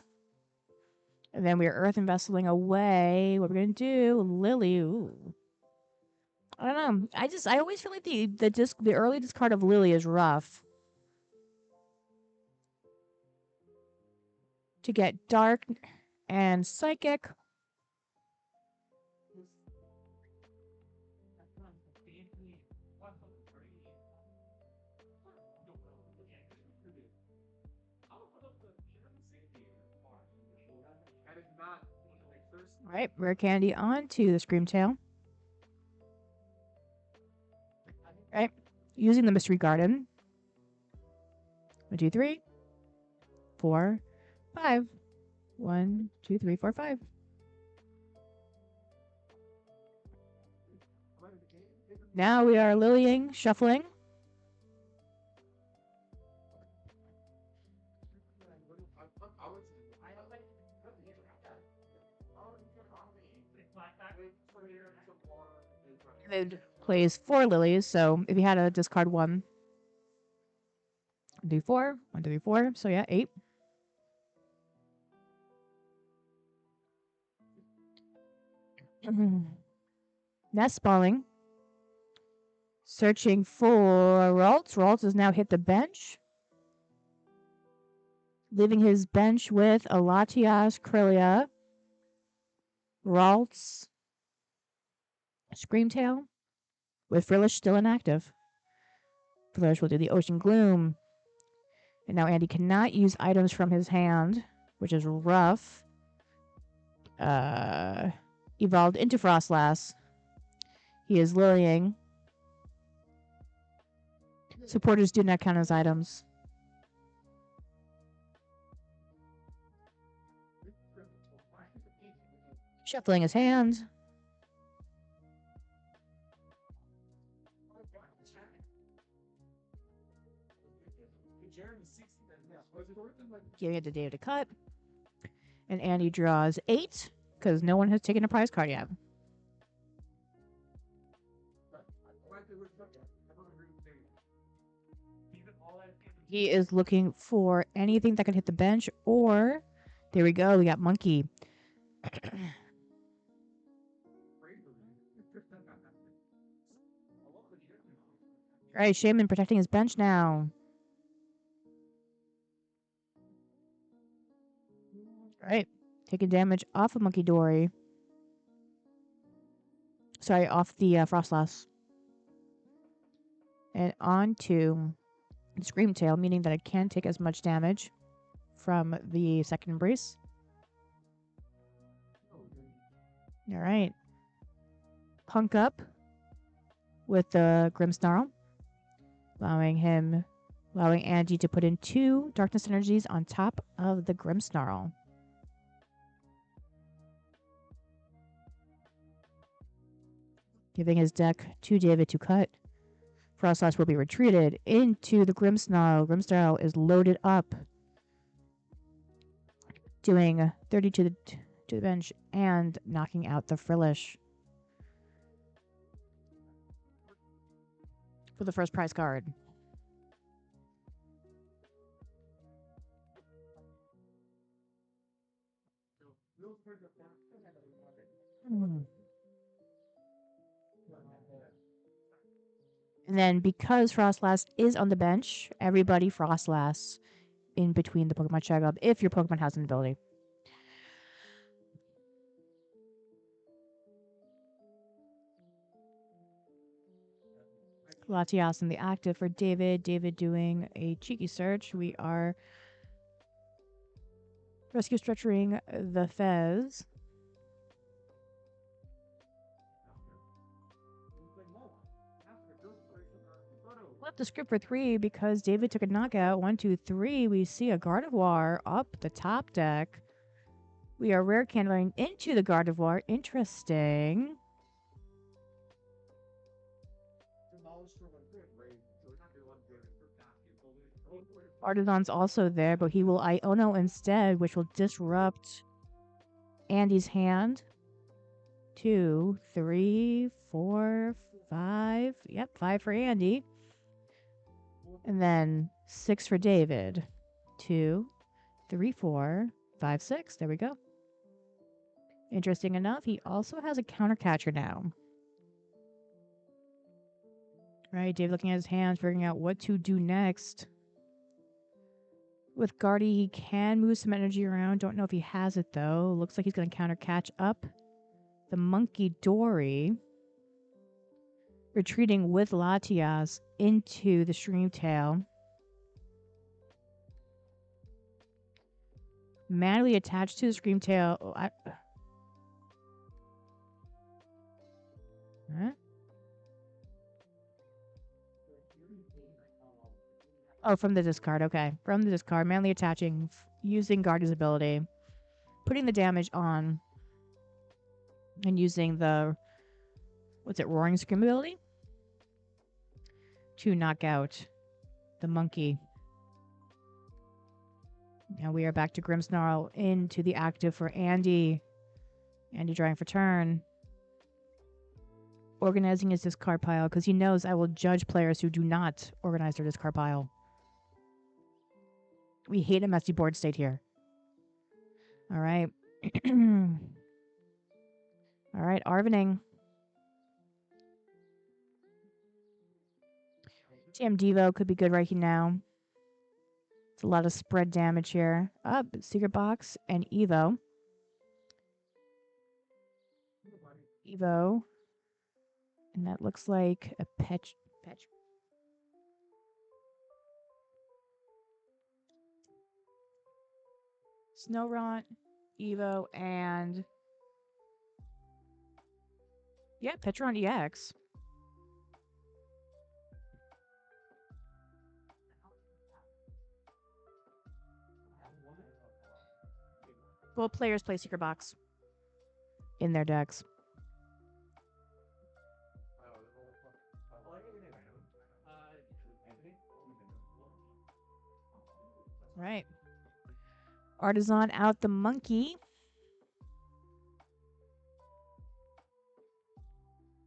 And then we're Earth Investing away. What we're going to do, Lily. Ooh. I don't know. I always feel like the early discard of Lily is rough. To get Dark and Psychic. All right, Rare Candy on to the Screamtail. All right, using the Mystery Garden. 1, 2, 3, 4, 5. 1, 2, 3, 4, 5. Now we are Lilying, shuffling. David plays 4 lilies, so if he had to discard 1, do 4. 1, 2, 3, 4. So yeah, 8. Nest spawning. Searching for Ralts. Ralts has now hit the bench, leaving his bench with a Latias, Krylia, Ralts, Screamtail, with Frillish still inactive. Frillish will do the Ocean Gloom. And now Andy cannot use items from his hand, which is rough. Evolved into Frostlass. He is lilying. Supporters do not count as items. Shuffling his hand. Giving it to David to cut. And Andy draws 8 because no one has taken a prize card yet. He is looking for anything that can hit the bench, or there we go. We got Monkey. All right, Shaman protecting his bench now. All right, taking damage off of Monkey Dory. Sorry, off the Frostlass. And on to Screamtail, meaning that I can't take as much damage from the second embrace. All right. Punk up with the Grimmsnarl, allowing Andy to put in 2 Darkness Energies on top of the Grimmsnarl. Giving his deck to David to cut. Frostlass will be retreated into the Grimmsnarl. Grimmsnarl is loaded up, doing 30 to the bench and knocking out the Frillish for the first prize card. And then because Frostlass is on the bench, everybody Frostlass in between the Pokemon Shaggob if your Pokemon has an ability. Latias in the active for David. David doing a cheeky search. We are rescue stretching the Fez. Flip the script for 3 because David took a knockout. 1, 2, 3. We see a Gardevoir up the top deck. We are rare candling into the Gardevoir. Interesting. Artisan's also there, but he will Iono instead, which will disrupt Andy's hand. 2, 3, 4, 5. Yep, 5 for Andy. And then 6 for David. 2, 3, 4, 5, 6. There we go. Interesting enough, he also has a counter catcher now. Right, Dave looking at his hands, figuring out what to do next. With Guardy, he can move some energy around. Don't know if he has it, though. Looks like he's going to counter catch up the Monkey Dory. Retreating with Latias into the Screamtail. Manually attached to the Screamtail. Oh, huh? Oh, from the discard. Okay. From the discard. Manually attaching, using Guardy's ability. Putting the damage on. And using the, Roaring Scream ability? To knock out the monkey. Now we are back to Grimmsnarl into the active for Andy. Andy drawing for turn. organizing his discard pile because he knows I will judge players who do not organize their discard pile. We hate a messy board state here. All right. All right, Arvening. TM Devo could be good right now. It's a lot of spread damage here. Up, Secret Box and Evo. Evo. And that looks like a patch. Snowront, Evo, and yeah, Petron EX. Both players play Secret Box in their decks. Right. Artisan out the monkey.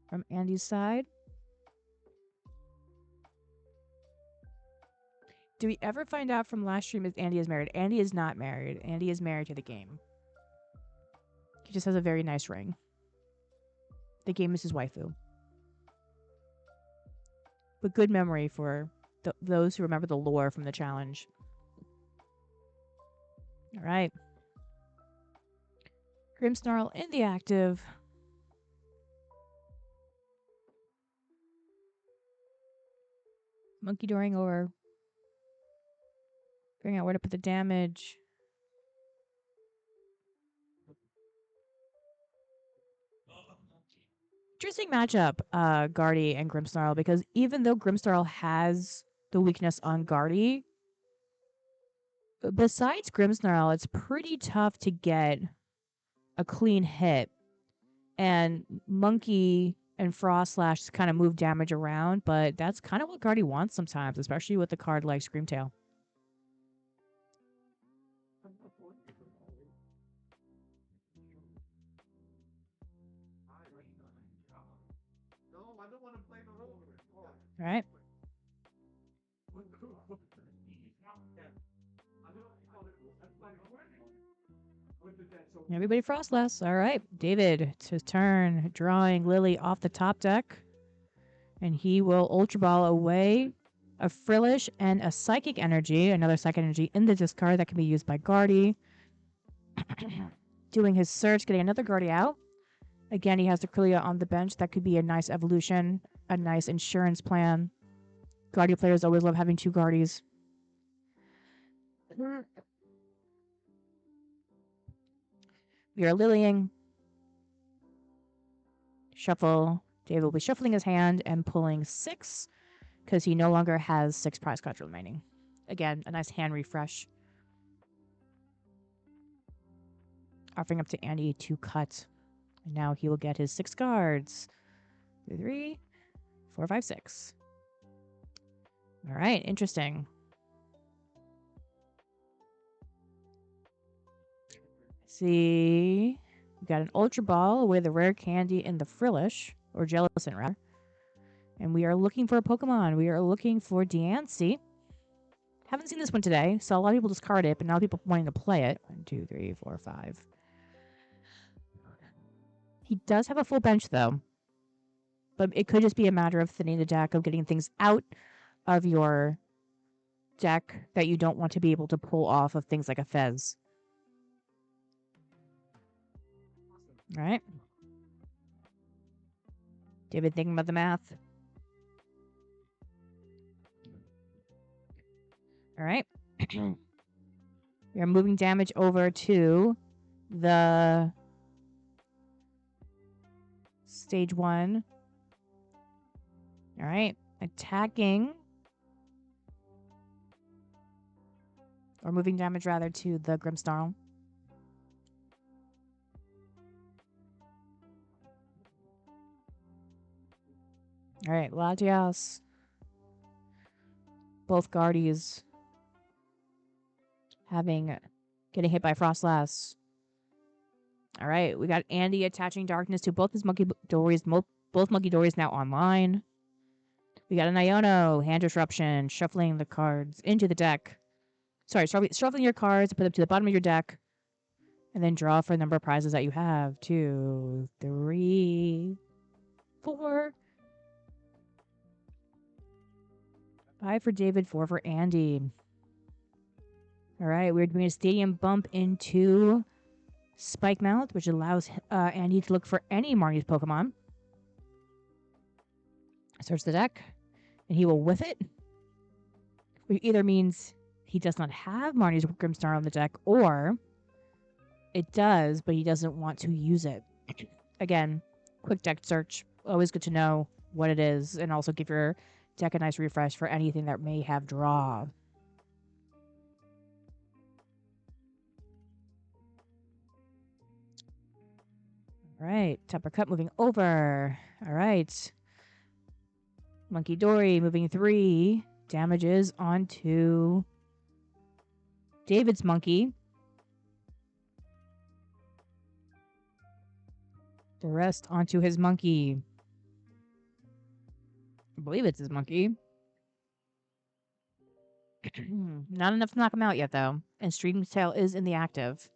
From Andy's side. Do we ever find out from last stream if Andy is married? Andy is not married. Andy is married to the game. He just has a very nice ring. The game is his waifu. But good memory for those who remember the lore from the challenge. All right. Grimmsnarl in the active. Monkey dooring over. Figuring out where to put the damage. Interesting matchup, Guardy and Grimmsnarl, because even though Grimmsnarl has the weakness on Guardy, besides Grimmsnarl, it's pretty tough to get a clean hit. And Monkey and Frost Slash kind of move damage around, but that's kind of what Guardy wants sometimes, especially with a card like Screamtail. All right. Everybody Frostless. All right. David, it's his turn. Drawing Lily off the top deck. And he will Ultra Ball away a Frillish and a Psychic Energy, another Psychic Energy in the discard that can be used by Guardy. Doing his search, getting another Guardy out. Again, he has the Krylia on the bench. That could be a nice evolution, a nice insurance plan. Guardy players always love having two Guardies. We are Lilying. Shuffle. David will be shuffling his hand and pulling 6 because he no longer has 6 prize cards remaining. Again, a nice hand refresh. Offering up to Andy to cut. And now he will get his 6 cards. 2, 3, 4, 5, 6. All right, interesting. See, we got an Ultra Ball away the rare candy in the Frillish, or Jellicent rather. And we are looking for a Pokemon. We are looking for Diancie. Haven't seen this one today, so a lot of people discard it, but now people wanting to play it. 1, 2, 3, 4, 5. He does have a full bench though, but it could just be a matter of thinning the deck, of getting things out of your deck that you don't want to be able to pull off of things like a Fez. All right. David thinking about the math. All right. We are moving damage over to the stage 1. All right. Attacking. Or moving damage rather to the Grimmsnarl. All right, Latias. Both Guardies getting hit by Frostlass. All right, we got Andy attaching darkness to both his monkey dories, Both Monkey Dories now online. We got an Iono, hand disruption, shuffling the cards into the deck. Sorry, shuffling your cards, put them to the bottom of your deck, and then draw for the number of prizes that you have. 2, 3, 4. 5 for David, 4 for Andy. All right, we're doing a stadium bump into Spike Mouth, which allows Andy to look for any Marnie's Pokemon. Search the deck, and he will whiff it. Which either means he does not have Marnie's Grimmsnarl on the deck, or it does, but he doesn't want to use it. Again, quick deck search. Always good to know what it is, and also give your deck a nice refresh for anything that may have draw. All right, Tupper Cup moving over. All right. Monkey Dory moving 3. Damages onto David's monkey. The rest onto his monkey. I believe it's his monkey. Not enough to knock him out yet, though. And Stream's Tail is in the active.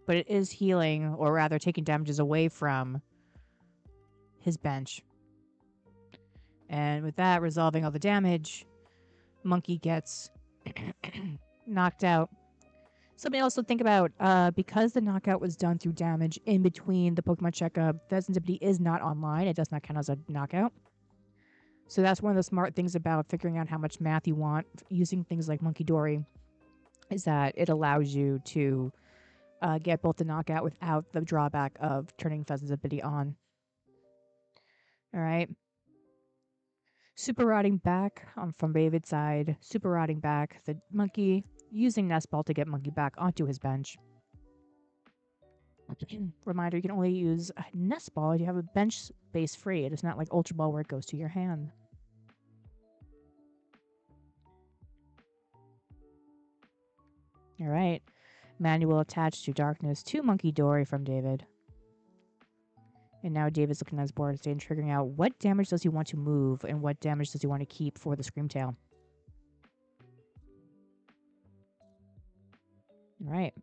But it is healing, or rather taking damages away from his bench. And with that, resolving all the damage, Monkey gets knocked out. Something else to think about, because the knockout was done through damage in between the Pokemon checkup, Pheasantipity is not online. It does not count as a knockout. So that's one of the smart things about figuring out how much math you want using things like Monkey Dory, is that it allows you to get both the knockout without the drawback of turning Pheasantipity on. All right. Super Rotting back from David's side. Super Rotting back the monkey, using Nest Ball to get monkey back onto his bench. Reminder, you can only use a Nest Ball if you have a bench space free. It is not like Ultra Ball where it goes to your hand. All right. Manual attached to Darkness to Monkey Dory from David. And now David's looking at his board and figuring out what damage does he want to move and what damage does he want to keep for the Screamtail. All right.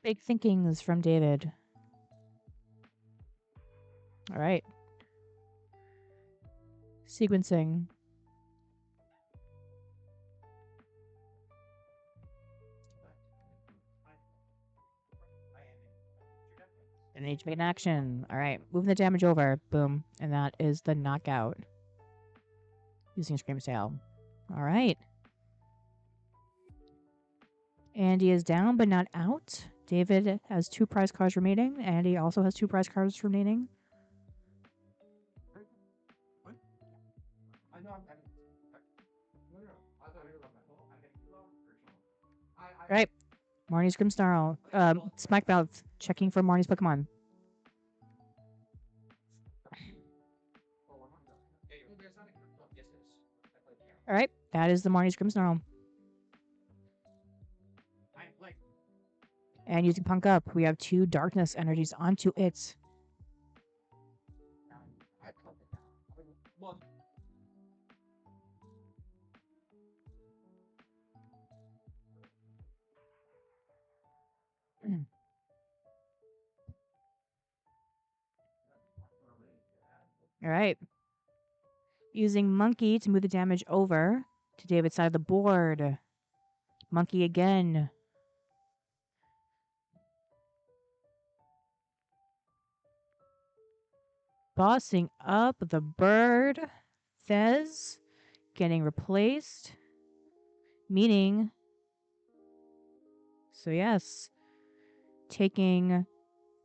Big thinkings from David. All right. Sequencing. And need to make an action. All right. Moving the damage over. Boom. And that is the knockout. Using Scream Tail. All right. Andy is down but not out. David has 2 prize cards remaining. Andy also has 2 prize cards remaining. All right. Marnie's Grimmsnarl. Smackmouth checking for Marnie's Pokemon. All right. That is the Marnie's Grimmsnarl. And using Punk Up, we have 2 Darkness energies onto it. All right. Using Monkey to move the damage over to David's side of the board. Monkey again. Bossing up the bird. Fez getting replaced. Meaning, so yes, taking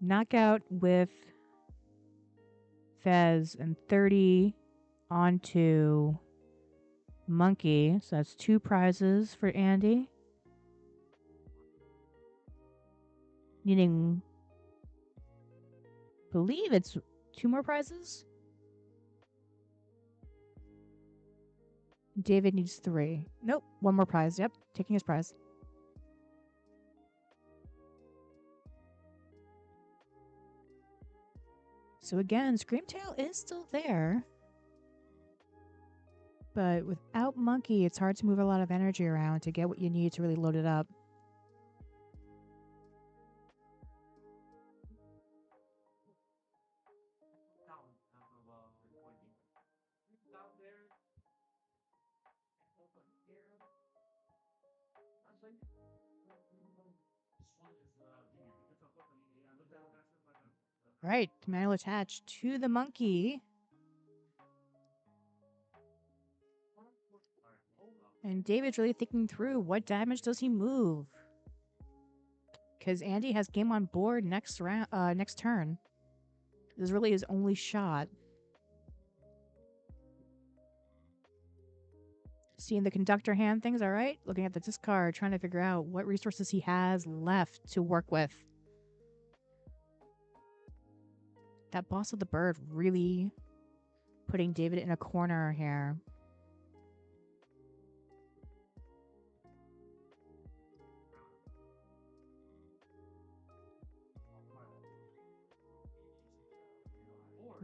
knockout with Fez and 30 onto Monkey. So that's 2 prizes for Andy. Needing, believe it's 2 more prizes. David needs 3. Nope, 1 more prize. Yep, taking his prize. So again, Screamtail is still there. But without Monkey, it's hard to move a lot of energy around to get what you need to really load it up. Right, manual attach to the Monkey. And David's really thinking through what damage does he move. Because Andy has game on board next round, next turn. This is really his only shot. Seeing the conductor hand things, all right. Looking at the discard, trying to figure out what resources he has left to work with. That boss of the bird really putting David in a corner here.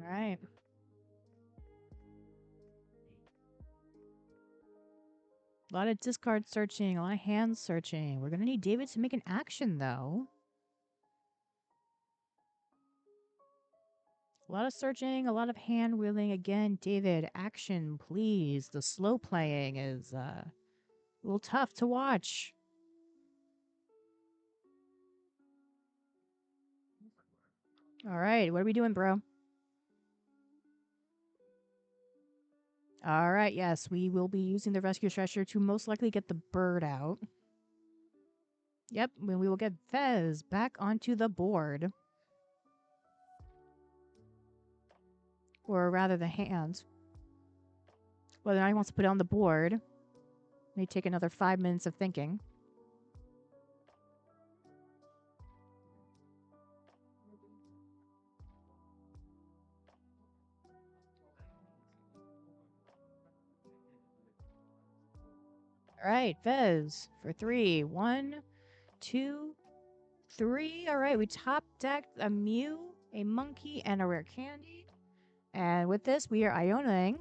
All right. A lot of discard searching, a lot of hand searching. We're going to need David to make an action, though. A lot of searching, a lot of hand wheeling. Again, David, action, please. The slow playing is a little tough to watch. All right, what are we doing, bro? All right, yes, we will be using the rescue stretcher to most likely get the bird out. Yep, we will get Fez back onto the board. Or rather, the hand. Whether or not he wants to put it on the board may take another 5 minutes of thinking. All right, Fez for 3. 1, 2, 3. All right, we top decked a Mew, a Monkey, and a Rare Candy. And with this, we are Ionaing.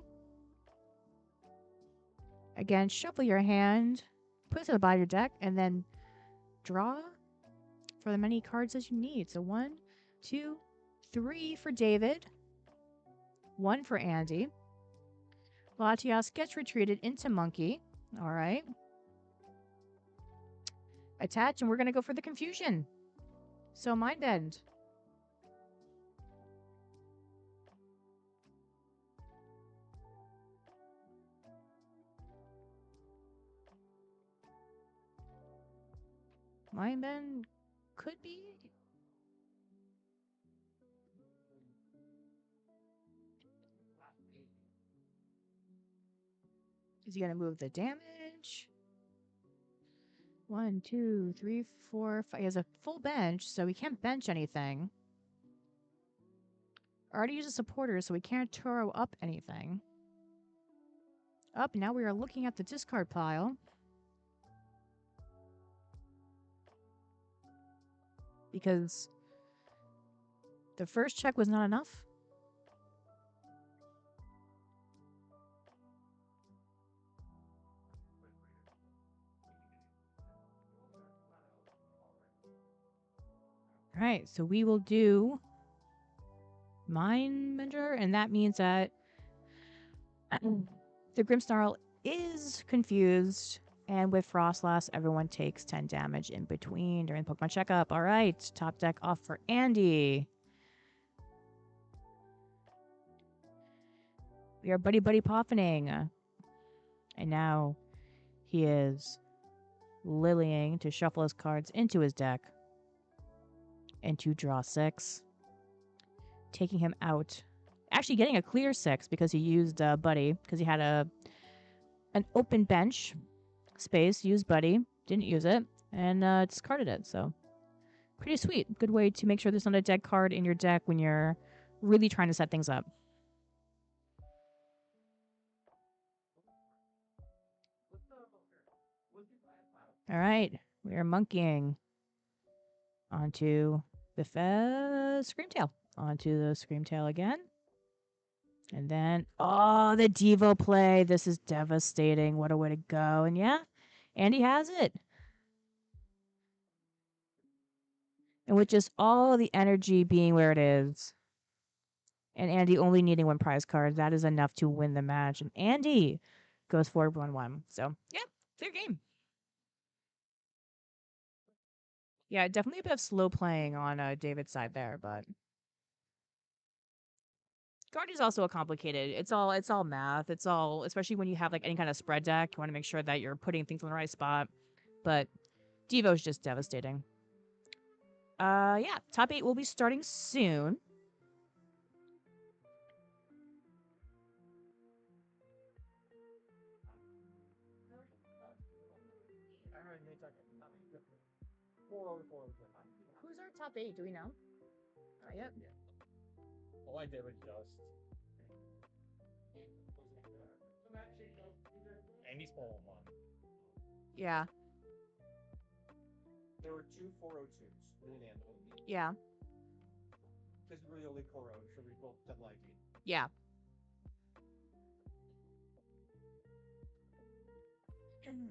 Again, shuffle your hand, put it to the bottom of your deck, and then draw for the many cards as you need. So 1, 2, 3 for David. 1 for Andy. Latias gets retreated into Monkey. All right. Attach, and we're going to go for the confusion. So Mind Bend. Mind Bend could be. Is he going to move the damage? 1, 2, 3, 4, 5. He has a full bench, so he can't bench anything. Already used a supporter, so we can't Turo up anything. Up, now we are looking at the discard pile. Because the first check was not enough. All right, so we will do Mind Bender, and that means that the Grimmsnarl is confused, and with Frostlass, everyone takes 10 damage in between during the Pokemon checkup. All right, top deck off for Andy. We are Buddy Pofferning. And now he is Lilying to shuffle his cards into his deck and to draw 6. Taking him out. Actually getting a clear 6 because he used Buddy, because he had an open bench space, used Buddy, didn't use it, and discarded it. So pretty sweet. Good way to make sure there's not a dead card in your deck when you're really trying to set things up. All right, we are monkeying onto the Screamtail. Onto the Screamtail again. And then, oh, the Devo play. This is devastating. What a way to go. And yeah, Andy has it. And with just all the energy being where it is, and Andy only needing one prize card, that is enough to win the match. And Andy goes forward 1-1. So, yeah, clear game. Yeah, definitely a bit of slow playing on David's side there, but Guardian's also a complicated. It's all math. It's all, especially when you have like any kind of spread deck. You want to make sure that you're putting things in the right spot. But Devo's just devastating. Yeah, top 8 will be starting soon. Who's our top 8? Do we know? Not yet. All I did was just. Andy's 4-1. Yeah. There were 2 402s. Me and Andy. Yeah. Because we were the only Koro, so we both did like it. Yeah. I think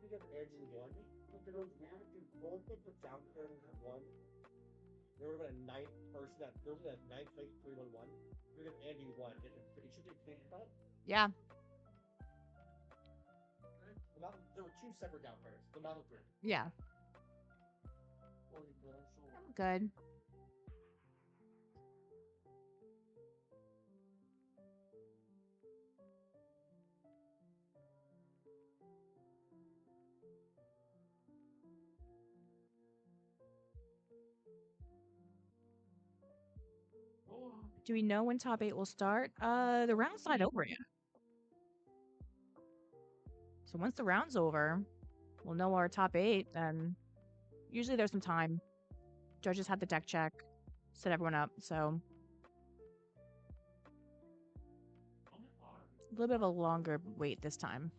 we got Andy 1. But there was one if you both put down turns at 1. There would have been a 9th person that there was a 9th place 3-1-1. We got Andy 1. It should be a clean cut. Yeah. There were 2 separate down pairs. The Mountain Grid. Yeah. I'm good. Do we know when top 8 will start? The round's not over yet. So once the round's over, we'll know our top 8, and usually there's some time. Judges have the deck check, set everyone up, so a little bit of a longer wait this time.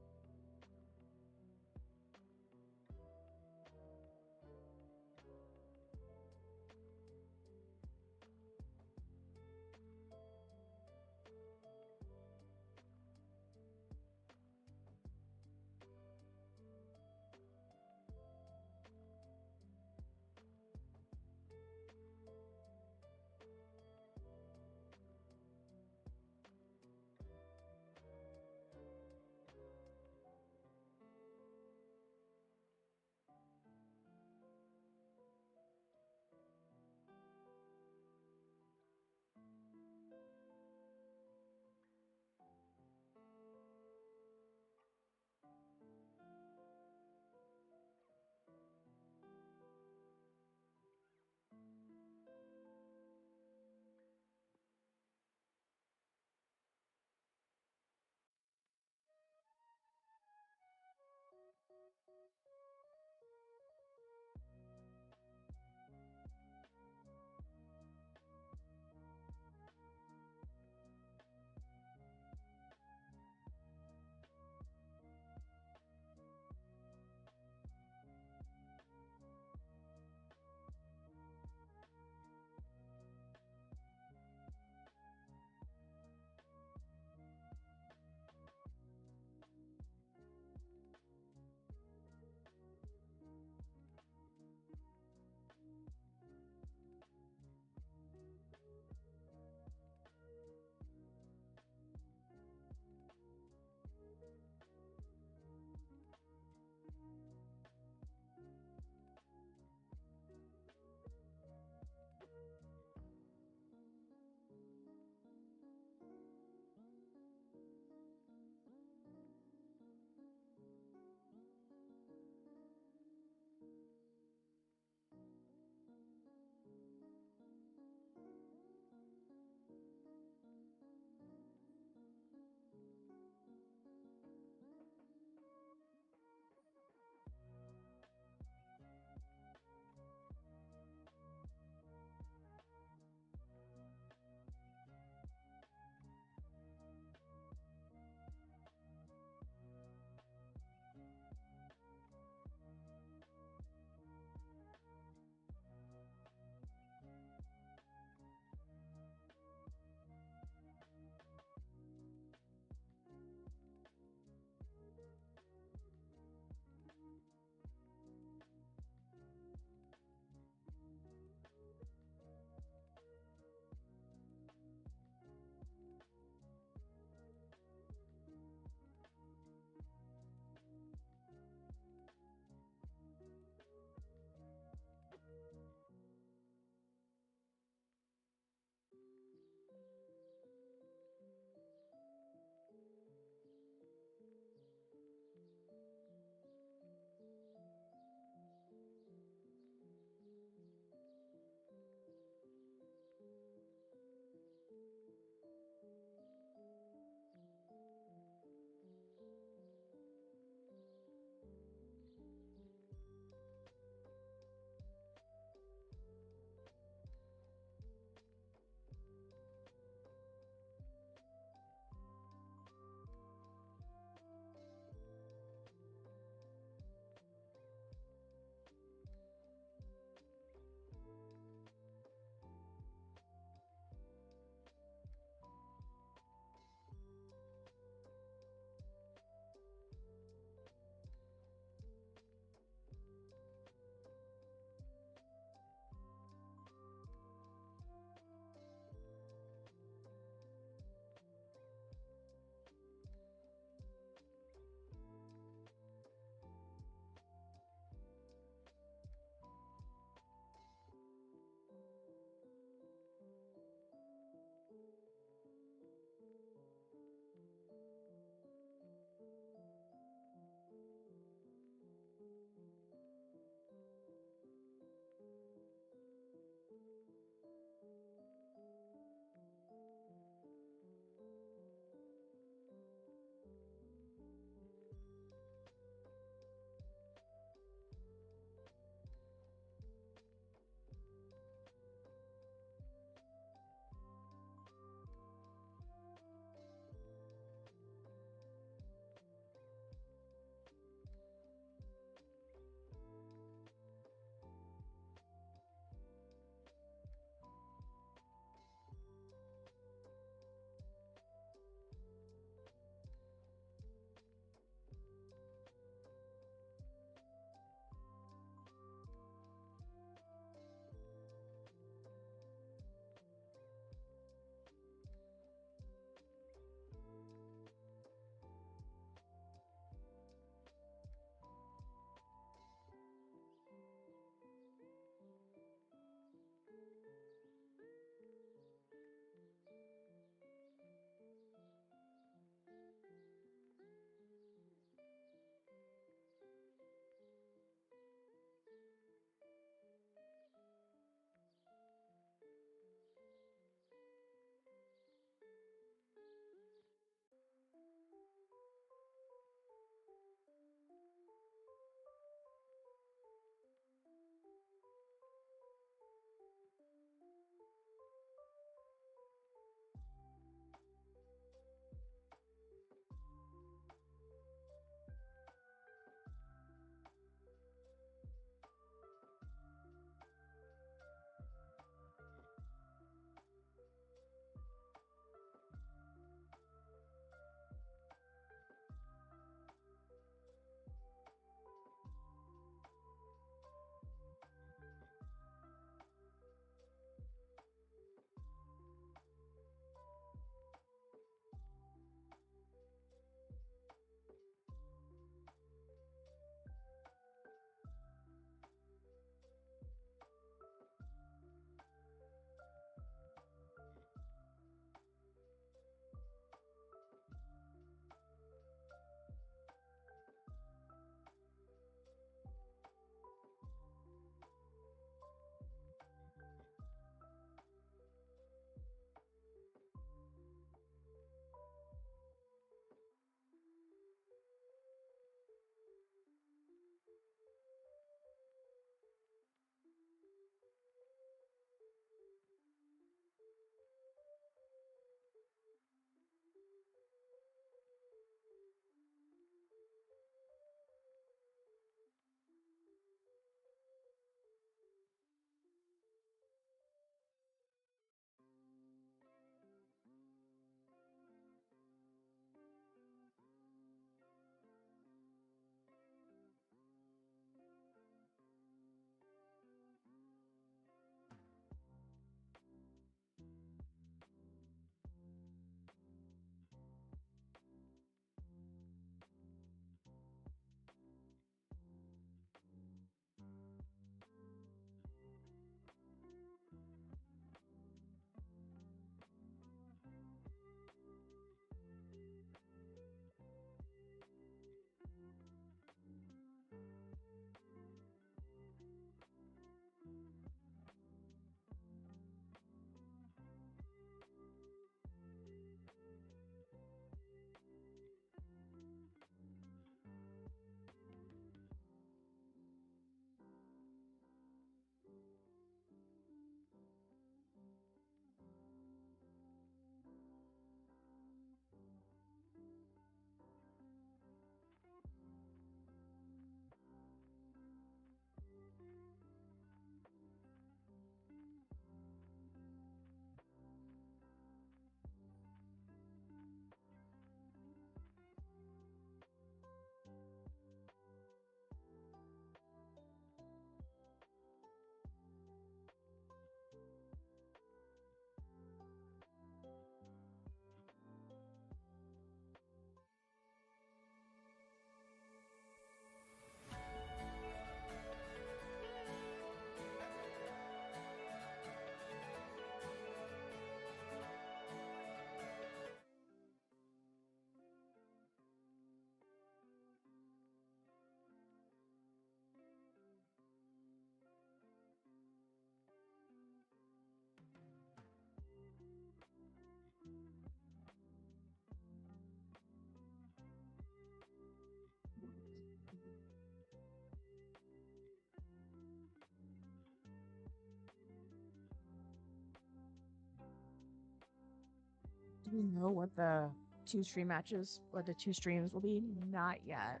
Do we know what the two stream matches, what the two streams will be? Not yet.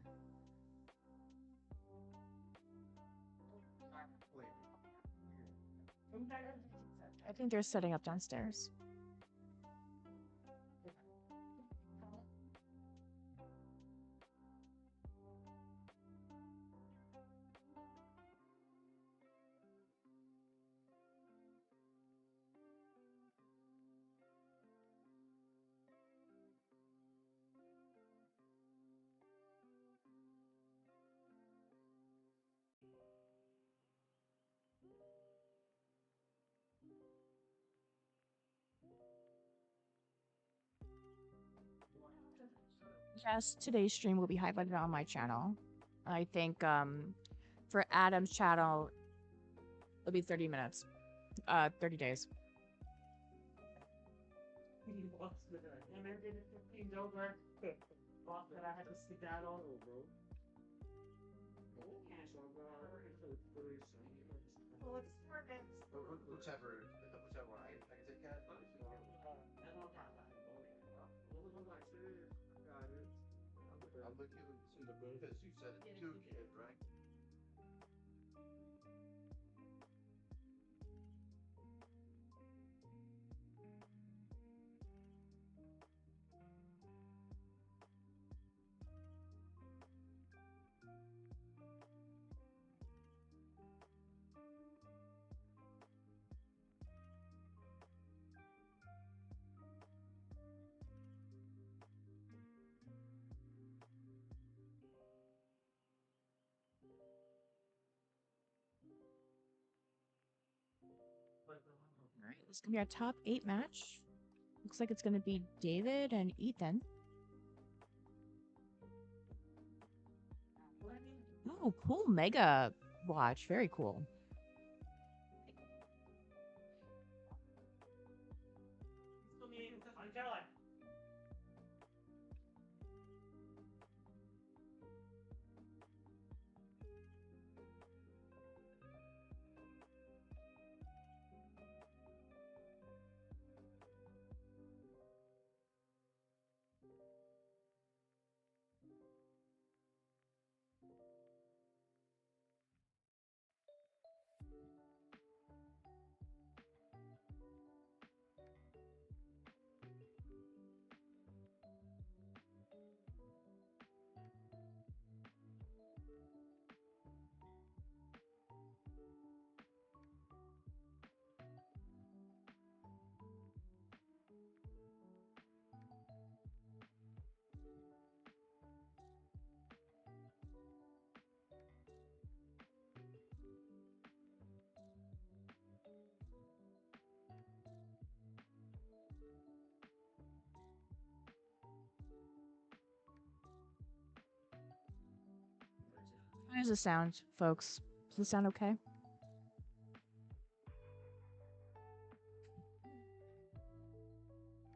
I think they're setting up downstairs. Yes, today's stream will be highlighted on my channel. I think for Adam's channel, it'll be 30 minutes. 30 days. Whichever. I can take that. I'm looking because you said two kids, right? All right, this is gonna be our top 8 match. Looks like it's gonna be David and Ethan. Oh, cool mega watch. Very cool. How does this sound, folks? Does this sound okay?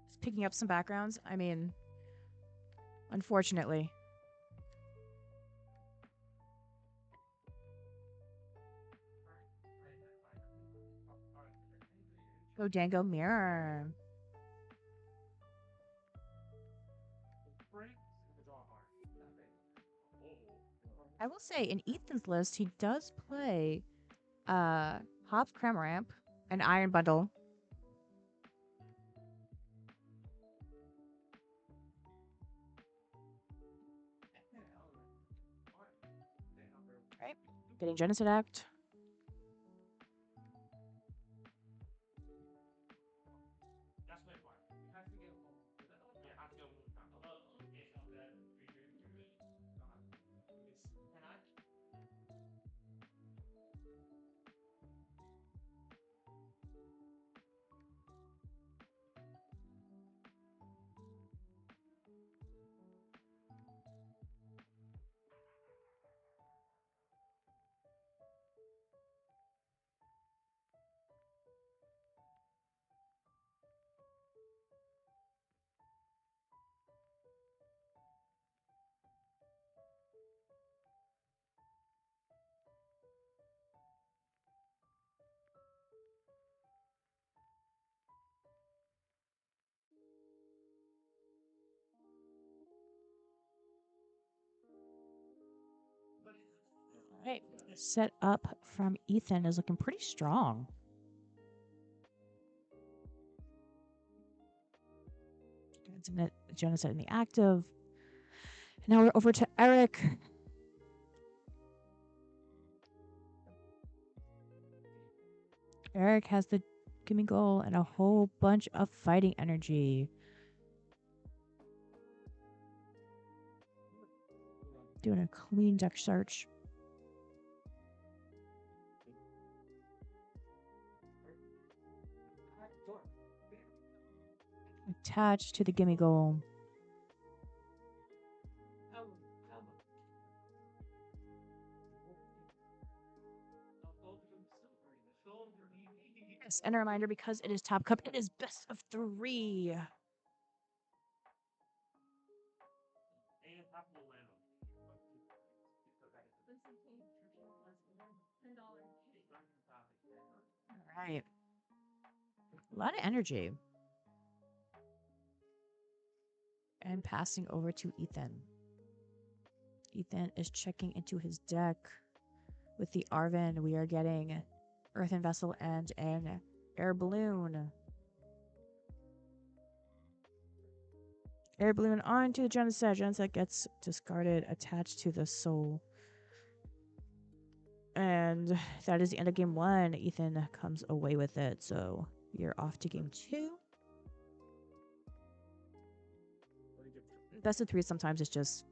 It's picking up some backgrounds. I mean, unfortunately. Go Dango Mirror. I will say, in Ethan's list, he does play Hop Cramramp, an Iron Bundle. Right? Getting Genocide Act. Right. Set up from Ethan is looking pretty strong. Genocide in the active. Now we're over to Eric. Eric has the gimme goal and a whole bunch of fighting energy. Doing a clean deck search. Attached to the gimme goal. Yes, and a reminder, because it is Top Cup, it is best of 3. All right. A lot of energy. And passing over to Ethan. Ethan is checking into his deck. With the Arven, we are getting Earthen Vessel and an Air Balloon. Air Balloon onto the Genocide. Genocide gets discarded, attached to the soul. And that is the end of game 1. Ethan comes away with it, so you're off to game 2. Best of 3 sometimes is just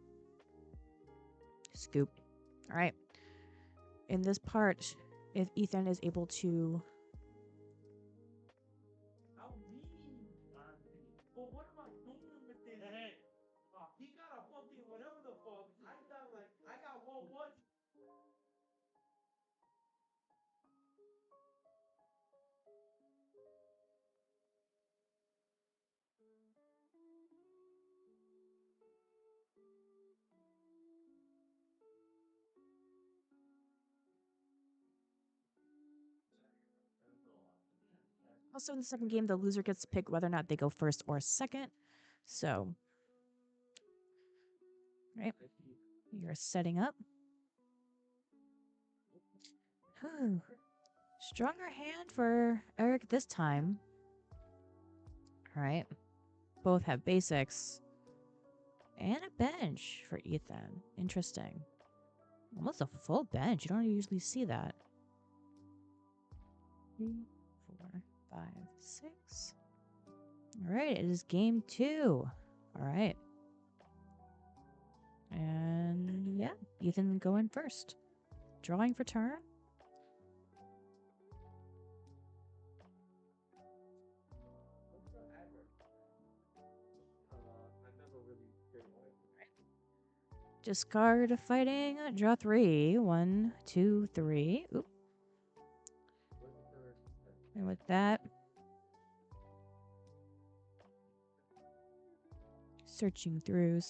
scoop. All right. In this part, if Ethan is able to... He got a fucking whatever the fuck. I got one. Also, in the second game, the loser gets to pick whether or not they go first or second. So, right, you're setting up. Stronger hand for Eric this time. All right. Both have basics. And a bench for Ethan. Interesting. Almost a full bench. You don't usually see that. 3, 4, 5, 6. All right, it is game 2. All right. And yeah, Ethan going first. Drawing for turn. Discard fighting. Draw 3. 1, 2, 3. Oop. And with that, searching through.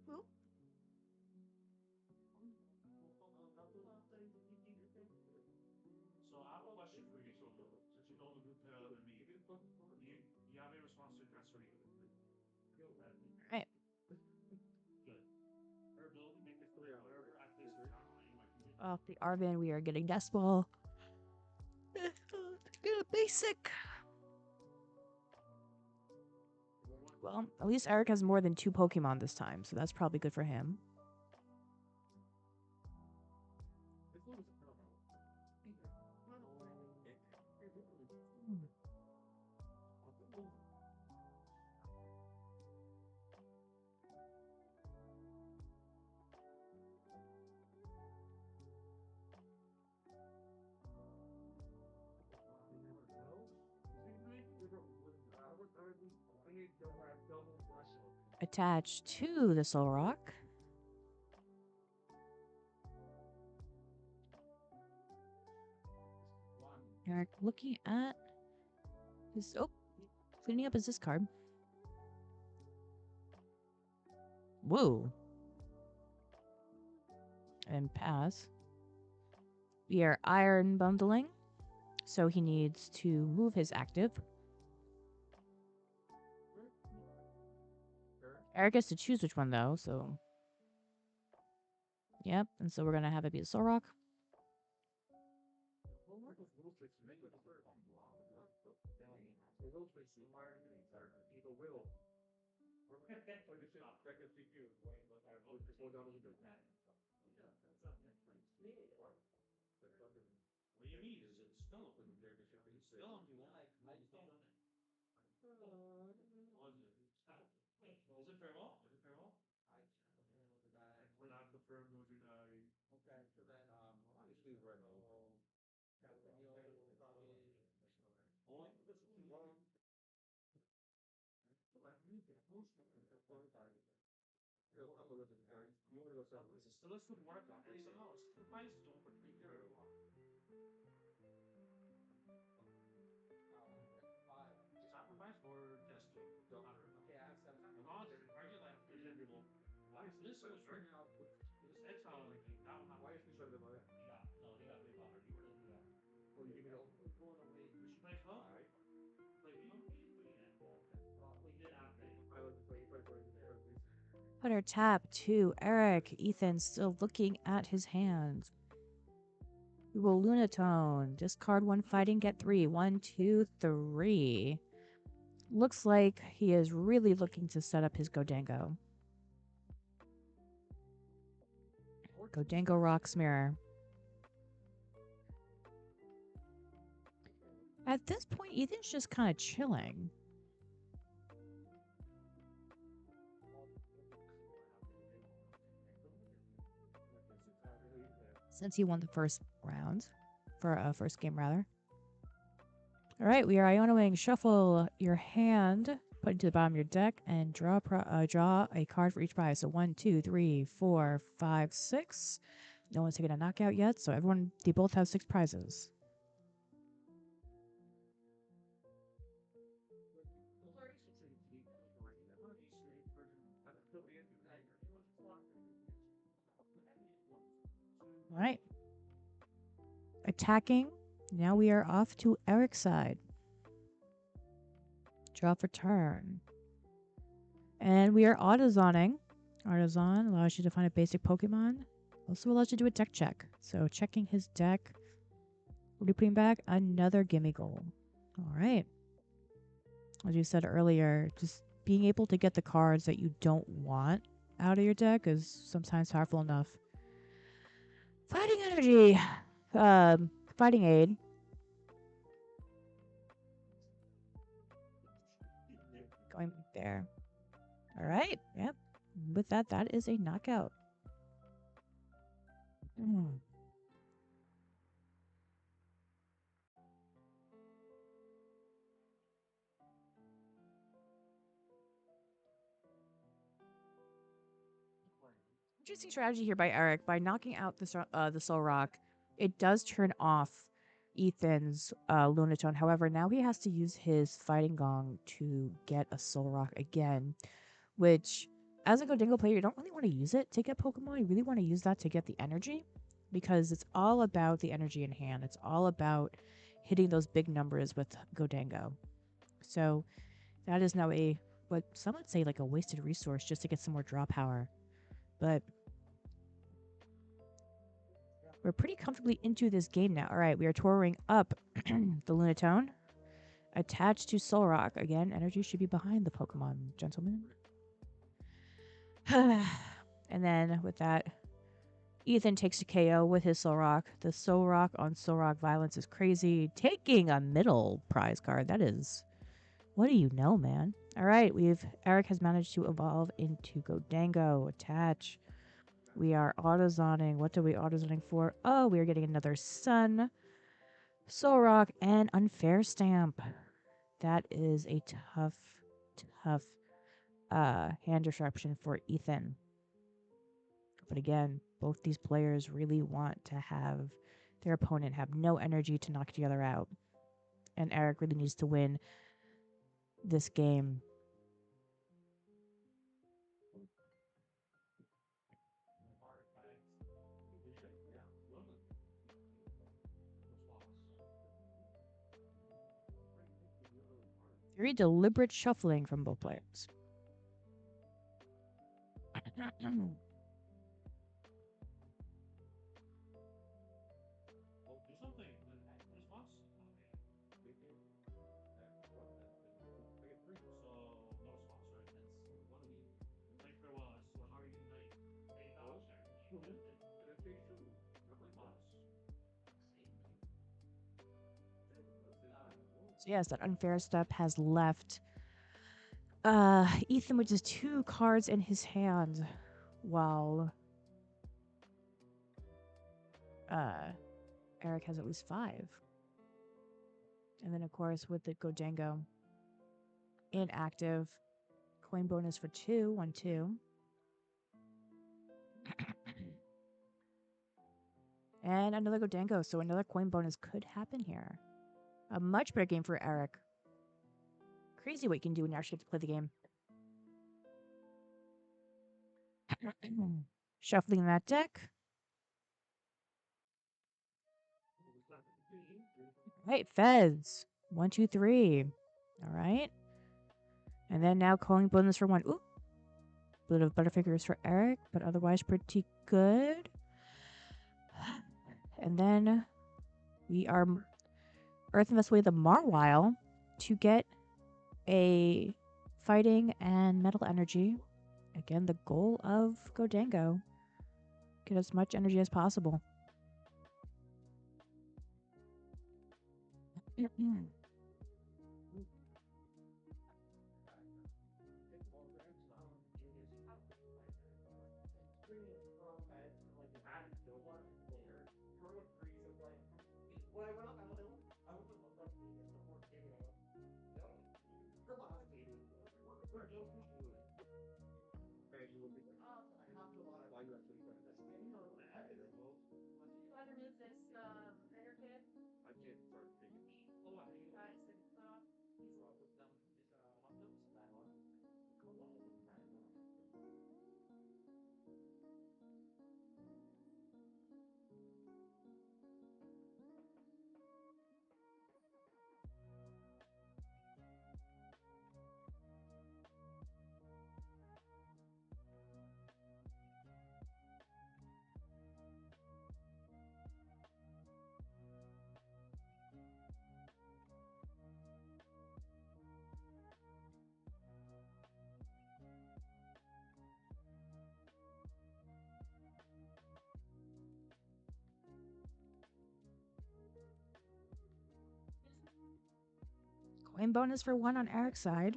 Oop. So I have a question for you, Solo. Since you know the group better than me, you have a response to transfer me. Right. Good. Her ability make this clear. Whatever I place her down on anyway. Off the Arvin, we are getting Death Ball. Get a basic. Well, at least Eric has more than 2 Pokemon this time, so that's probably good for him. Attached to the Soul Rock. Eric looking at Cleaning up is this card. Whoa. And pass. We are iron bundling, so he needs to move his active. Eric gets to choose which one, though, so... Yep, and so we're going to have it be a Soul Rock. What do you mean? Is it still open there? It's still on the wall. I just don't know. Is it farewell? Is it farewell? Not the firm goes in okay, so then obviously right now. So let's put work on it. Sacrifice don't put me there. Sacrifice or test two? Yeah, as long as target like presentable. Why is this so straight out? This exile everything. That one. Why is this so divided? Yeah, no, they got way buffer. You were to do that. Well, you give me the going away. She plays well. Alright. Play me. We did after. I was playing for Put our tap to Eric. Ethan still looking at his hands. We will Lunatone. Discard one fighting, get 3. 1, 2, 3. Looks like he is really looking to set up his Godango. Godango Rocks Mirror. At this point, Ethan's just kind of chilling. Since he won the first round, first game rather. All right, we are Ionoing. Shuffle your hand, put it to the bottom of your deck, and draw a card for each prize. So 1, 2, 3, 4, 5, 6. No one's taken a knockout yet, so they both have 6 prizes. All right. Attacking. Now we are off to Eric's side. Draw for turn. And we are Autozoning. Autozon allows you to find a basic Pokemon. Also allows you to do a deck check. So checking his deck. What are you putting back? Another gimme goal. All right. As you said earlier, just being able to get the cards that you don't want out of your deck is sometimes powerful enough. Fighting energy. Fighting aid. Going there. All right. Yep. With that, that is a knockout. Interesting strategy here by Eric. By knocking out the Soul Rock, it does turn off Ethan's Lunatone. However, now he has to use his Fighting Gong to get a Soul Rock again, which, as a Godingo player, you don't really want to use it to get Pokemon. You really want to use that to get the energy, because it's all about the energy in hand. It's all about hitting those big numbers with Godango. So that is now what some would say like a wasted resource just to get some more draw power. But we're pretty comfortably into this game now. All right, we are touring up the Lunatone. Attached to Soul Rock. Again, energy should be behind the Pokemon, gentlemen. And then with that, Ethan takes a KO with his Soul Rock. The Soul Rock on Soul Rock violence is crazy. Taking a middle prize card. That is... What do you know, man? All right, Eric has managed to evolve into Godango. Attach. We are Autozoning. What are we Autozoning for? Oh, we are getting another Sun, Soul Rock, and Unfair Stamp. That is a tough hand disruption for Ethan. But again, both these players really want to have their opponent have no energy to knock the other out. And Eric really needs to win this game. Very deliberate shuffling from both players. So yes, that unfair step has left Ethan with just 2 cards in his hand, while Eric has at least 5. And then of course with the Godango inactive, coin bonus for 2, 1, 2. And another Godango, so another coin bonus could happen here. A much better game for Eric. Crazy what you can do when you actually have to play the game. Shuffling that deck. Right, Fez. 1, 2, 3. All right. And then now calling bonus for 1. Ooh. A bit of butterfingers for Eric, but otherwise pretty good. And then we are earthing this way the Marwile to get a fighting and metal energy. Again, the goal of Godango. Get as much energy as possible. Coin bonus for 1 on Eric's side.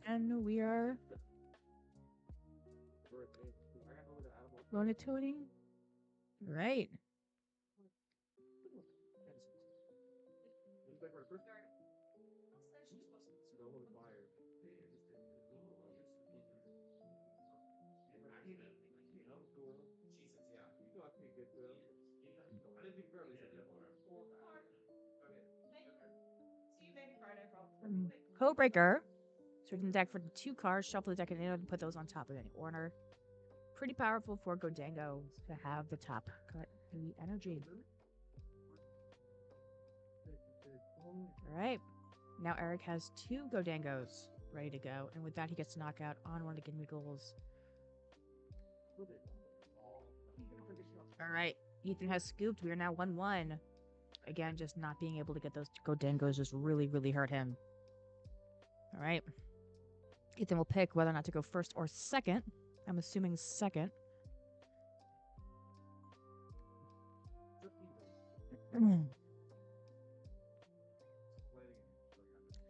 And we are Ronituning. Right. Codebreaker. So we can deck for the 2 cards, shuffle the deck and put those on top of any order. Pretty powerful for Godango to have the top cut the energy. Alright. Now Eric has 2 Godangos ready to go, and with that he gets to knock out on one of the Gimmigles. Alright. Ethan has scooped. We are now 1-1. Again, just not being able to get those Godangos just really, really hurt him. Alright. Ethan will pick whether or not to go first or second. I'm assuming second.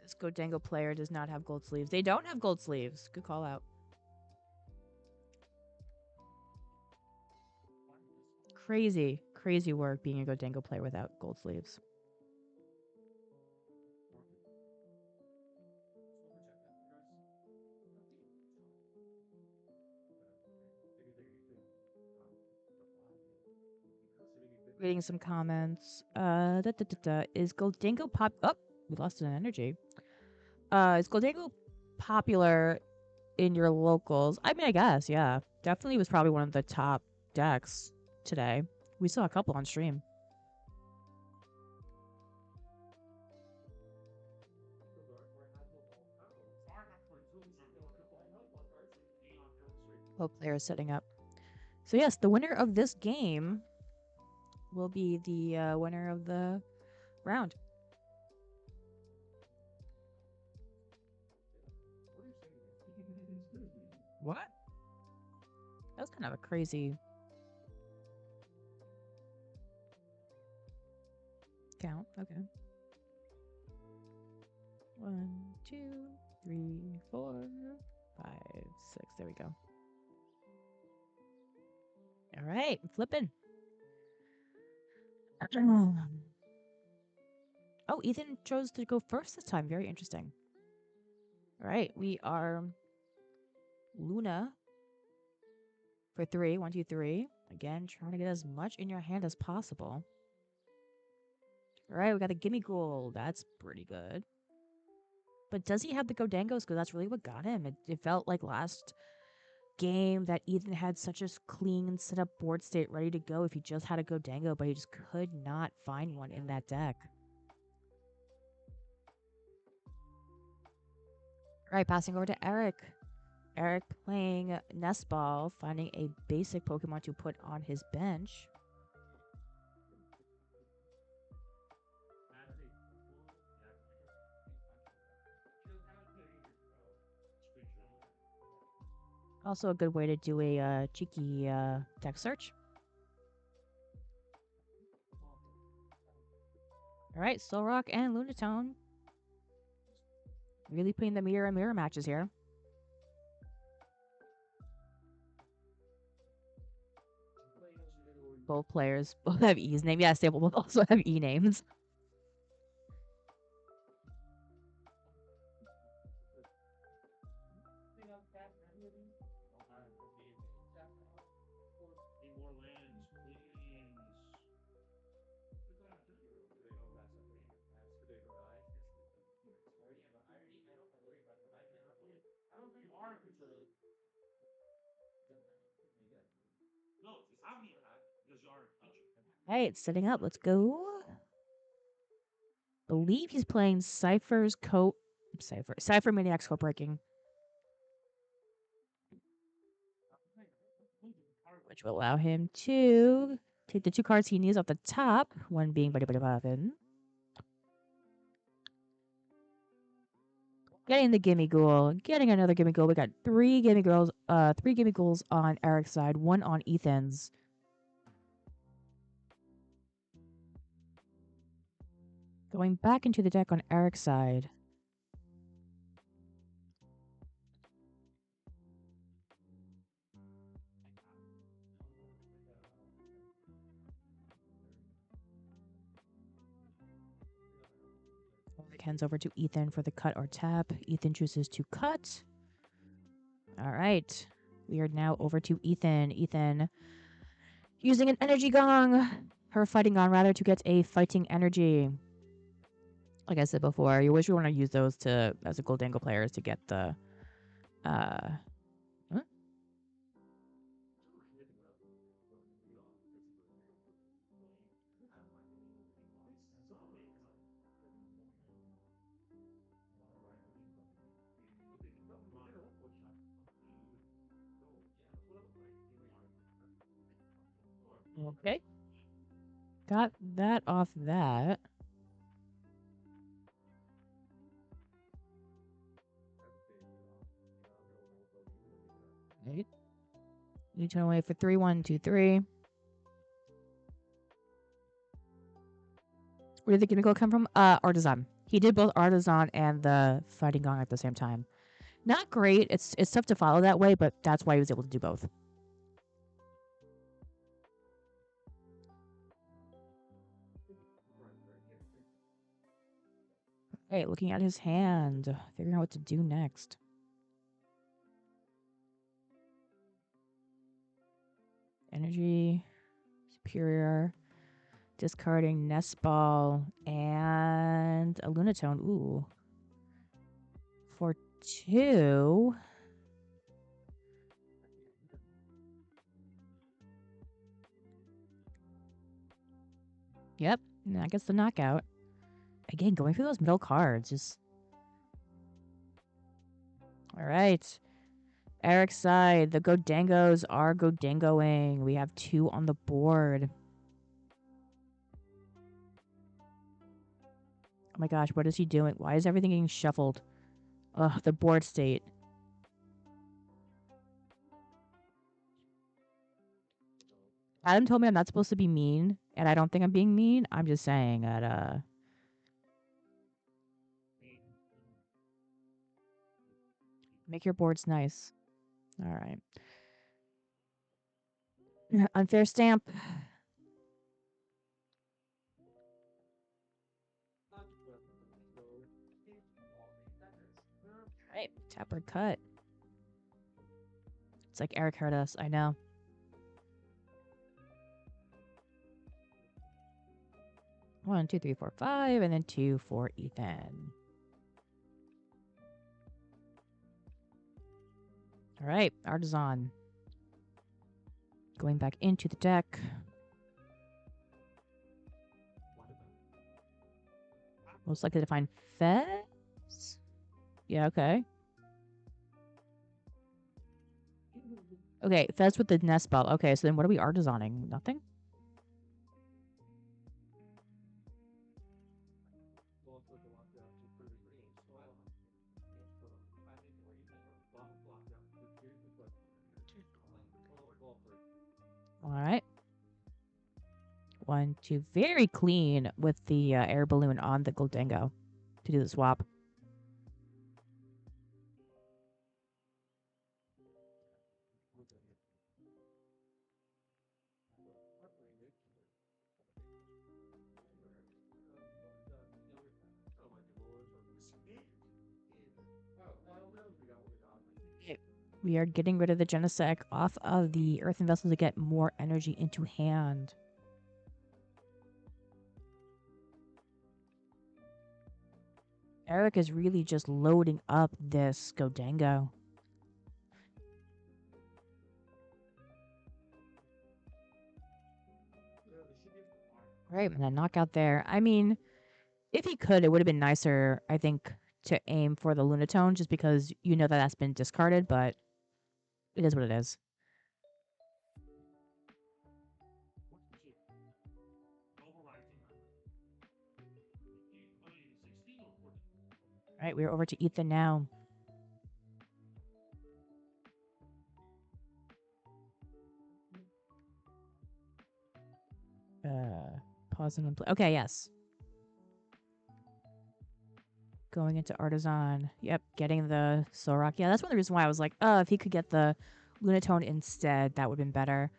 This Godango player does not have gold sleeves. They don't have gold sleeves. Good call out. Crazy, crazy work being a Godango player without gold sleeves. Reading some comments. Is Goldango pop? Oh, we lost an energy. Is Goldango popular in your locals? I mean, I guess, yeah. Definitely was probably one of the top decks today. We saw a couple on stream. Both players setting up. So yes, the winner of this game will be the winner of the round. What? That was kind of a crazy count. Okay. 1, 2, 3, 4, 5, 6. There we go. All right, flipping. Oh, Ethan chose to go first this time. Very interesting. All right, we are Luna for 3. 1, 2, 3. Again, trying to get as much in your hand as possible. All right, we got a Gimme Ghoul. That's pretty good. But does he have the Godangos? Because that's really what got him. It felt like last game that Ethan had such a clean set up board state ready to go if he just had a Godango, but he just could not find one in that deck. All right, passing over to Eric. Eric playing Nest Ball, finding a basic Pokemon to put on his bench. Also a good way to do a cheeky deck search. All right, Solrock and Lunatone. Really putting the mirror and mirror matches here. Both players both have E's name. Yes, they both also have E names. Hey, it's setting up. Let's go. Believe he's playing Cypher Maniac's Coat Breaking, which will allow him to take the 2 cards he needs off the top, one being Buddy Buddy Bobbin. Getting the Gimme Ghoul, getting another Gimme Ghoul. We got 3 Gimme Ghouls on Eric's side, 1 on Ethan's. Going back into the deck on Eric's side. Hands over to Ethan for the cut or tap. Ethan chooses to cut. All right. We are now over to Ethan. Ethan using an energy gong. Her fighting gong, rather, to get a fighting energy. Like I said before, you wish we want to use those to as a Goldango players to get the huh? Okay. Got that off that. Right. You turn away for 3, 1, 2, 3. Where did the Gimme come from? Artisan. He did both Artisan and the Fighting Gong at the same time. Not great. It's tough to follow that way, but that's why he was able to do both. Okay, looking at his hand, figuring out what to do next. Energy, Superior. Discarding Nest Ball and a Lunatone. Ooh. For 2. Yep. And that gets the knockout. Again, going through those middle cards. Just. All right. Eric's side. The Godangos are Godangoing. We have 2 on the board. Oh my gosh, what is he doing? Why is everything getting shuffled? Ugh, the board state. Adam told me I'm not supposed to be mean, and I don't think I'm being mean. I'm just saying that, make your boards nice. All right. Unfair stamp. Right. Tap or cut. It's like Eric heard us. I know. One, two, three, four, five, and then 2 for Ethan. All right. Artisan. Going back into the deck. Most likely to find Fez? Yeah, okay. Okay, Fez with the nest ball. Okay, so then what are we artisaning? Nothing? All right. 1, 2. Very clean with the air balloon on the Goldango to do the swap. We are getting rid of the Genesect off of the Earthen Vessel to get more energy into hand. Eric is really just loading up this Goldango. Right, and then knockout there. I mean, if he could, it would have been nicer, I think, to aim for the Lunatone just because you know that that's been discarded, but it is what it is. All right, we're over to Ethan now. Pausing and play. Okay, yes. Going into Artisan. Yep, getting the Solrock. Yeah, that's one of the reasons why I was like, oh, if he could get the Lunatone instead, that would have been better.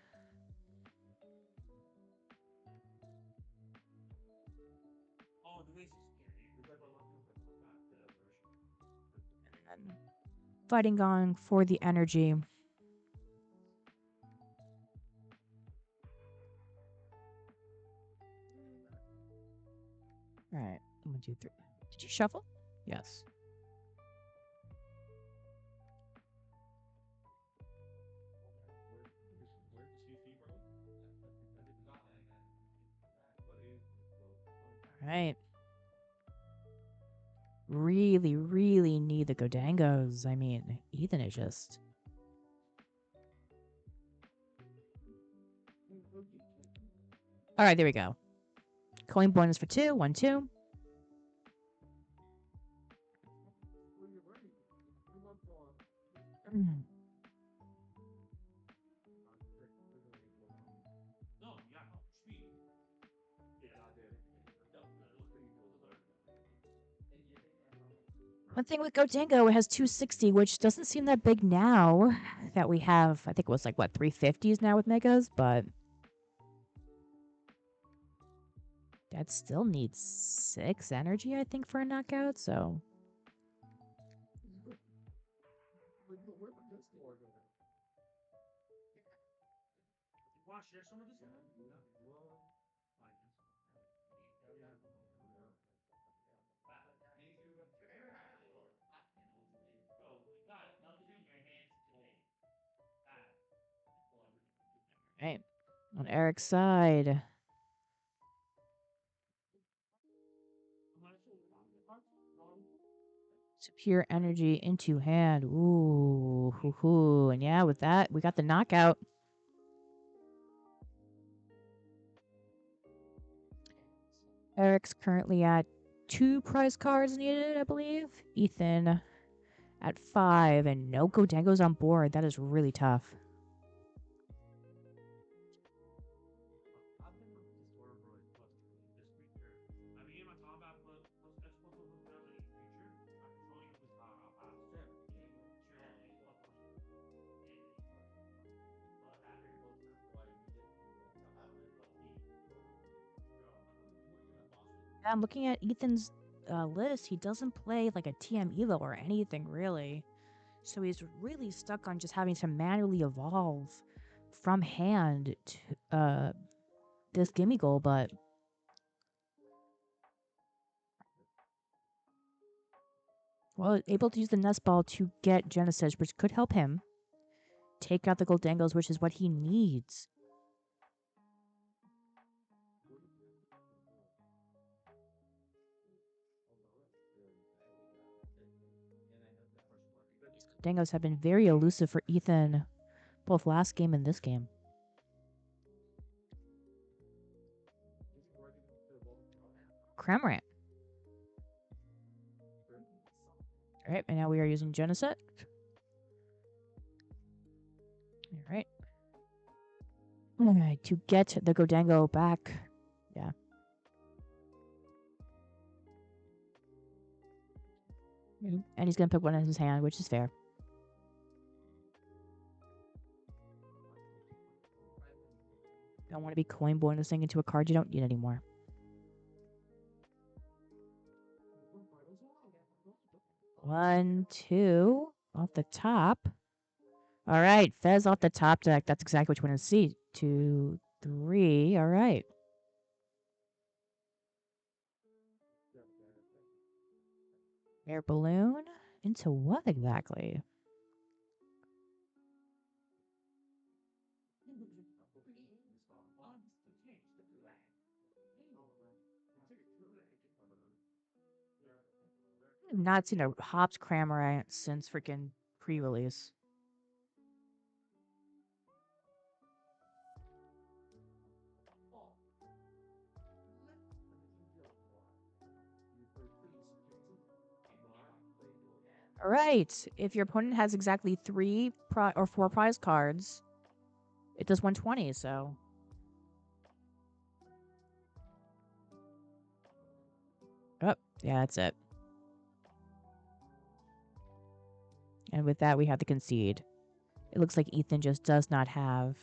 And then fighting on for the energy. All right, 1, 2, 3. Did you shuffle? Yes. All right. Really, really need the Godangos. I mean, Ethan is just. All right, there we go. Coin bonus for 2. 1, 2. One thing with Godango, it has 260, which doesn't seem that big now that we have, I think it was like, what, 350s now with Megas, but that still needs 6 energy, I think, for a knockout, so. Right. On Eric's side. Pure energy into hand. Ooh, hoo, hoo. And yeah, with that, we got the knockout. Eric's currently at 2 prize cards needed, I believe. Ethan at 5, and no Godangos on board. That is really tough. I'm looking at Ethan's list. He doesn't play like a TM Evo or anything really. So he's really stuck on just having to manually evolve from hand to this gimme goal, but well, able to use the nest ball to get Genesis, which could help him take out the Goldangos, which is what he needs. Dangos have been very elusive for Ethan, both last game and this game. Cramorant. Alright, and now we are using Geneset. Alright. Alright, to get the Godango back. Yeah. And he's going to pick one in his hand, which is fair. Don't want to be coin blowing this thing into a card you don't need anymore. One, two, off the top. All right, Fez off the top deck. That's exactly what you want to see. 2, 3. All right. Air balloon into what exactly? I've not seen a hopped Cramorant since freaking pre-release. All right. If your opponent has exactly 3 or 4 prize cards, it does 120. So. Oh, yeah, that's it. And with that, we have to concede. It looks like Ethan just does not have.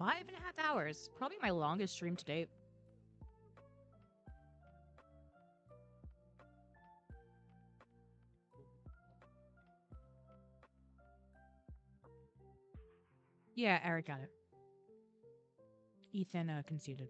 5.5 hours. Probably my longest stream to date. Yeah, Eric got it. Ethan conceded.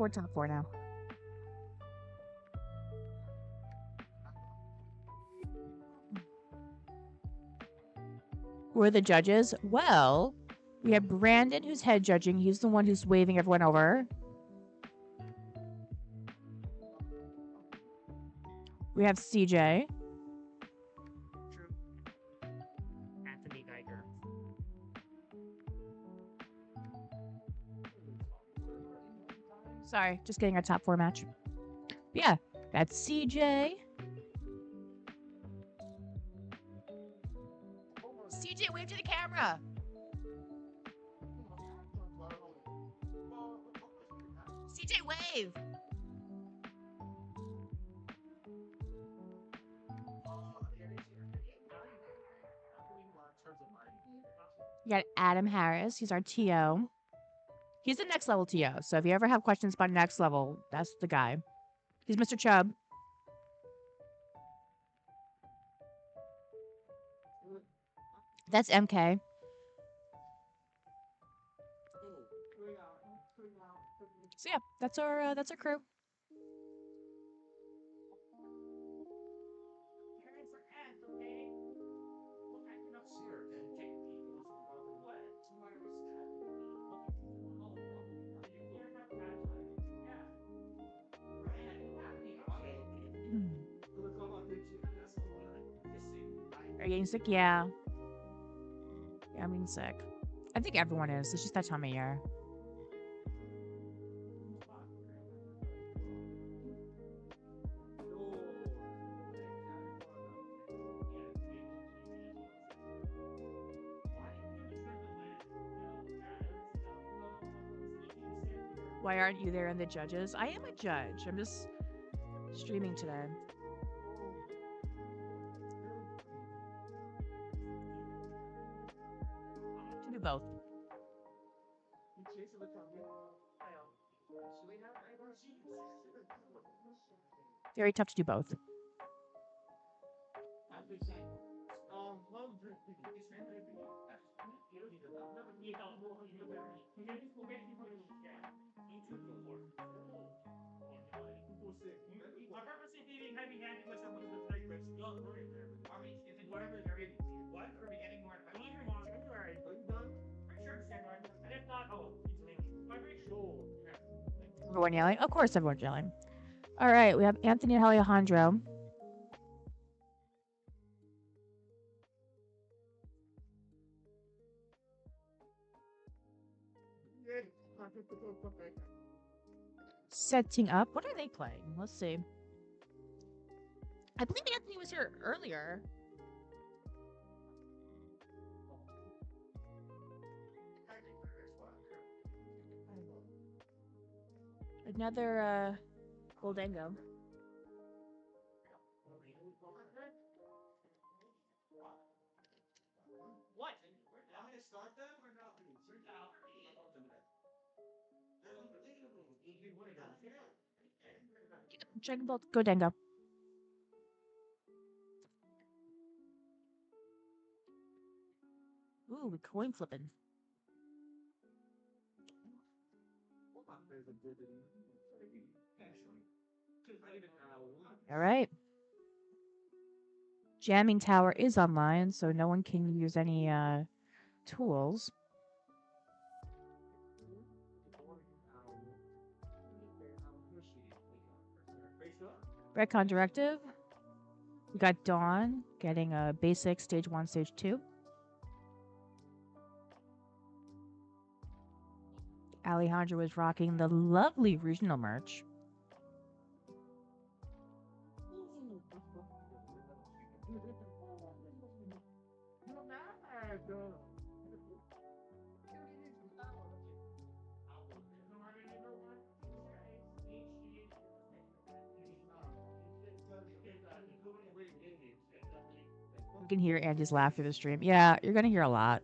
We're top four now. Who are the judges? Well, we have Brandon, who's head judging. He's the one who's waving everyone over. We have CJ. True. Anthony Geiger. Sorry, just getting our top four match. Yeah, that's CJ. CJ, wave to the camera. CJ, wave. You got Adam Harris. He's our TO. He's the next level TO. So if you ever have questions about next level, that's the guy. He's Mr. Chubb. That's MK. So yeah, that's our crew. Are you getting sick? Yeah. Yeah, I'm getting sick. I think everyone is. It's just that time of year. Why aren't you there in the judges? I am a judge. I'm just streaming today. To do both. Very tough to do both. Everyone yelling? Of course, everyone's yelling. All right, we have Anthony and Alejandro. Setting up. What are they playing? Let's see. I believe Anthony was here earlier. Another Goldango. Check both Goldango. Ooh, we coin flipping. All right. Jamming tower is online, so no one can use any tools. Retcon directive. We got Dawn getting a basic stage 1, stage 2. Alejandro is rocking the lovely regional merch. You can hear Andy's laugh through the stream. Yeah, you're gonna hear a lot.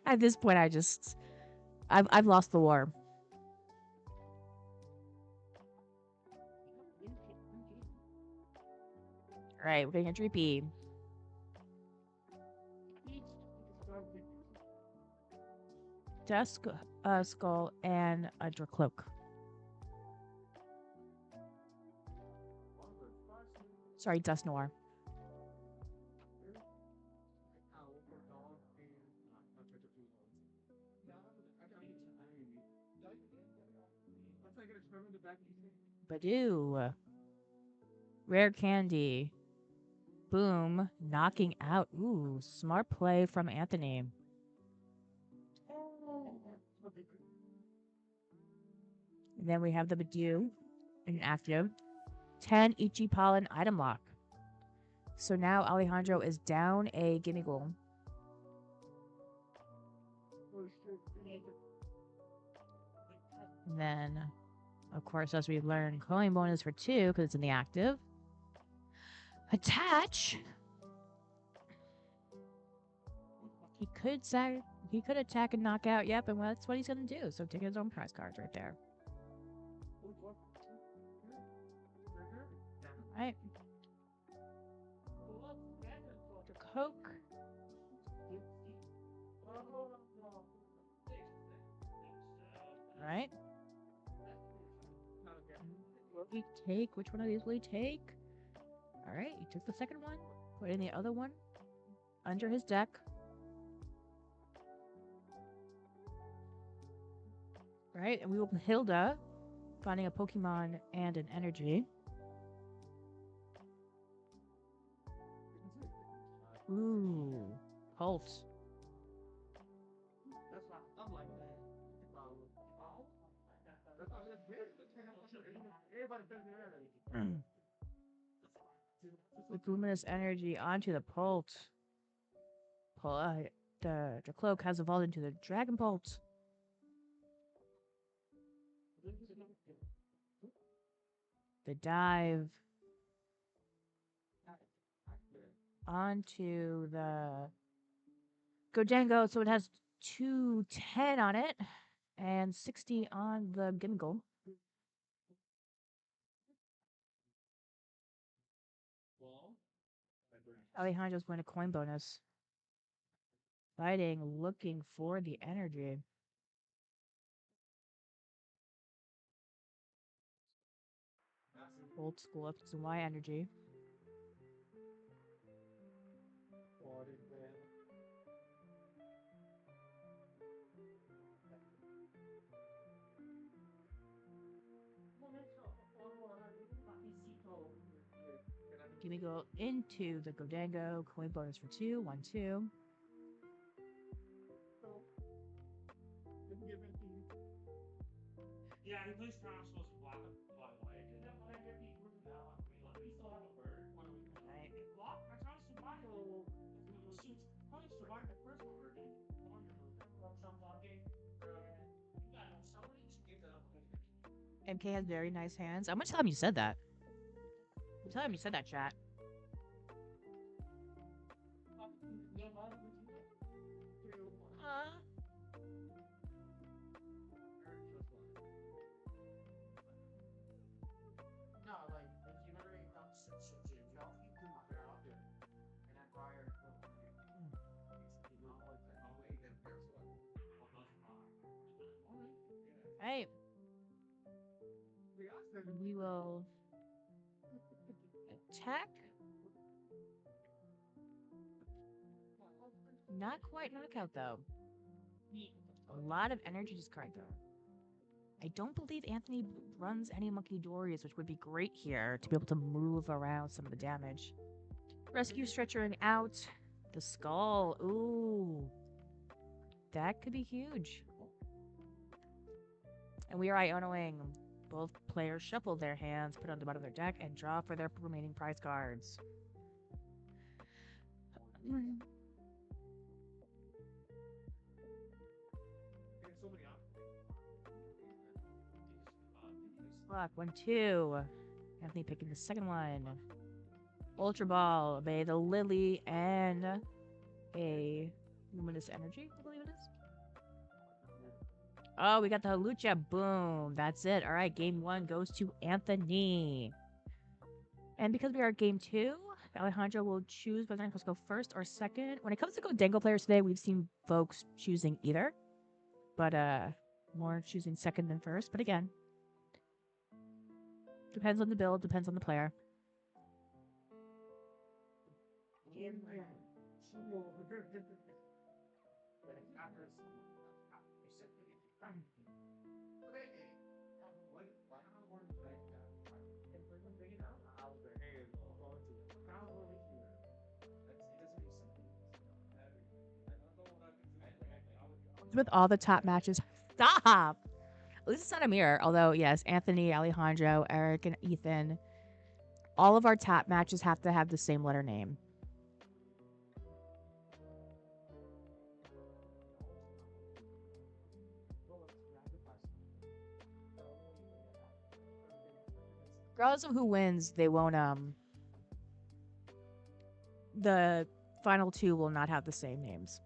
At this point, I've lost the war. All right, we're getting a Dreepy. Dusk Skull and a Dracloak. Sorry, Dust Noir. Badoo. Rare Candy. Boom. Knocking out. Ooh, smart play from Anthony. And then we have the Badoo, an active. 10 Ichi Pollen item lock. So now Alejandro is down a gimme goal. And then, of course, as we learn, coin bonus for 2 because it's in the active. Attach. He could attack and knock out. Yep, and that's what he's gonna do. So take his own prize cards right there. All right. The Coke. All right. Will he take? Which one of these will he take? All right. He took the second one. Put in the other one under his deck. Right, and we will Hilda, finding a Pokemon and an energy. Ooh, Pulse. With luminous energy onto the Pulse. The cloak has evolved into the Dragon Pulse. The dive onto the Godango, so it has 210 on it and 60 on the Gimgle. Alejandro's going to coin bonus. Fighting, looking for the energy. Old school X and Y energy. Give me go into the Godango. Coin bonus for 2. 1, 2. Yeah, he plays Cosmos Black and White. Right. MK has very nice hands. I'm gonna tell him you said that. Tell him you said that, chat. Right. We will attack. Not quite knockout though. A lot of energy discard though. I don't believe Anthony runs any Monkey Dories, which would be great here to be able to move around some of the damage. Rescue stretchering out. The skull. Ooh. That could be huge. And we are Ionoing. Both players shuffle their hands, put on the bottom of their deck, and draw for their remaining prize cards. Block 1, 2. Anthony picking the second one. Ultra Ball, obey the Lily, and a Luminous Energy, I believe it is. Oh, we got the Halucha. Boom. That's it. All right, game 1 goes to Anthony. And because we are at game 2, Alejandro will choose whether or not to go first or second. When it comes to Godango players today, we've seen folks choosing either. But more choosing second than first. But again, depends on the build, depends on the player. With all the top matches. Stop! At least it's not a mirror. Although, yes, Anthony, Alejandro, Eric, and Ethan. All of our top matches have to have the same letter name. Regardless of who wins, they won't the final two will not have the same names.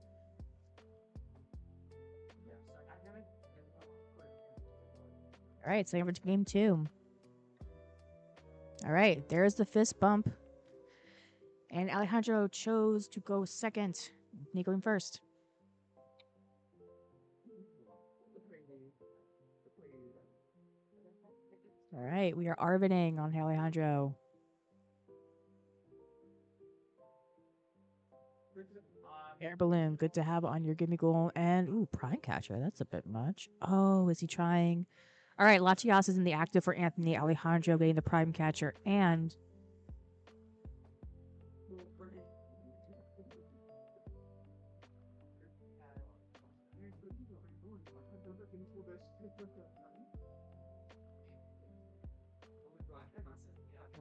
All right, so over to game 2. All right, there's the fist bump. And Alejandro chose to go second. Me going first. All right, we are Arvining on Alejandro. Air balloon, good to have on your gimme goal. And ooh, prime catcher, that's a bit much. Oh, is he trying? All right, Latias is in the active for Anthony. Alejandro getting the prime catcher and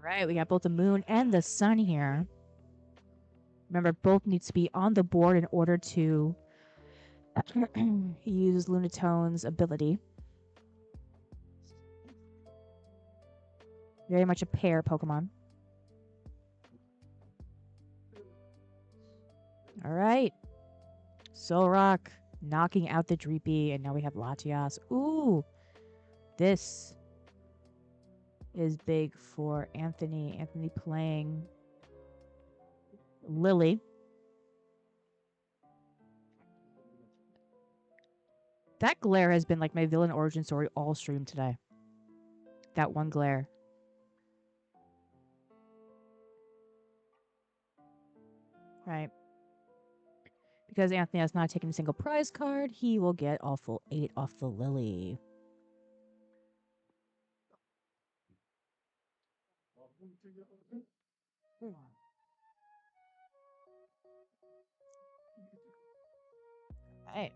right, we got both the moon and the sun here. Remember, both need to be on the board in order to use Lunatone's ability. Very much a pair Pokemon. All right. Solrock knocking out the Dreepy, and now we have Latias. Ooh, this is big for Anthony. Anthony playing Lily. That glare has been like my villain origin story all stream today. That one glare. Right. Because Anthony has not taken a single prize card, he will get all full 8 off the Lily. Right.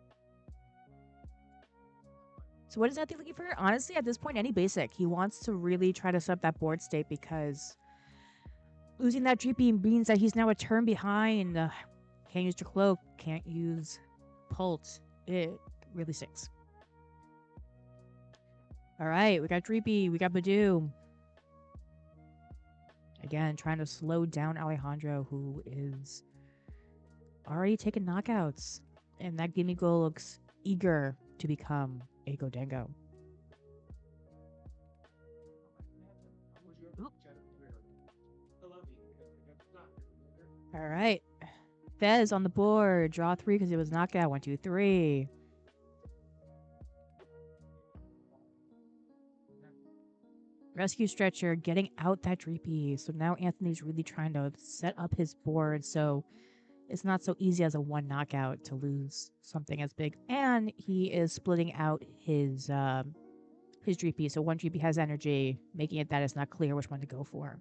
So what is Anthony looking for? Honestly, at this point, any basic. He wants to really try to set up that board state because losing that Dreepy means that he's now a turn behind. Can't use your cloak, can't use Pult. It really stinks. All right, we got Dreepy, we got Badoo. Again, trying to slow down Alejandro, who is already taking knockouts. And that Gimme Goal looks eager to become a Godengo. All right. Fez on the board. Draw 3 because it was knockout. 1, 2, 3. Rescue Stretcher getting out that Dreepy. So now Anthony's really trying to set up his board so it's not so easy as a 1 knockout to lose something as big. And he is splitting out his Dreepy. So 1 Dreepy has energy, making it that it's not clear which one to go for.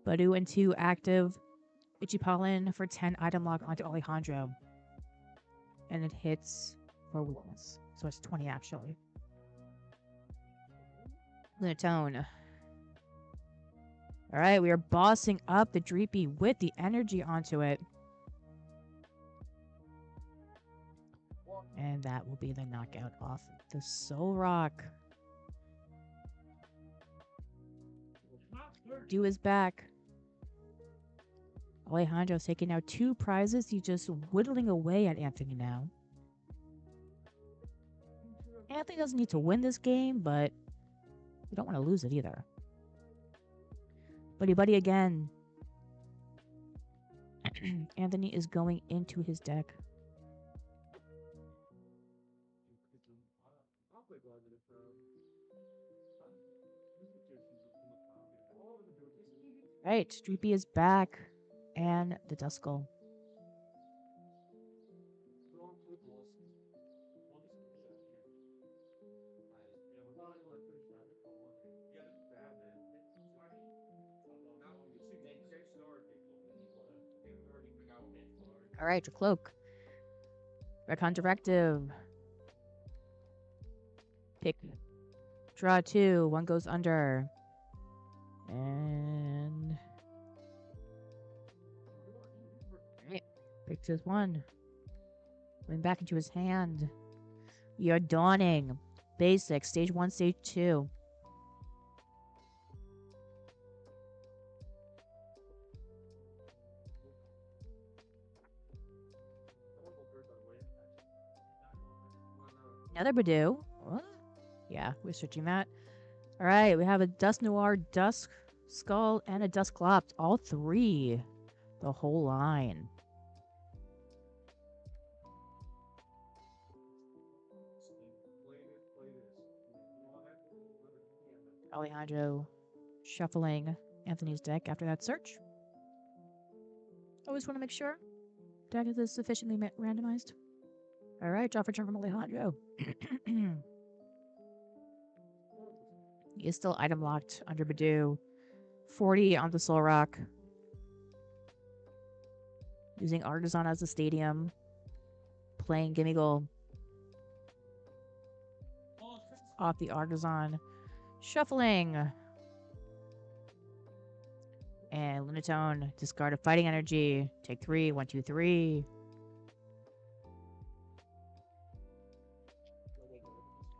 Badoo and 2 active. Ichipollen for 10 item lock onto Alejandro. And it hits for weakness. So it's 20 actually. Lunatone. All right, we are bossing up the Dreepy with the energy onto it. And that will be the knockout off the Solrock. Do is back. Alejandro's taking out 2 prizes. He's just whittling away at Anthony now. Anthony doesn't need to win this game, but you don't want to lose it either. Buddy Buddy again. Anthony is going into his deck. Right, Dreepy is back. and the Duskull. All right, your cloak. Recon Directive. Pick. Draw 2. One goes under. And. Alright. Pick choose 1. Going back into his hand. You're dawning. Basic. Stage 1, stage 2. Another Badoo. What? Yeah, we're switching that. All right, we have a Dusk Noir, Dusk Skull, and a Dusclops. All 3. The whole line. Alejandro shuffling Anthony's deck after that search. Always want to make sure deck is sufficiently randomized. All right, draw for turn from Alejandro. He is still item locked under Badoo. 40 on the Soul Rock. Using Artisan as a stadium. Playing Gimmighoul. Off the Artisan. Shuffling. And Lunatone. Discard a fighting energy. Take 3. 1, 2, 3.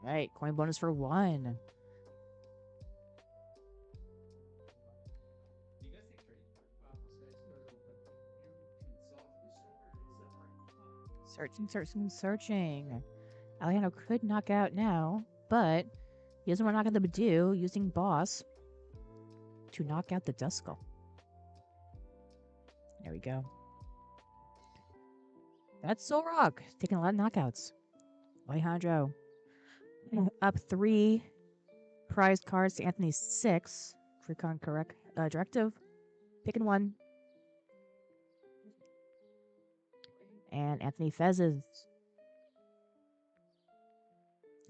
Alright, coin bonus for 1. Searching. Alejandro could knock out now, but he doesn't want to knock out the Badoo using Boss to knock out the Duskull. There we go. That's Soul Rock. Taking a lot of knockouts. Alejandro. Up 3 prized cards to Anthony's 6. Recon correct directive. Picking 1. And Anthony Fez's.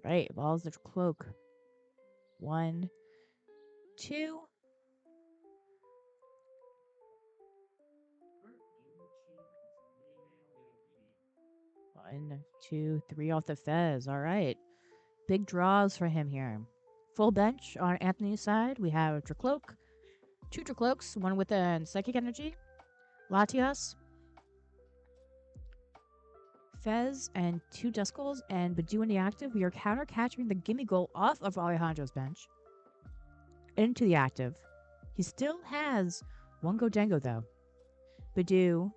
Right, balls the cloak. 1, 2. 1, 2, 3 off the Fez. All right. Big draws for him here. Full bench on Anthony's side. We have Dracloak, 2 Dracloaks, 1 with a Psychic Energy, Latias, Fez, and 2 Duskulls, and Badoo in the active. We are counter catching the Gimmighoul off of Alejandro's bench into the active. He still has 1 Godengo though. Badoo,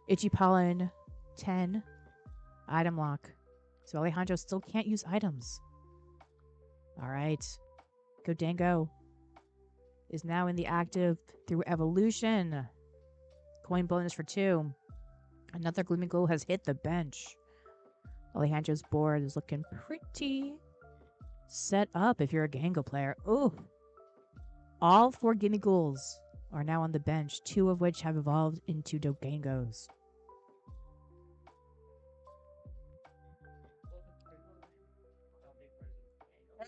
Itchy Pollen, 10, item lock. So Alejandro still can't use items. Alright. Godengo is now in the active through evolution. Coin bonus for 2. Another Gimmighoul has hit the bench. Alejandro's board is looking pretty set up if you're a Gango player. Ooh. All 4 Gimmighouls are now on the bench, 2 of which have evolved into Dogangos.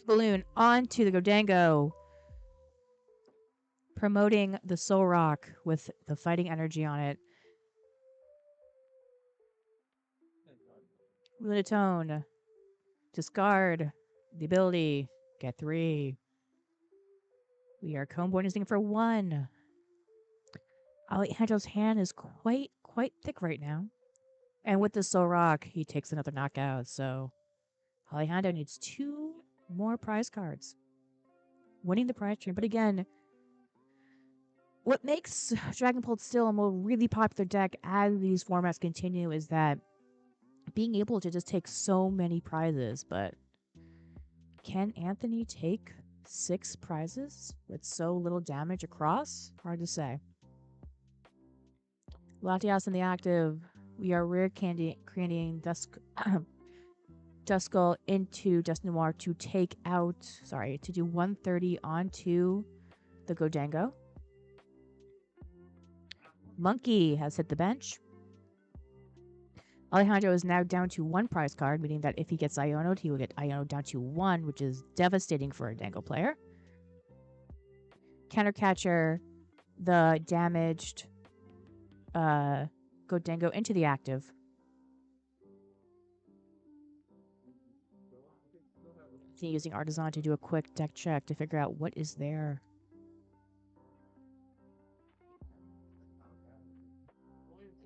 Balloon onto the Godango, promoting the Soul Rock with the fighting energy on it. Lunatone, discard the ability, get 3. We are combo bonusing for 1. Alejandro's hand is quite thick right now. And with the Soul Rock, he takes another knockout. So Alejandro needs 2 more prize cards. Winning the prize train. But again, what makes Dragonpult still a more really popular deck as these formats continue is that being able to just take so many prizes. But can Anthony take 6 prizes with so little damage across? Hard to say. Latias in the active. We are rare candying Duskull into Dust Noir to take out, to do 130 onto the Godango. Monkey has hit the bench. Alejandro is now down to 1 prize card, meaning that if he gets Iono'd, he will get Iono'd down to 1, which is devastating for a Dango player. Countercatcher, the damaged Godango into the active. Using Artisan to do a quick deck check to figure out what is there.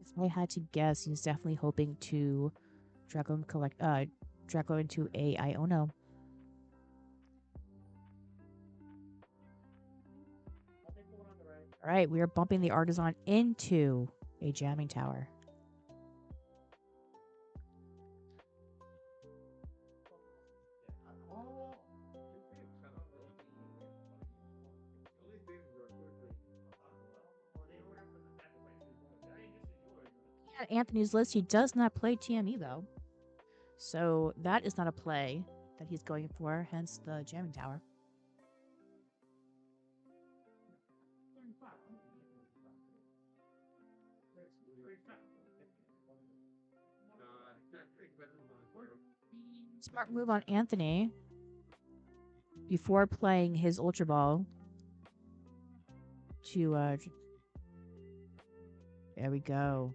If I had to guess, he's definitely hoping to Draco into a Iono. All right, we are bumping the Artisan into a jamming tower. At Anthony's list, he does not play TME though. So that is not a play that he's going for, hence the jamming tower. Smart move on Anthony before playing his Ultra Ball to there we go.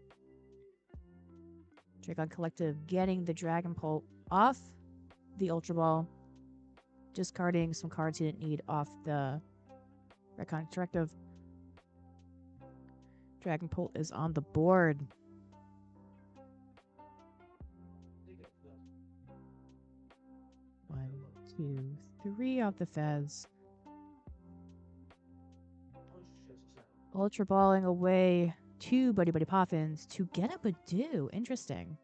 Dragon Collective getting the Dragon Pult off the Ultra Ball, discarding some cards he didn't need off the Recon Directive. Dragon Pult is on the board. 1, 2, 3 off the Fez. Ultra Balling away 2 Buddy Buddy Poffins to get up a do. Interesting.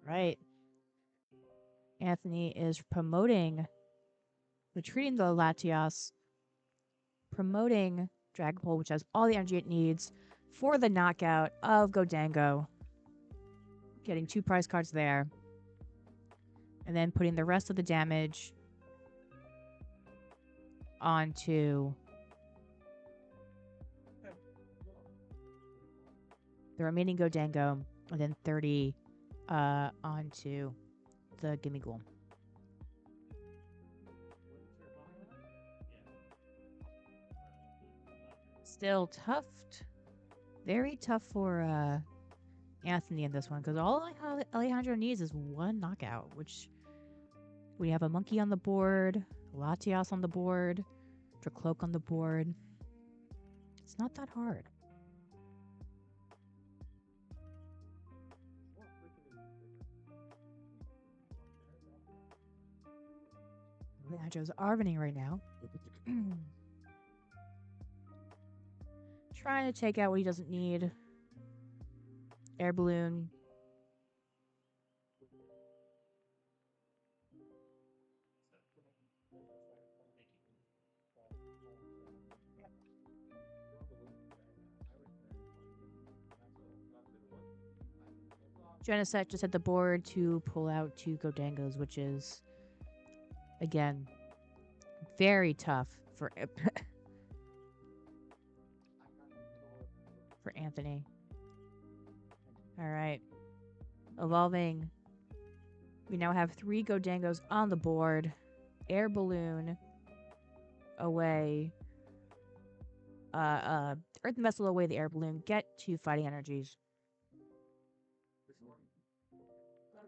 Right. Anthony is retreating the Latias, promoting Dragon Pole, which has all the energy it needs for the knockout of Godango. Getting 2 prize cards there. And then putting the rest of the damage onto the remaining Godango, and then 30 onto the Gimme Ghoul. Still tough. Very tough for Anthony in this one, because all Alejandro needs is 1 knockout, which we have a Monkey on the board, Latias on the board, Dracloak on the board. It's not that hard. Alejandro's Arvening right now. Trying to take out what he doesn't need. Air Balloon. Geneset just hit the board to pull out 2 Godangos, which is, again, very tough for for Anthony. All right. Evolving. We now have 3 Godangos on the board. Air Balloon away. Earth Vessel away the Air Balloon. Get 2 fighting energies.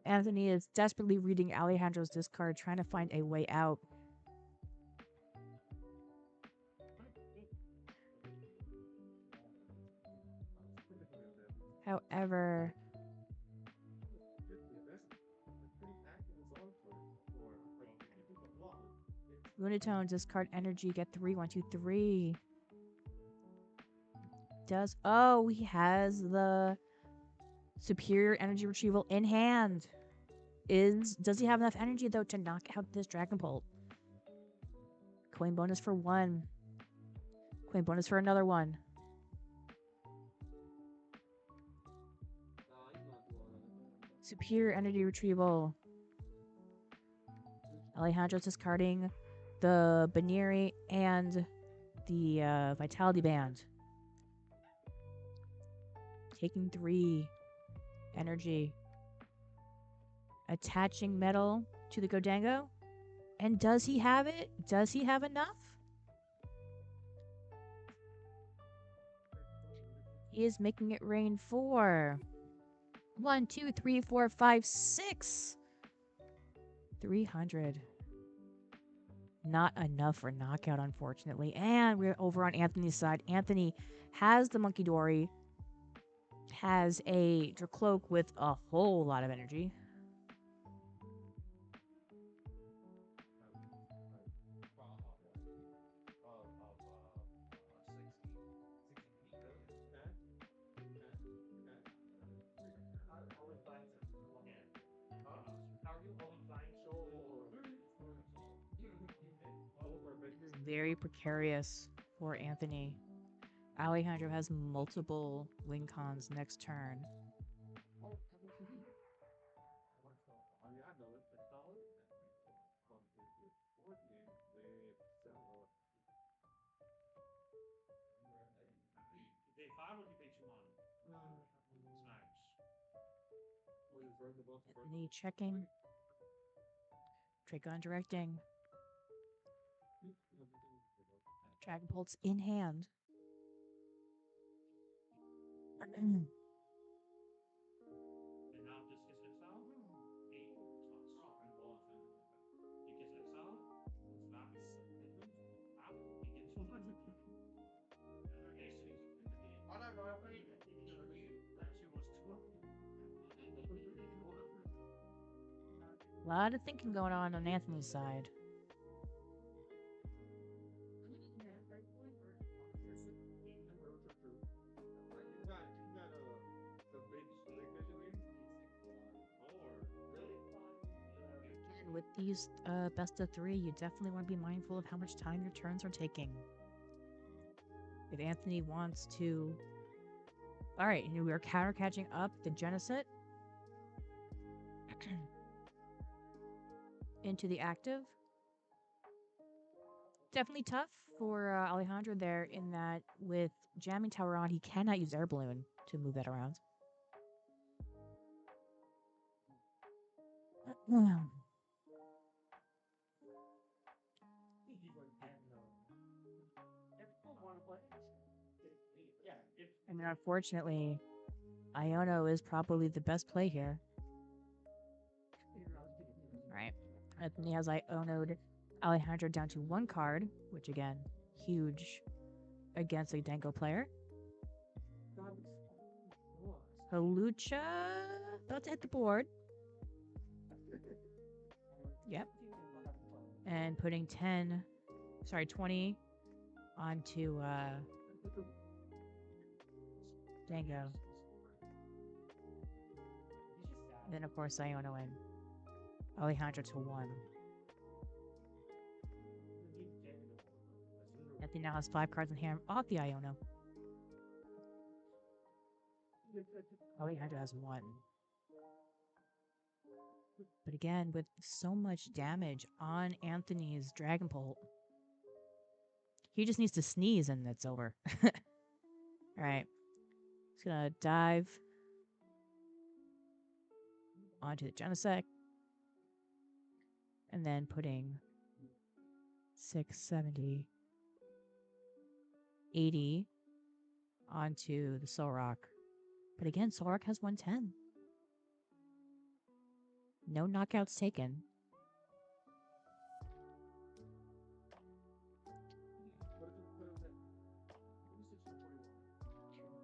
Anthony is desperately reading Alejandro's discard, trying to find a way out. However, Lunatone, discard energy, get 3, 1, 2, 3. He has the superior energy retrieval in hand. Does he have enough energy though to knock out this Dragon Pult? Coin bonus for 1. Coin bonus for another 1. Superior energy retrieval. Alejandro's discarding the Baneri and the Vitality Band. Taking 3 energy. Attaching metal to the Godango. And does he have it? Does he have enough? He is making it rain for 1, 2, 3, 4, 5, 6. 300. Not enough for knockout, unfortunately. And we're over on Anthony's side. Anthony has the Monkey Dory, has a Dracloak with a whole lot of energy. This is very precarious for Anthony. Alejandro has multiple win cons next turn. Anthony checking. Dragon directing. Dragon Pulse in hand. A lot of thinking going on Anthony's side. Again, with these best of 3, you definitely want to be mindful of how much time your turns are taking. If Anthony wants to... Alright, we are counter catching up the Genesit into the active. Definitely tough for Alejandro there in that with Jamming Tower on, he cannot use Air Balloon to move that around. And unfortunately, Iono is probably the best play here. Right. Anthony has Iono'd Alejandro down to 1 card, which again, huge against a Dango player. Halucha about to hit the board. Yep. And putting 20 onto Dango. And then of course Iono and Alejandro to 1. Anthony now has 5 cards in hand off the Iono. Alejandro has 1. But again, with so much damage on Anthony's Dragon Bolt, he just needs to sneeze and it's over. Alright. Just gonna dive onto the Genesect. And then putting 670, 80 onto the Solrock. But again, Solrock has 110. No knockouts taken.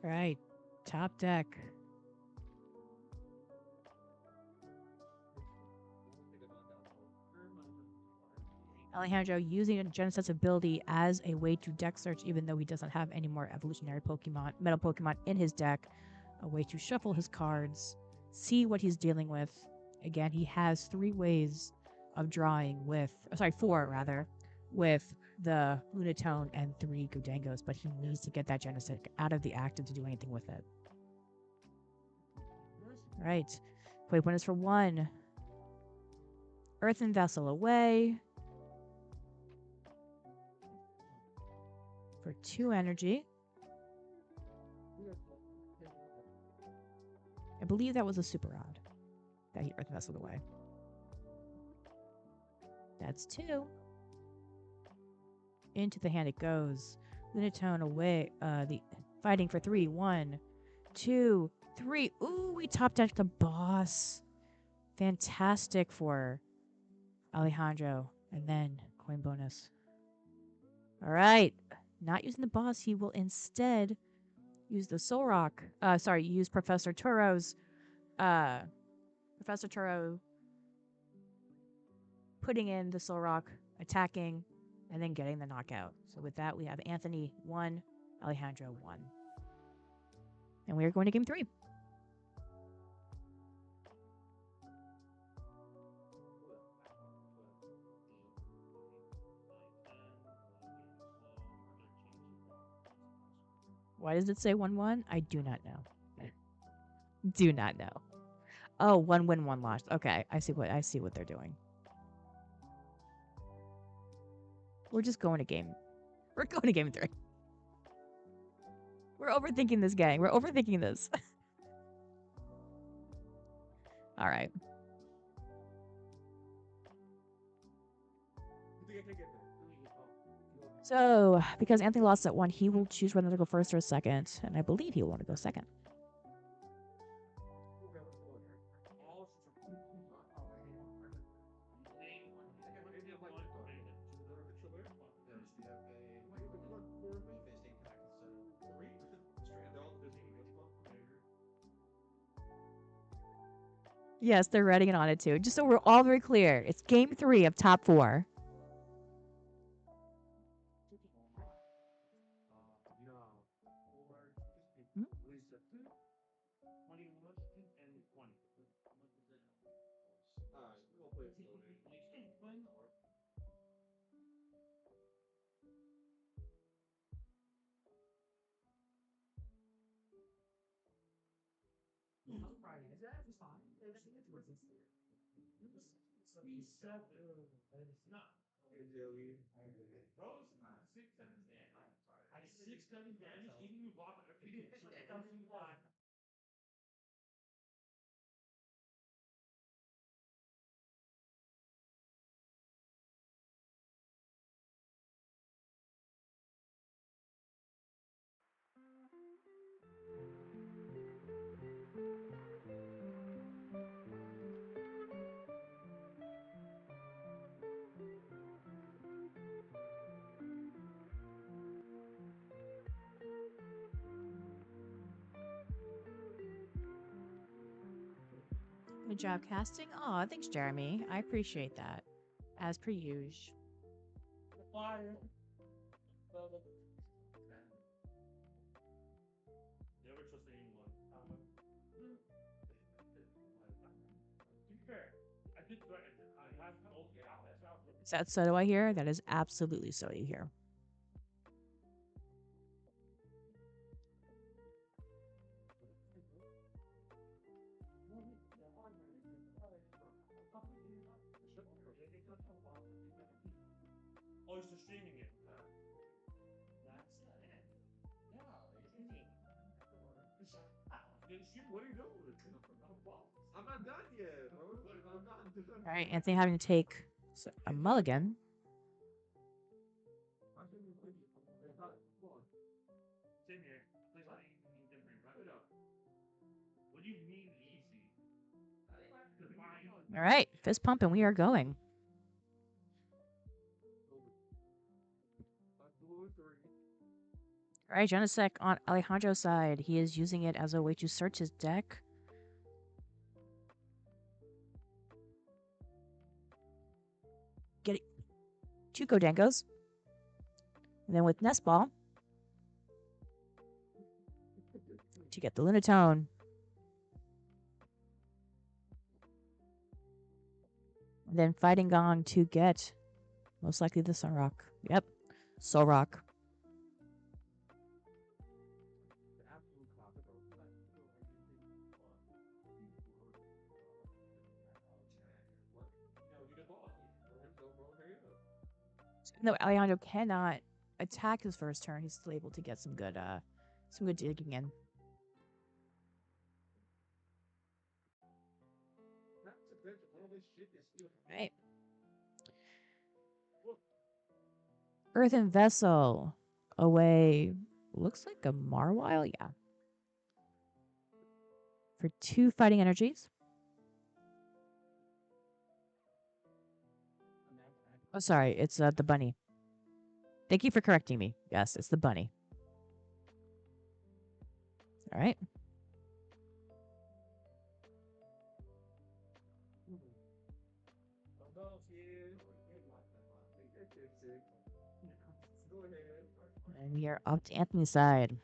All right, top deck. Alejandro using Genesis ability as a way to deck search, even though he doesn't have any more evolutionary Pokemon, metal Pokemon in his deck. A way to shuffle his cards, see what he's dealing with. Again, he has 3 ways of drawing with, 4 rather, with the Lunatone and 3 Gudangos, but he needs to get that Genesis out of the active to do anything with it. Right. Play one is for 1. Earthen Vessel away. For 2 energy. I believe that was a super odd. That he Earthen Vesseled away. That's 2. Into the hand it goes. Lunatone away. The fighting for 3. 1, 2, 3. Ooh, we top decked the boss. Fantastic for Alejandro. And then coin bonus. All right. Not using the boss, he will instead use the Soul Rock. Use Professor Turo's. Professor Turo putting in the Soul Rock, attacking, and then getting the knockout. So with that, we have Anthony 1, Alejandro 1. And we are going to game 3. Why does it say 1-1? I do not know. Do not know. Oh, 1 win, 1 loss. Okay, I see what they're doing. We're just going to game. We're going to game 3. We're overthinking this, gang. We're overthinking this. All right. So, because Anthony lost at 1, he will choose whether to go first or second. And I believe he will want to go second. Yes, they're writing it on it too. Just so we're all very clear, it's game 3 of top 4. Good job casting. Aw, thanks, Jeremy. I appreciate that. As per usual. Is that so do I hear? That is absolutely so you hear. Oh, he's streaming it. What are you doing? I'm not done yet, bro. I'm not done. All right, Anthony having to take a mulligan. Same here. Please wrap it up. What do you mean easy? All right, fist pump, and we are going. All right, Genesec on Alejandro's side. He is using it as a way to search his deck. Get it. 2 Godangos. And then with Nest Ball to get the Lunatone. And then Fighting Gong to get most likely the Sun Rock. Yep, Soul Rock. Even though Alejandro cannot attack his first turn, he's still able to get some good digging in. Right. Earthen Vessel away. Looks like a Marwile, yeah. For 2 fighting energies. Oh, sorry, it's the bunny. Thank you for correcting me. Yes, it's the bunny. All right. And we are up to Anthony's side.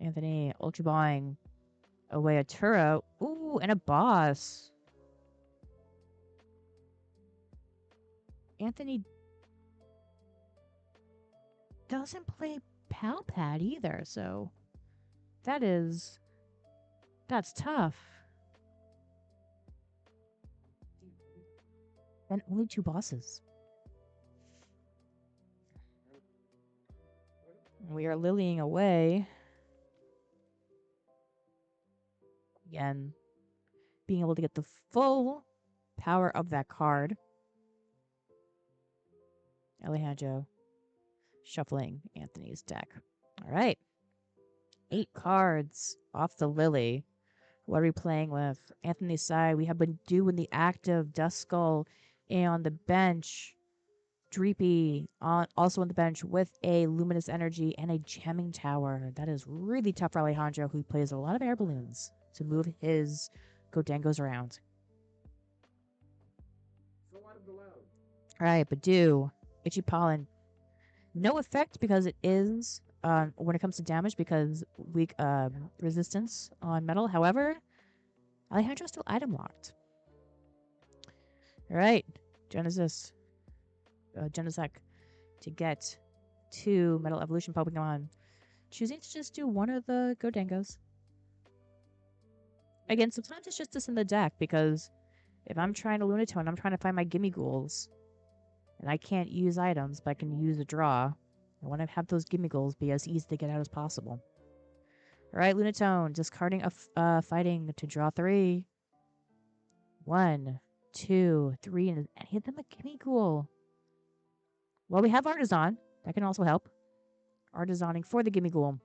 Anthony Ultra Buying away a Turo. Ooh, and a boss. Anthony doesn't play Palpad either, so that's tough. And only 2 bosses. We are lilying away. Again, being able to get the full power of that card. Alejandro shuffling Anthony's deck. All right. 8 cards off the lily. What are we playing with? Anthony's side, we have been doing the active Duskull, and on the bench, Dreepy also on the bench with a Luminous Energy and a Jamming Tower. That is really tough for Alejandro, who plays a lot of air balloons to move his Godangos around. All right, Badu, Itchy Pollen. No effect because it is, when it comes to damage, because weak resistance on metal. However, Alejandro's still item locked. All right, Genesec to get 2 Metal Evolution Pokemon. Choosing to just do one of the Godangos. Again, sometimes it's just this in the deck, because if I'm trying to Lunatone, I'm trying to find my Gimme Ghouls. And I can't use items, but I can use a draw. I want to have those Gimme Ghouls be as easy to get out as possible. Alright, Lunatone, discarding a fighting to draw 3. 1, 2, 3, and hit them a Gimme Ghoul. Well, we have Artisan. That can also help. Artisaning for the Gimme Ghoul.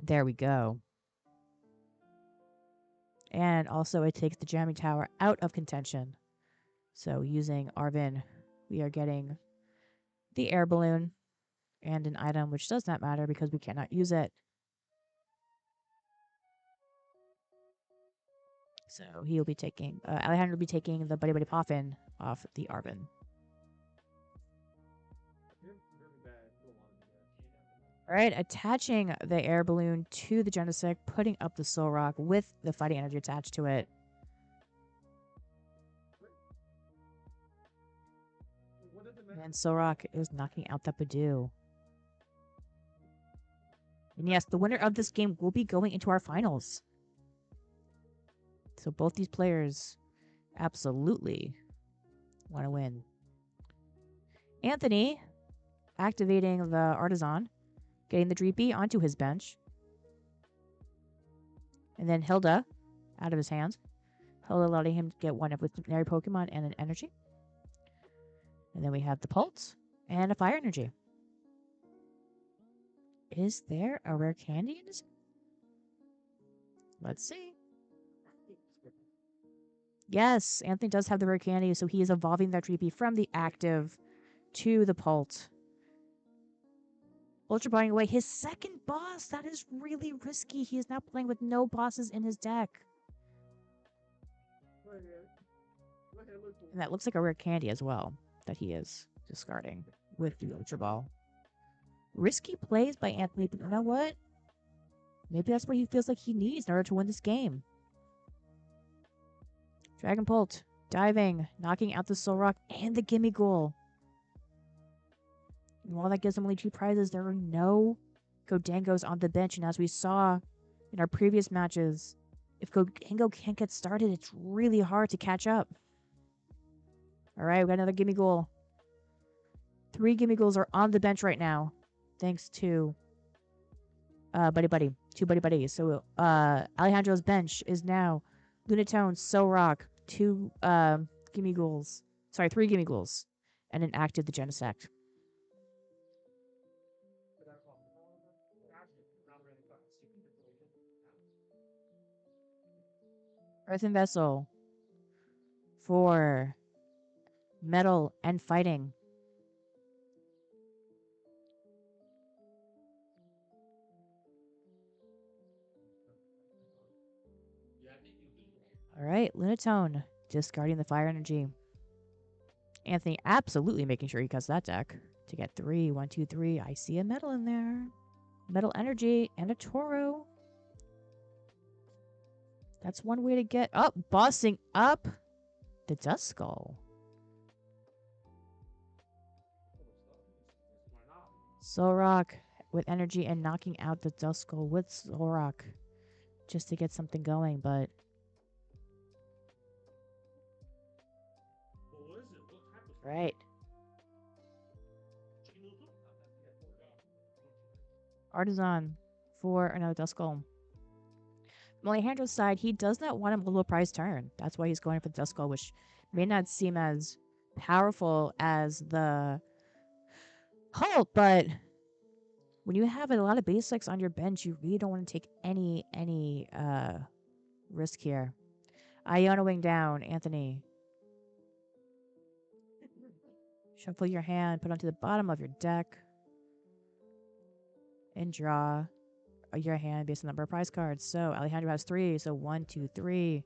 There we go. And also it takes the Jamming Tower out of contention. So using Arvin, we are getting the air balloon and an item which does not matter because we cannot use it. So he'll be taking, Alejandro will be taking the Buddy Buddy Poffin off the Arvin. All right, attaching the air balloon to the Genesec, putting up the Soul Rock with the fighting energy attached to it. And Soul Rock is knocking out that Badu. And yes, the winner of this game will be going into our finals. So both these players absolutely want to win. Anthony activating the Artisan, getting the Dreepy onto his bench. And then Hilda out of his hands. Hilda letting him get one evolutionary Pokemon and an energy. And then we have the Pulse and a Fire Energy. Is there a rare candy in this? Let's see. Yes, Anthony does have the rare candy, so he is evolving that Dreepy from the active to the Pult. Ultra Buying away his second boss. That is really risky. He is now playing with no bosses in his deck. And that looks like a rare candy as well that he is discarding with the Ultra Ball. Risky plays by Anthony, but you know what? Maybe that's what he feels like he needs in order to win this game. Dragon Bolt, diving, knocking out the Soul Rock and the Gimme Ghoul. And while that gives them only 2 prizes, there are no Godangos on the bench. And as we saw in our previous matches, if Godango can't get started, it's really hard to catch up. All right, we got another gimme goal. 3 gimme goals are on the bench right now, thanks to Buddy Buddy. 2 Buddy Buddies. So Alejandro's bench is now Lunatone, So Rock, 2 gimme goals. Sorry, 3 gimme goals. And an active the Genesect. Earthen Vessel for metal and fighting. All right, Lunatone discarding the fire energy. Anthony absolutely making sure he cuts that deck to get 3. 1, 2, 3. I see a metal in there. Metal energy and a Toro. That's one way to get up. Bossing up the Dust Skull. Solrock with energy and knocking out the Dust Skull with Solrock just to get something going, but right. Artisan for another Dust Skull. From Alejandro's side, he does not want a little prize turn. That's why he's going for the Dust Skull, which may not seem as powerful as the Hulk, but when you have a lot of basics on your bench, you really don't want to take any risk here. Iona Wing down, Anthony. Shuffle your hand, put onto the bottom of your deck, and draw your hand based on the number of prize cards. So Alejandro has 3, so 1, 2, 3.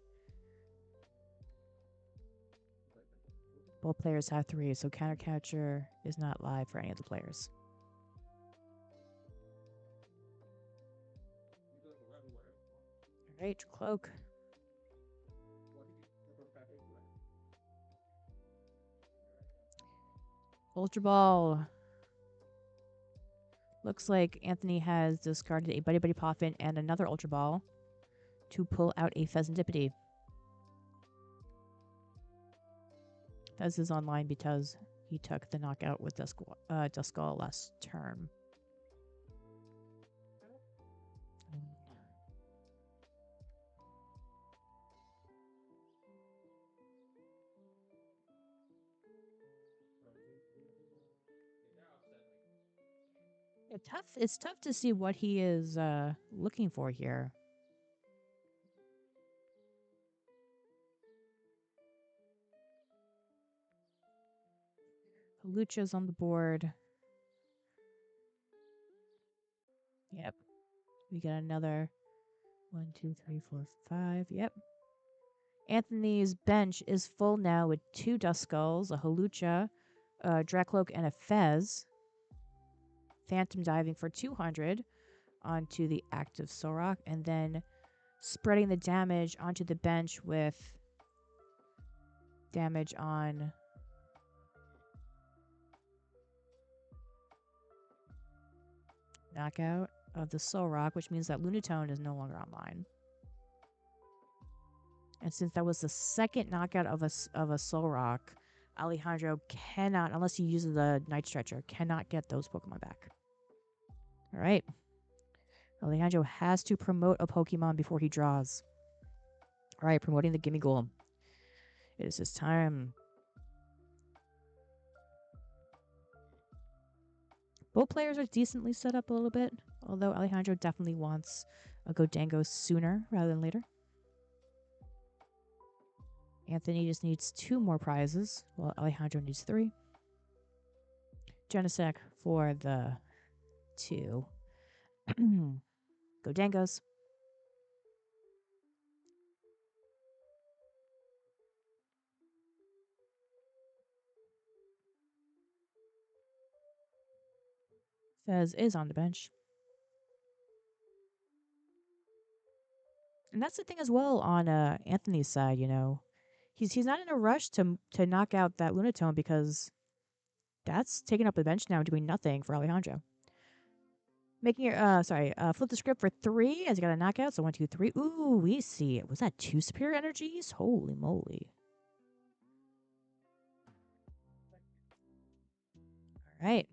Both players have 3, so counter catcher is not live for any of the players. All right, cloak. Ultra Ball. Looks like Anthony has discarded a Buddy Buddy Poffin and another Ultra Ball to pull out a Pheasantipity. Fez is online because he took the knockout with Duskull last turn. It's tough to see what he is looking for here. Lucha's on the board. Yep. We got another 1, 2, 3, 4, 5. Yep. Anthony's bench is full now with 2 Dust Skulls, a Halucha, a Dracloak, and a Fez. Phantom diving for 200 onto the active Sorok, and then spreading the damage onto the bench with damage on knockout of the Solrock, which means that Lunatone is no longer online. And since that was the second knockout of a Solrock, Alejandro cannot, unless he uses the Night Stretcher, cannot get those Pokemon back. All right. Alejandro has to promote a Pokemon before he draws. All right, promoting the Gimme Goal. It is his time. Both players are decently set up a little bit, although Alejandro definitely wants a Godango sooner rather than later. Anthony just needs 2 more prizes, while Alejandro needs 3. Genesec for the 2 Godangos. Fez is on the bench. And that's the thing as well on Anthony's side, you know. He's not in a rush to knock out that Lunatone because that's taking up the bench now, doing nothing for Alejandro. Making your flip the script for 3 as you got a knockout. So 1, 2, 3. Ooh, we see it. Was that 2 superior energies? Holy moly. All right.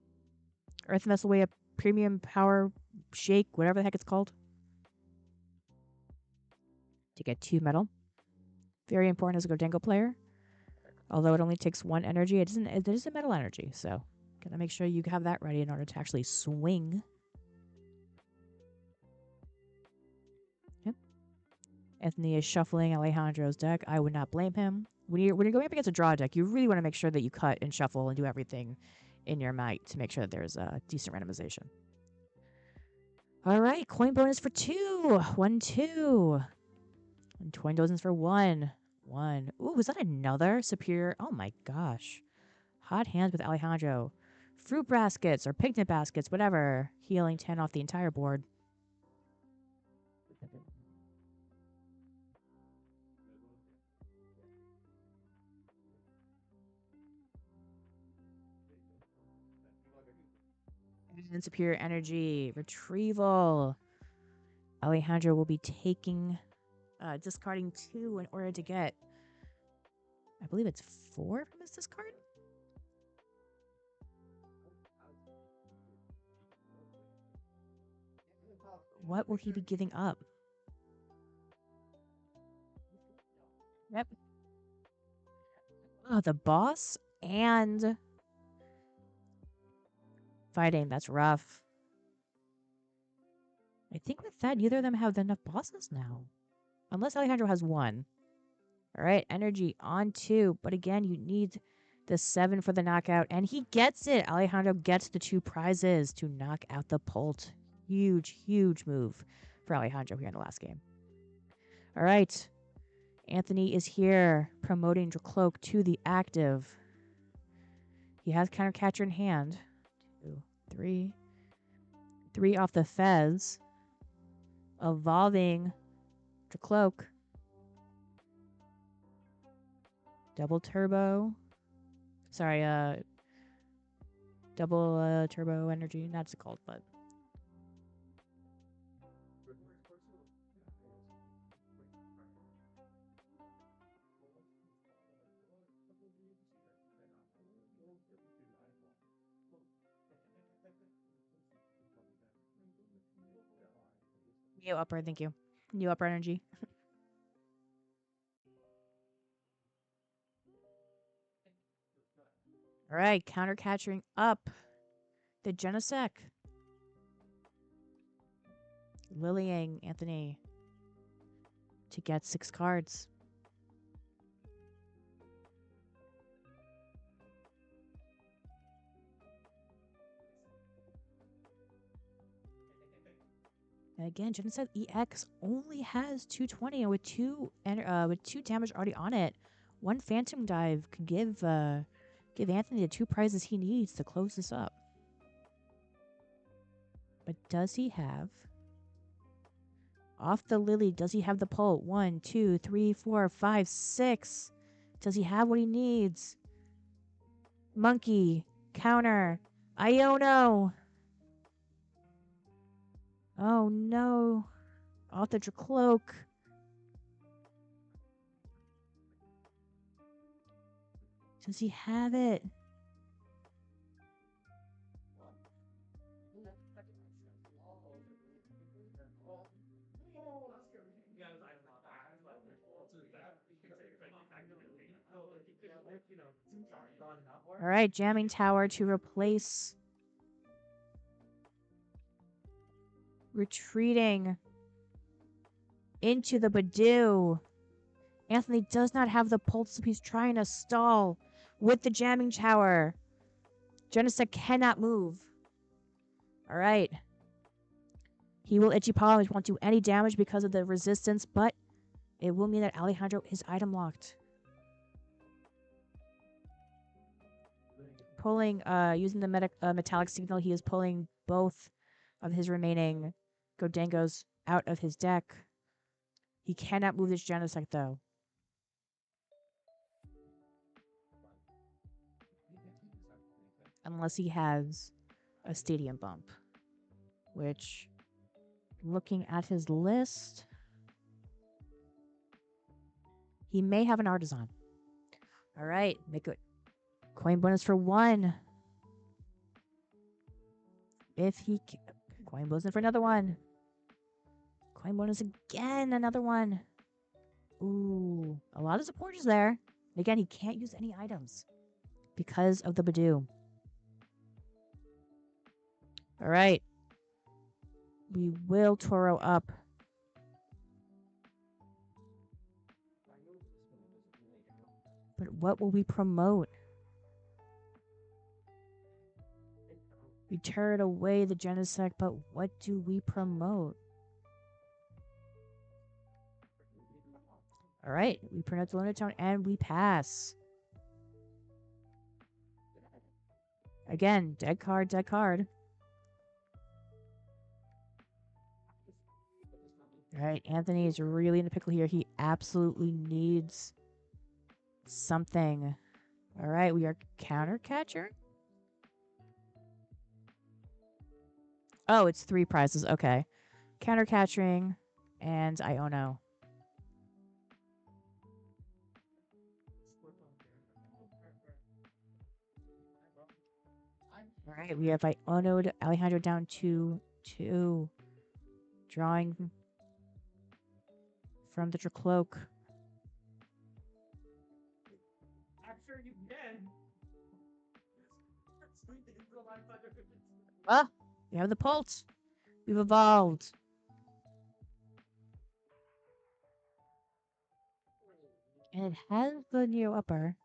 Earth Vessel Way Up Premium Power Shake, whatever the heck it's called. To get 2 metal. Very important as a Godengo player. Although it only takes 1 energy, it is a metal energy. So gotta make sure you have that ready in order to actually swing. Yep. Anthony is shuffling Alejandro's deck. I would not blame him. When you're going up against a draw deck, you really want to make sure that you cut and shuffle and do everything in your might to make sure that there's a decent randomization. All right, coin bonus for 2. 1, 2. And coin bonus for 1. 1. Ooh, was that another superior? Oh my gosh. Hot hands with Alejandro. Fruit baskets or picnic baskets, whatever. Healing 10 off the entire board. And superior energy. Retrieval. Alejandro will be taking, discarding 2 in order to get, I believe it's 4 from his discard? What will he be giving up? Yep. Oh, the boss and fighting. That's rough. I think with that, neither of them have enough bosses now. Unless Alejandro has 1. All right, energy on 2. But again, you need the 7 for the knockout. And he gets it. Alejandro gets the 2 prizes to knock out the Pult. Huge, huge move for Alejandro here in the last game. All right. Anthony is here promoting Dracloak to the active. He has Countercatcher in hand. 2, 3. 3 off the Fez. Evolving Dracloak. Double turbo. Sorry, double turbo energy. That's it called, but. Neo upper, thank you. Neo upper energy. All right, counter catching up the Genesec. Lilying Anthony to get 6 cards. And again, Genesec EX only has 220, and with 2 damage already on it, 1 Phantom Dive could give Anthony the 2 prizes he needs to close this up. But does he have off the Lily? Does he have the pull? 1, 2, 3, 4, 5, 6. Does he have what he needs? Monkey counter Iono. Oh no. Off the Dracloak. Does he have it? All right, Jamming Tower to replace. Retreating into the Badoo. Anthony does not have the pulse. He's trying to stall with the Jamming Tower. Genesec cannot move. All right. He will Itchy Paw. He won't do any damage because of the resistance, but it will mean that Alejandro is item locked. Pulling, using the metallic signal, he is pulling both of his remaining Godengos out of his deck. He cannot move this Genesec, though. Unless he has a Stadium Bump. Which, looking at his list, he may have an Artisan. All right, make it. Coin bonus for 1. if he coin bonus for another one. Coin bonus again, another one. Ooh, a lot of support is there. Again, he can't use any items because of the Badoo. All right. We will Toro up. But what will we promote? We turret away the Genesect, but what do we promote? All right, we promote the Lunatone and we pass. Again, dead card, dead card. All right, Anthony is really in the pickle here. He absolutely needs something. All right, we are counter catcher. Oh, it's 3 prizes. Okay. Counter catching and Iono. All right, we have Iono'd Alejandro down to 2. Drawing from the Tricloak. I'm sure you can. Ah, we have the Pulse. We've evolved. And it has the Neo Upper.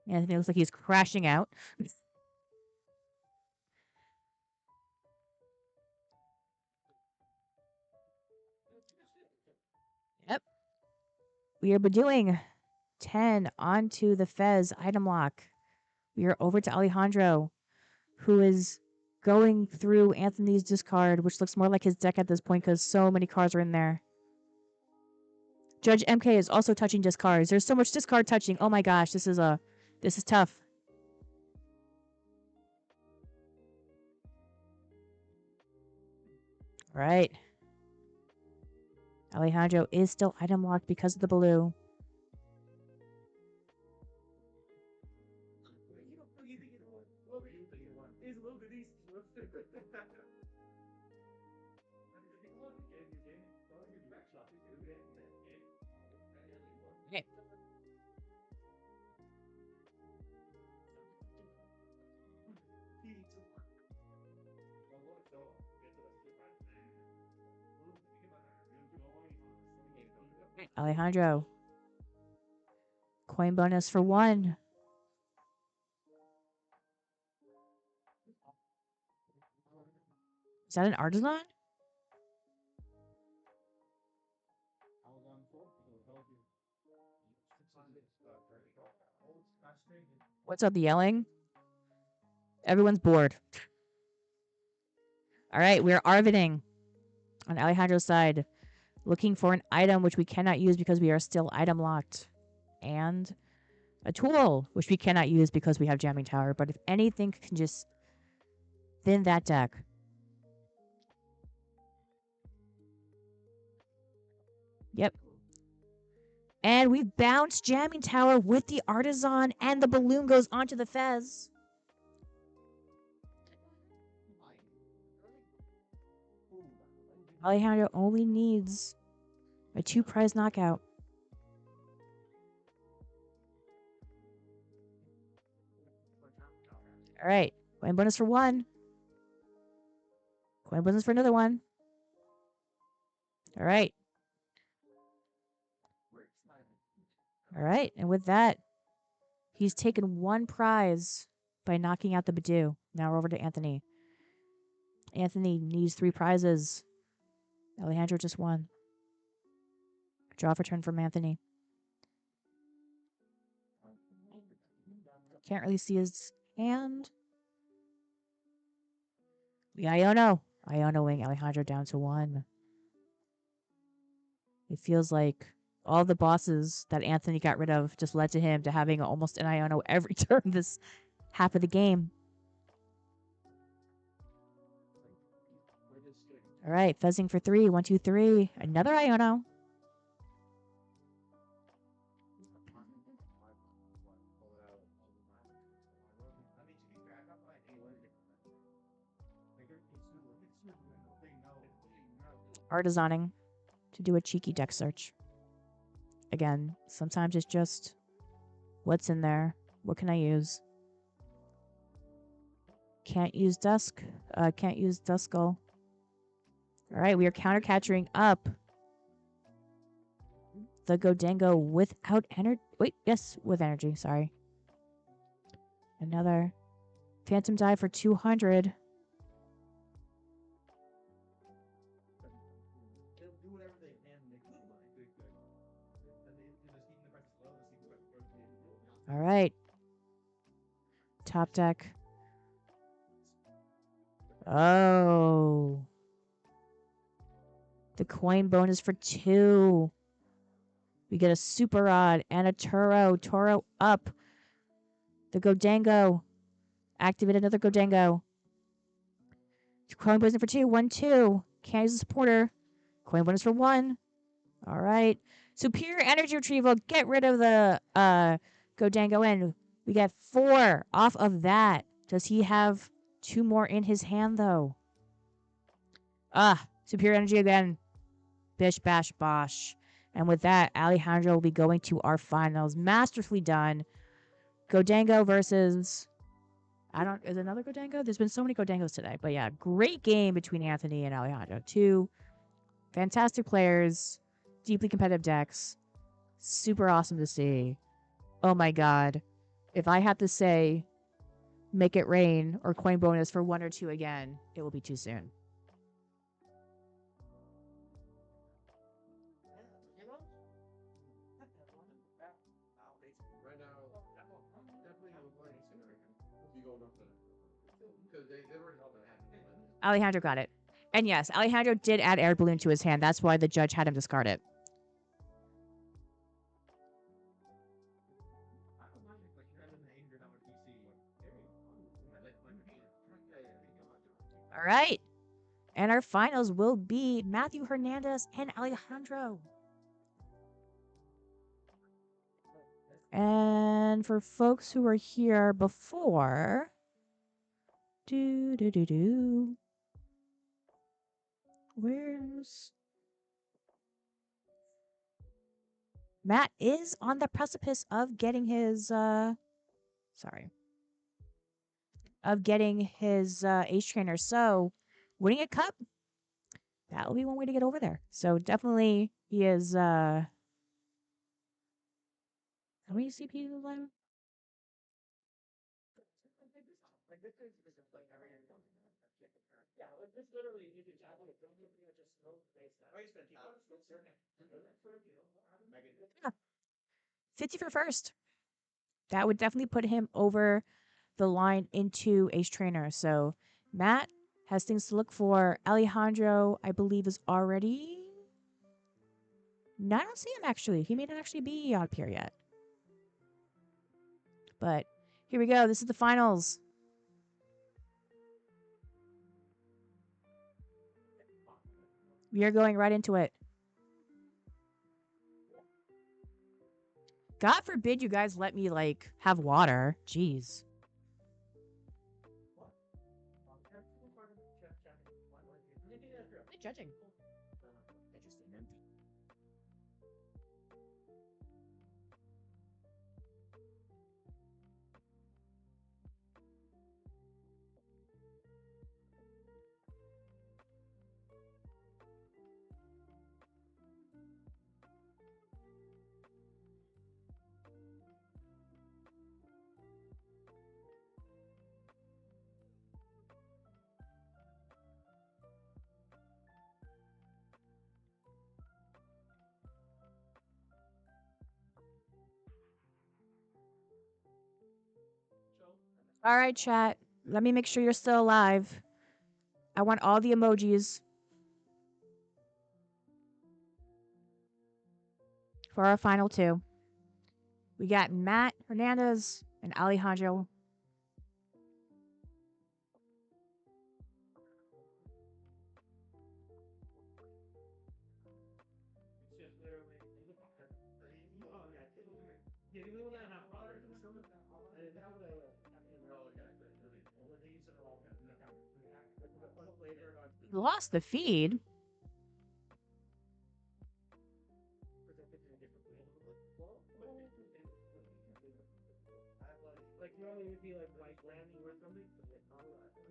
Anthony looks like he's crashing out. Yep. We are doing 10 onto the Fez item lock. We are over to Alejandro, who is going through Anthony's discard, which looks more like his deck at this point because so many cards are in there. Judge MK is also touching discards. There's so much discard touching. Oh my gosh, this is tough. All right. Alejandro is still item locked because of the blue. Okay. Alejandro. Coin bonus for 1. Is that an artisan? What's up, yelling? Everyone's bored. All right, we're Arviding on Alejandro's side, looking for an item which we cannot use because we are still item locked, and a tool which we cannot use because we have Jamming Tower. But if anything can just thin that deck. Yep. And we bounce Jamming Tower with the Artisan, and the balloon goes onto the Fez. Alejandro only needs a 2 prize knockout. All right. Coin bonus for 1. Coin bonus for another one. All right. All right. And with that, he's taken 1 prize by knocking out the Badoo. Now we're over to Anthony. Anthony needs 3 prizes. Alejandro just 1. Draw for turn from Anthony. Can't really see his hand. We Ionoing Alejandro down to 1. It feels like all the bosses that Anthony got rid of just led to him to having almost an Iono every turn this half of the game. All right, fezzing for 3. 1, 2, 3. Another Iono. artisaning to do a cheeky deck search. Again, sometimes it's just what's in there. What can I use? Can't use Dusk. Can't use Duskull. All right, we are counter catching up the Godango without energy. Wait, yes, with energy. Sorry. Another Phantom Die for 200. All right. Top deck. Oh. The coin bonus for 2. We get a Super Rod and a Turo. Turo up. The Godango. Activate another Godango. Coin bonus for 2. 1, 2. Can't use a supporter. Coin bonus for 1. All right. Superior energy retrieval. Get rid of the Godango in. We get 4 off of that. Does he have 2 more in his hand, though? Superior energy again. Bish, bash, bosh. And with that, Alejandro will be going to our finals. Masterfully done. Godango versus... Is it another Godango? There's been so many Godangos today. But yeah, great game between Anthony and Alejandro. 2 fantastic players. Deeply competitive decks. Super awesome to see. Oh my god. If I had to say make it rain or coin bonus for 1 or 2 again, it will be too soon. Right now, definitely have a playing scenario. You go up to because they were helping happen. Alejandro got it. And yes, Alejandro did add air balloon to his hand. That's why the judge had him discard it. All right. And our finals will be Matthew Hernandez and Alejandro. And for folks who were here before, where's Matt is on the precipice of getting his ace trainer. So winning a cup, that will be one way to get over there. So definitely he is how many CPUs left? Yeah. 50 for first. That would definitely put him over the line into ace trainer. So Matt has things to look for. Alejandro, I believe, is already. No, I don't see him actually. He may not actually be out here yet. But here we go. This is the finals. We are going right into it. God forbid you guys let me, like, have water. Jeez. Judging. Interesting. All right, chat. Let me make sure you're still alive. I want all the emojis for our final 2. We got Matt Hernandez and Alejandro. Lost the feed. Like normally it would be like white landing or something.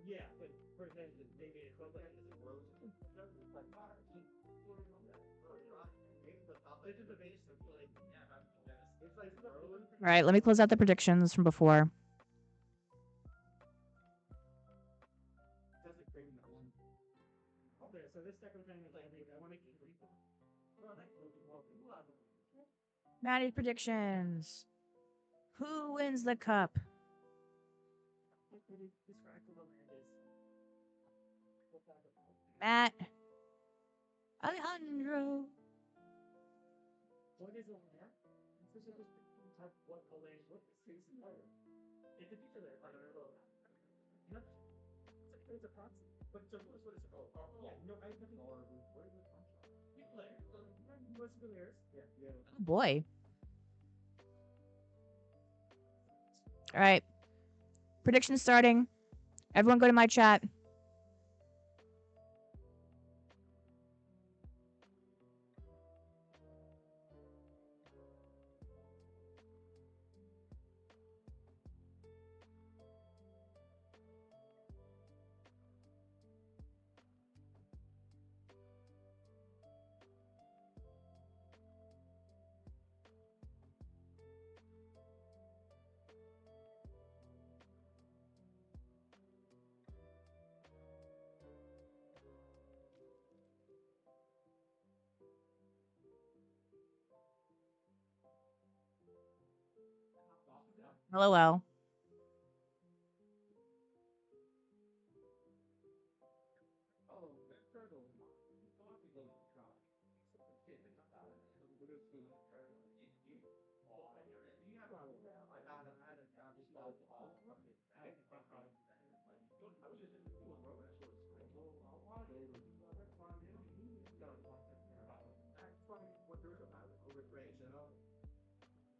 Yeah, but for example, they made it look like it's a rose. This is the base. Like, it's like rose. All right, let me close out the predictions from before. That's a crazy one. Okay, so this second thing is like I want to keep it. Maddie's predictions. Who wins the cup? Matt. Alejandro. What is a lamp? This is what a lamp. What is a lamp? It's a picture there. I don't know. It's a proxy. But so what is it called? Yeah, no, I nothing. Where is it from? What's the layers? Yeah, yeah. Oh boy. All right. Predictions starting. Everyone go to my chat. LOL.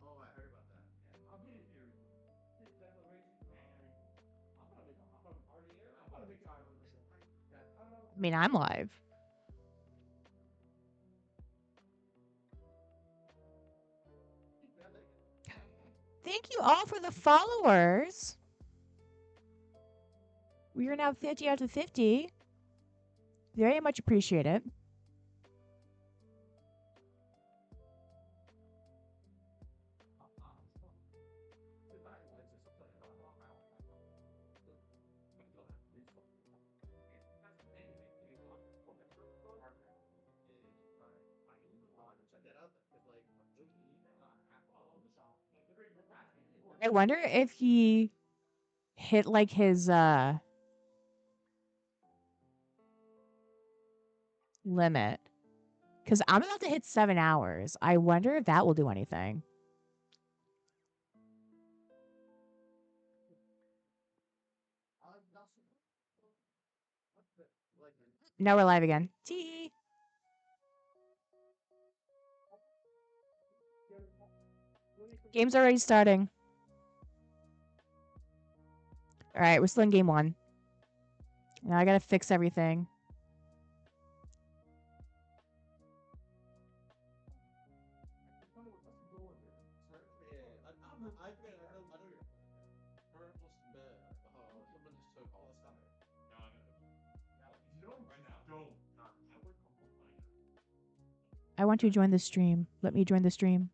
Oh, I heard about that. I mean, I'm live. Thank you all for the followers. We are now 50 out of 50. Very much appreciate it. I wonder if he hit like his limit. Because I'm about to hit 7 hours. I wonder if that will do anything. Now we're live again. Tee. Game's already starting. All right, we're still in game 1. Now I gotta fix everything. I know you're. Her wants to bed. Someone just took all the stuff. No, right now. Don't. I want to join the stream. Let me join the stream.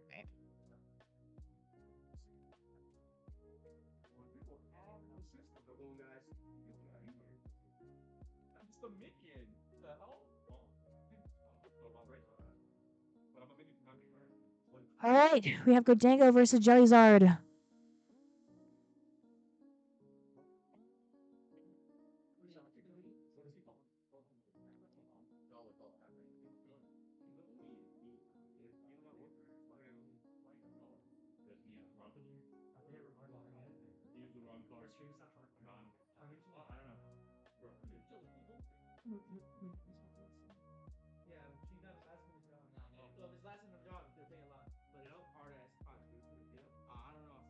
Okay. That's the minion. The hell? All right, we have Godango versus Jellyzard. Yeah, she got last in the job. So if it's last in the job, they're paying a lot. But hard ass cost. I don't know.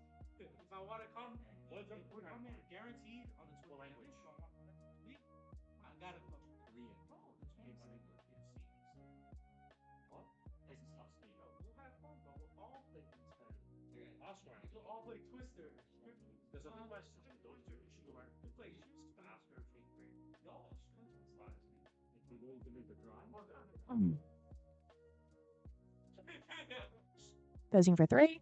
I want to come, comment guaranteed on the Twitch language. I gotta come Korean. Oh, that's my language. What? It's tough speed. We'll have fun, but we'll all play instead. Oscar, we'll all play Twister. There's a question. Twister, you play Shoes Faster. No, it's fine. If we're going to make a draw. Posing for 3.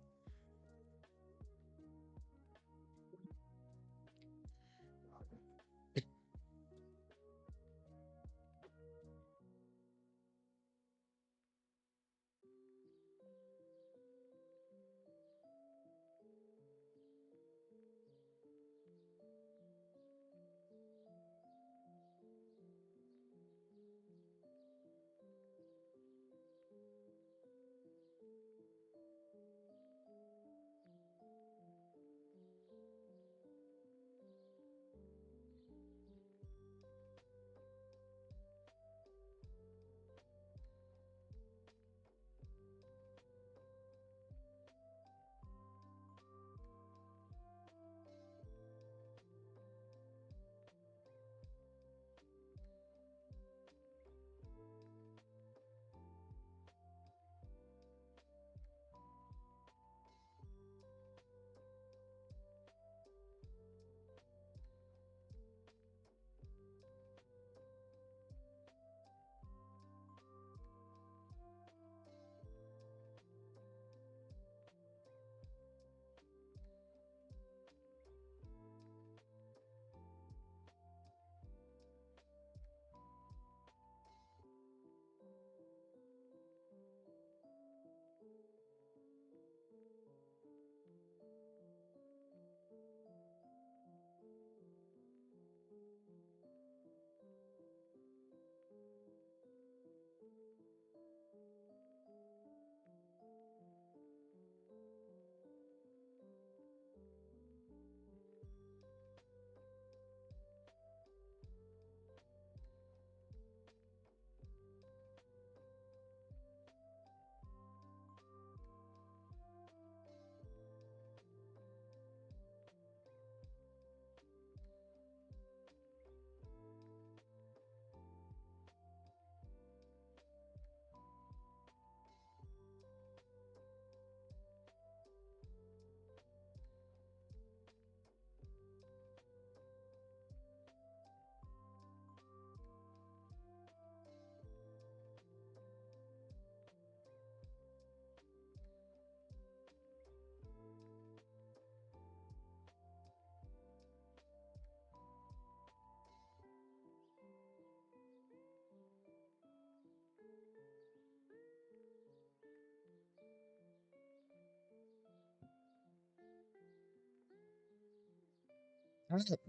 All right.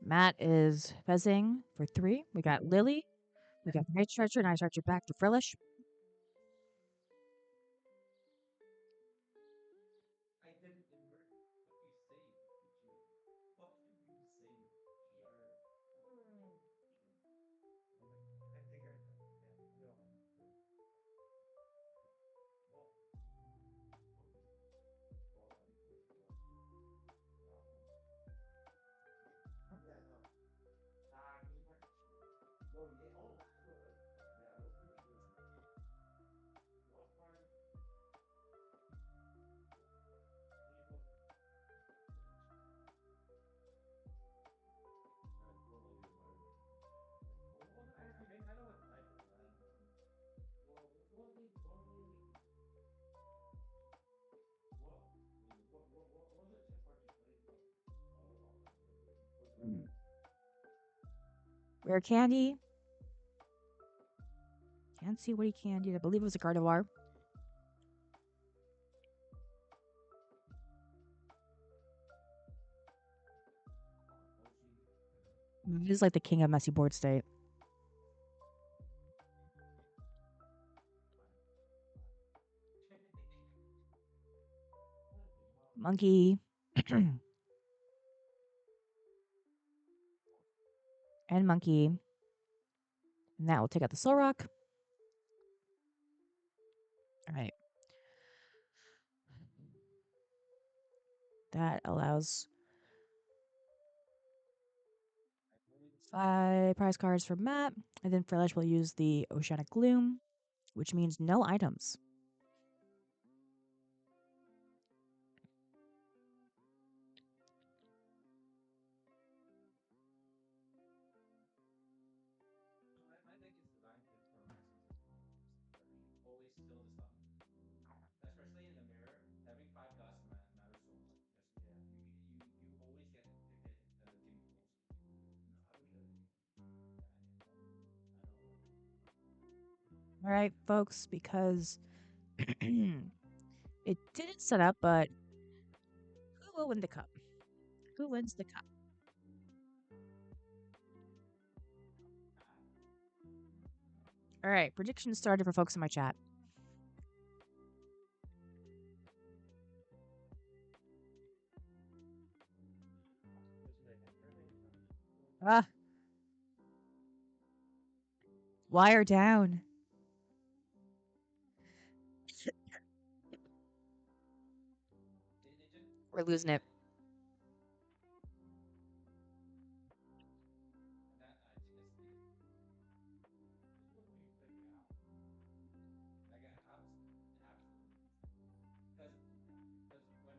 Matt is buzzing for 3. We got Lily. We got Night Stretcher, and I stretch it back to Frillish. I didn't invert what you say. What did you say? I figured that. Yeah. No. Well, yeah, no. Oh, yeah. Oh, yeah, that was pretty good. What part? I know what type of land. Well, what was the chess part you played from? Rare Candy. Can't see what he candied. I believe it was a Gardevoir. It is like the king of messy board state. Monkey. And Monkey. And that will take out the Soul Rock. All right. That allows 5 prize cards for Matt, and then Frillish will use the Oceanic Gloom, which means no items. My deck is designed for maximum you always kill the stuff. Especially in the mirror, having 5 dots matters so much because you always get to hit the gimme rolls. All right, folks, because it didn't set up, but who will win the cup? Who wins the cup? All right, predictions started for folks in my chat. Ah, wire down. We're losing it. And that it's Mega Abs, absolutely. Because when Mega Absol dies, this and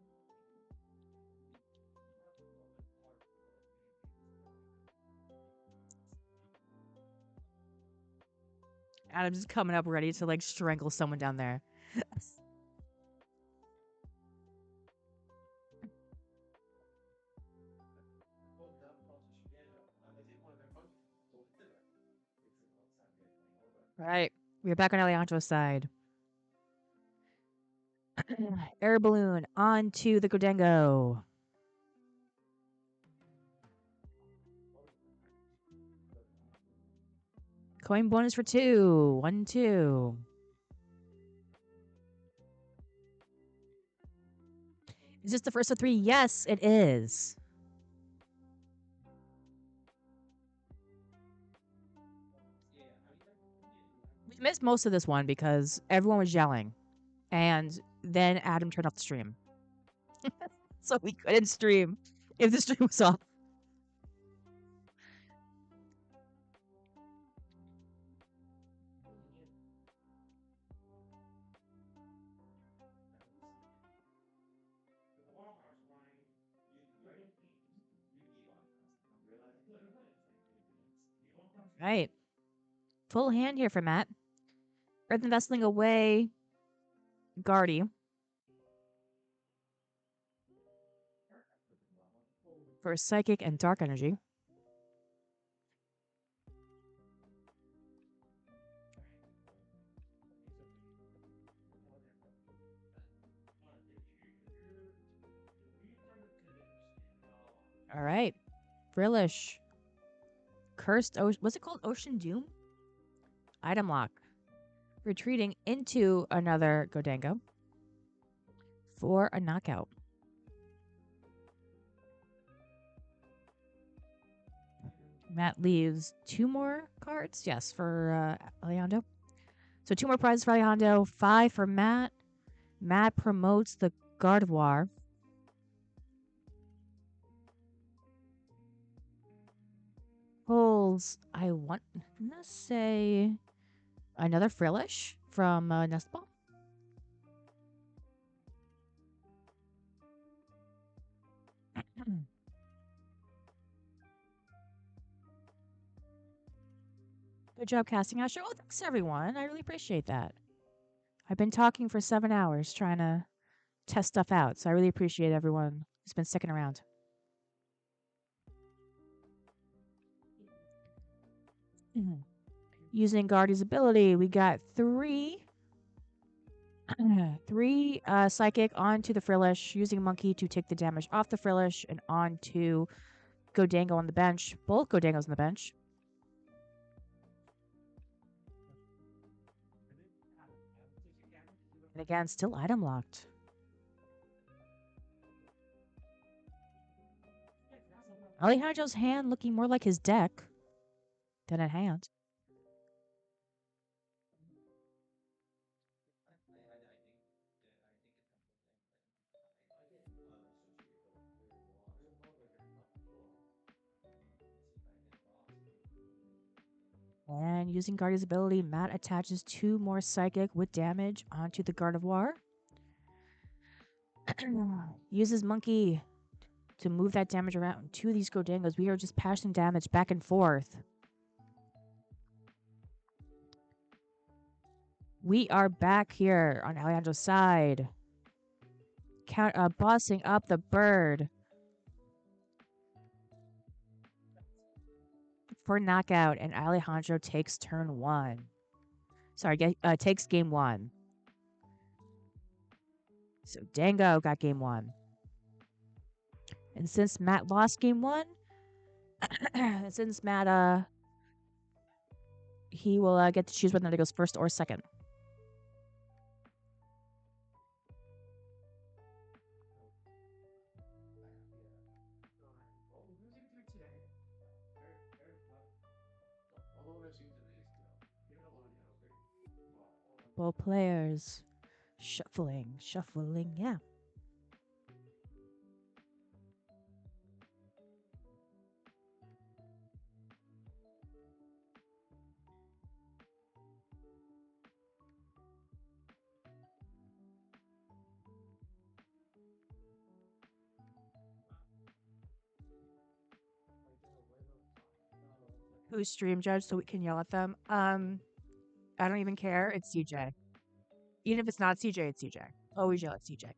if he uses Frenzy Guardian, the game is it takes the game. Adam's just coming up ready to like strangle someone down there. All right, we're back on Alejandro's side. Air balloon onto the Godengo. Coin bonus for 2. 1, 2. Is this the first of 3? Yes, it is. We missed most of this one because everyone was yelling. And then Adam turned off the stream. So we couldn't stream if the stream was off. Right. Full hand here for Matt. Earth Investling away. Guardy. For Psychic and Dark Energy. All right. Frillish. Cursed Ocean. What's it called? Ocean Doom? Item lock. Retreating into another Godango for a knockout. Matt leaves 2 more cards. Yes, for Alejandro. So 2 more prizes for Alejandro. 5 for Matt. Matt promotes the Gardevoir. Pulls, I want to say, another Frillish from Nestball. Good job casting Asher. Oh, thanks everyone. I really appreciate that. I've been talking for 7 hours trying to test stuff out, so I really appreciate everyone who's been sticking around. Using Guardy's ability, we got 3 Psychic onto the Frillish, using Monkey to take the damage off the Frillish and onto Godango on the bench. Both Godangos on the bench. And again, still item locked. Alejandro's hand looking more like his deck than a hand. And using Guardian's ability, Matt attaches 2 more Psychic with damage onto the Gardevoir. Uses Monkey to move that damage around to these Godangos. We are just passing damage back and forth. We are back here on Alejandro's side. Bossing up the bird. For knockout, and Alejandro takes turn 1. Sorry, takes game 1. So Dango got game 1. And since Matt lost game 1, since Matt, he will get to choose whether he goes first or second. Both players shuffling, yeah. Who's stream judge so we can yell at them? I don't even care. It's CJ. Even if it's not CJ, it's CJ. Always yell at CJ.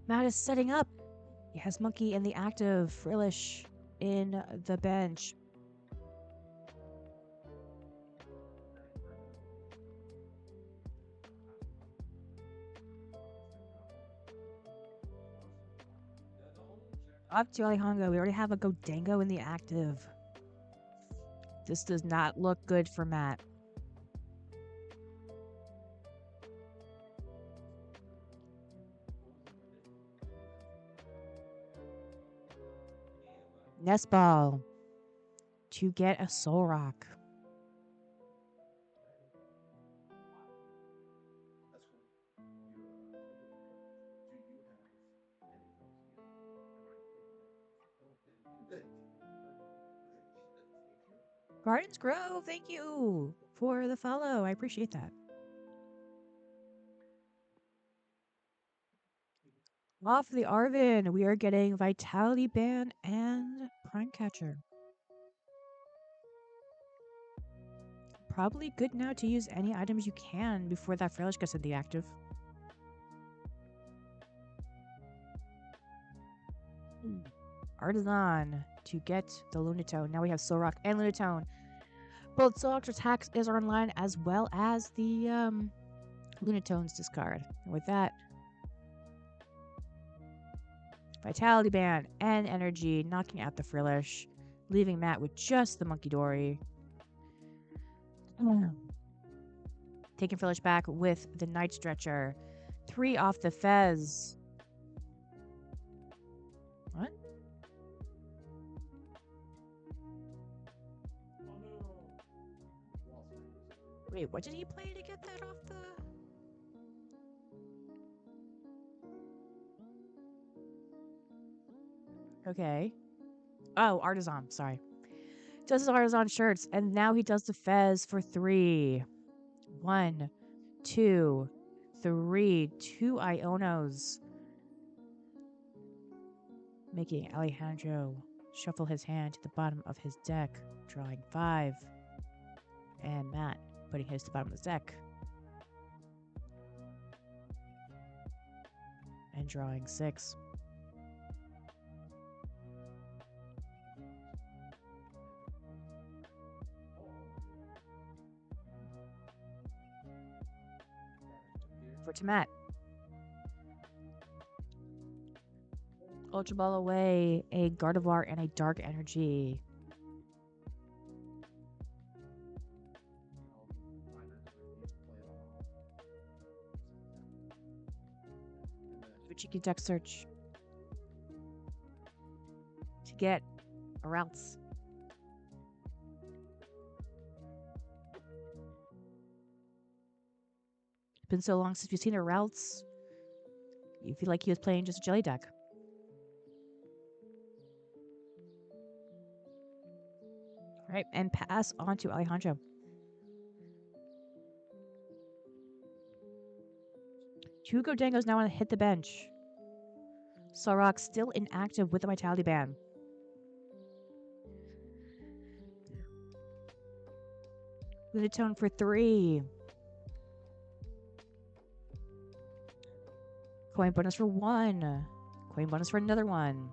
Matt is setting up. He has Monkey in the active, Frillish in the bench. Up to Alejandro. We already have a Godango in the active. This does not look good for Matt. Nest Ball to get a Soul Rock. Gardens Grove, thank you for the follow. I appreciate that. Off the Arvin, we are getting Vitality Band and Prime Catcher. Probably good now to use any items you can before that Frillish gets in the active. Artisan to get the Lunatone. Now we have Solrock and Lunatone. Both Solrock's attacks are online as well as the Lunatone's discard. And with that, Vitality Band and Energy knocking out the Frillish, leaving Matt with just the Monkey Dory. Taking Frillish back with the Night Stretcher. 3 off the Fez. What? Wait, what did he play to get that off the... Okay. Oh, Artisan, sorry. Does his Artisan shirts, and now he does the Fez for 3. 1, 2, 3. 2 Ionos. Making Alejandro shuffle his hand to the bottom of his deck, drawing 5. And Matt putting his to the bottom of his deck. And drawing 6. for Tamat. Ultra Ball away a Gardevoir and a Dark Energy. Do a cheeky deck search to get a Routes. It's been so long since we've seen a Routes. You feel like he was playing just a jelly deck. All right, and pass on to Alejandro. Two Dangos now want to hit the bench. Solrock still inactive with the Vitality Ban. Lunatone for 3. Coin bonus for 1. Coin bonus for another 1.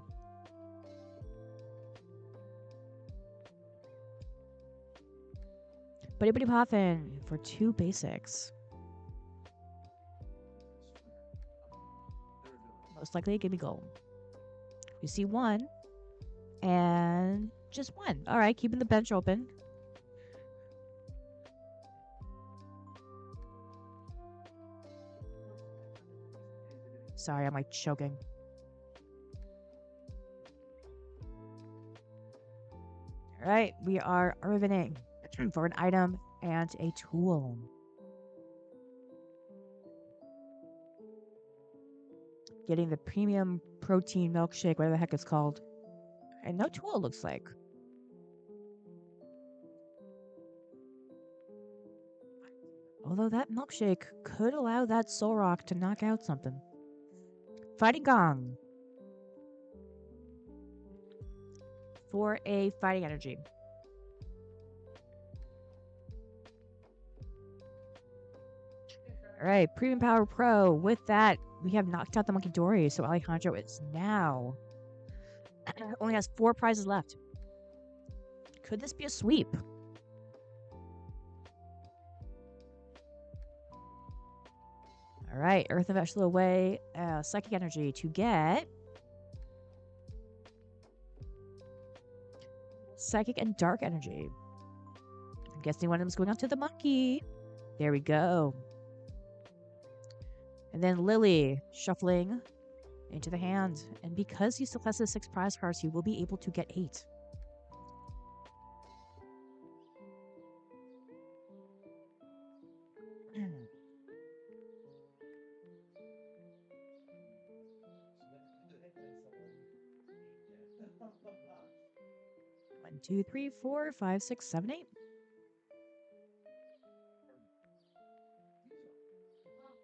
Buddy Buddy Poffin for 2 basics. Most likely a gimme goal. You see 1. And just 1. Alright, keeping the bench open. Sorry, I'm like choking. Alright, we are riveting for an item and a tool. Getting the premium protein milkshake, whatever the heck it's called. And no tool, looks like. Although that milkshake could allow that Solrock to knock out something. Fighting Gong. For a Fighting Energy. Alright, Premium Power Pro. With that, we have knocked out the Monkey Dory, so Alejandro is now only has 4 prizes left. Could this be a sweep? Alright, Earth and Vegetable away, Psychic Energy to get Psychic and Dark Energy. I'm guessing one of them is going out to the monkey. There we go. And then Lily shuffling into the hand. And because he still has the 6 prize cards, he will be able to get 8. One, two, three, 4, 5, 6, 7, 8.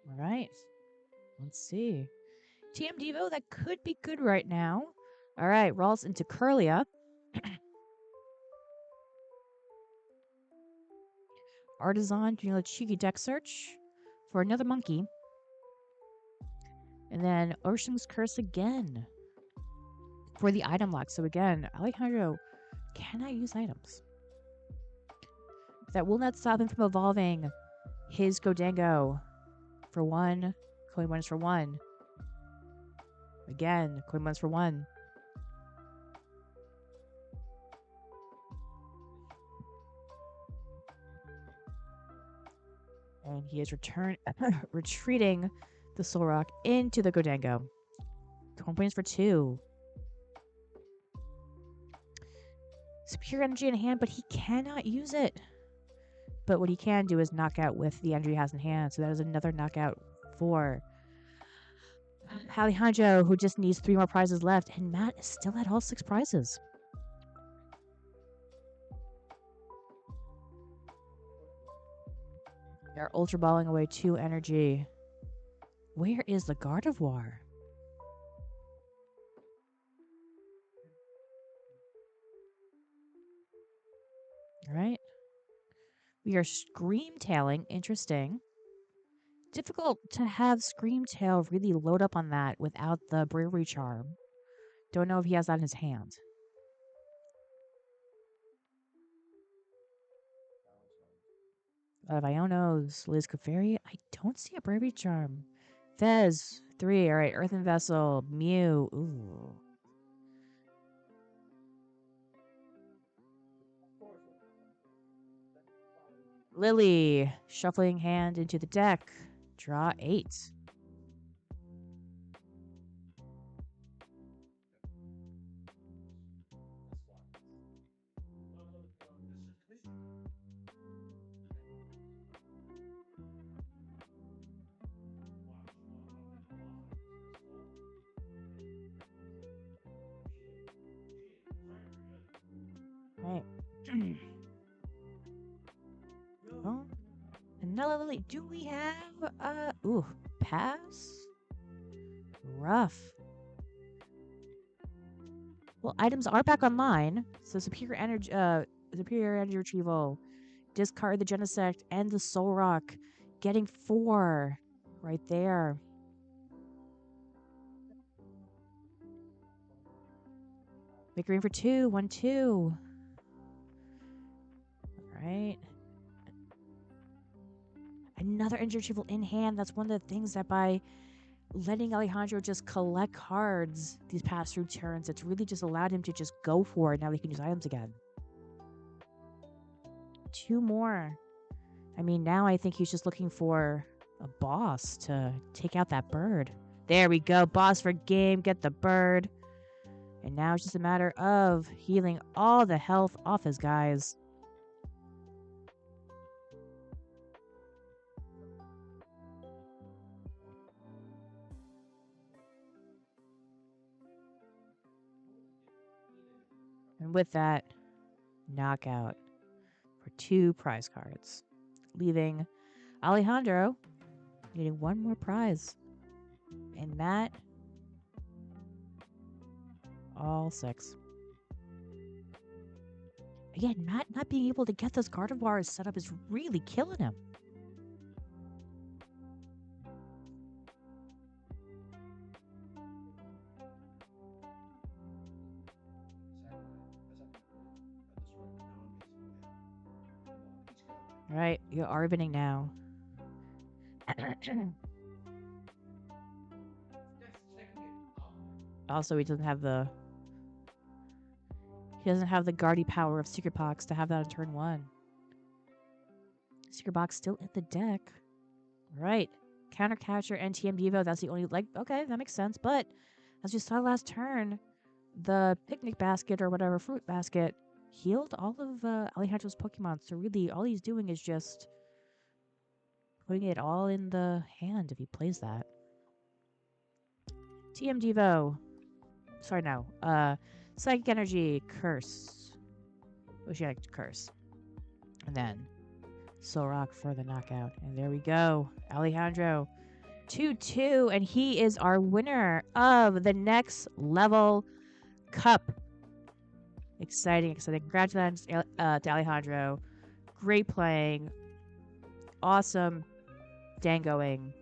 All right. Let's see. TM Devo, that could be good right now. All right, rolls into Curlia. Artisan doing a cheeky deck search for another monkey. And then Ocean's Curse again for the item lock. So again, Alejandro cannot use items. That will not stop him from evolving his Godango for 1. Coin bonus for 1. Again, coin bonus for 1. And he is retreating the Solrock into the Godango. Coin points for 2. Superior energy in hand, but he cannot use it. But what he can do is knock out with the energy he has in hand. So that is another knockout for Alejandro, who just needs 3 more prizes left. And Matt is still at all 6 prizes. They're ultra balling away 2 energy. Where is the Gardevoir? All right. We are Scream Tailing. Interesting. Difficult to have Scream Tail really load up on that without the Bravery Charm. Don't know if he has that in his hand. Ionos, Liz Clefairy. I don't see a Bravery Charm. Fez, 3. All right, Earthen Vessel, Mew. Ooh. Lily, shuffling hand into the deck. Draw 8. Right. Oh, another Lily. Do we have pass? Rough. Well, items are back online. So superior energy retrieval. Discard the Genesect and the Soul Rock. Getting 4 right there. Make room for 2. 1, 2. All right. Another energy retrieval in hand. That's one of the things that by letting Alejandro just collect cards these past 2 turns, it's really just allowed him to just go for it. Now he can use items again. 2 more. I mean, now I think he's just looking for a boss to take out that bird. There we go. Boss for game. Get the bird. And now it's just a matter of healing all the health off his guys. And with that, knockout for 2 prize cards, leaving Alejandro needing 1 more prize. And Matt, all 6. Again, Matt not being able to get those Gardevoirs set up is really killing him. All right, you're Arvining now. Also, he doesn't have the Guardy power of Secret Box to have that on turn 1. Secret Box still in the deck. All right, Counter Catcher and TM Devo. That's the only okay, that makes sense. But as we saw last turn, the picnic basket or whatever fruit basket healed all of Alejandro's Pokemon. So really, all he's doing is just putting it all in the hand if he plays that. TM Devo. Sorry, no. Psychic Energy, Curse. Oceanic Curse. And then Soul Rock for the knockout. And there we go. Alejandro, 2-2. And he is our winner of the Next Level Cup. Exciting, exciting. Congratulations to Alejandro. Great playing. Awesome dangoing.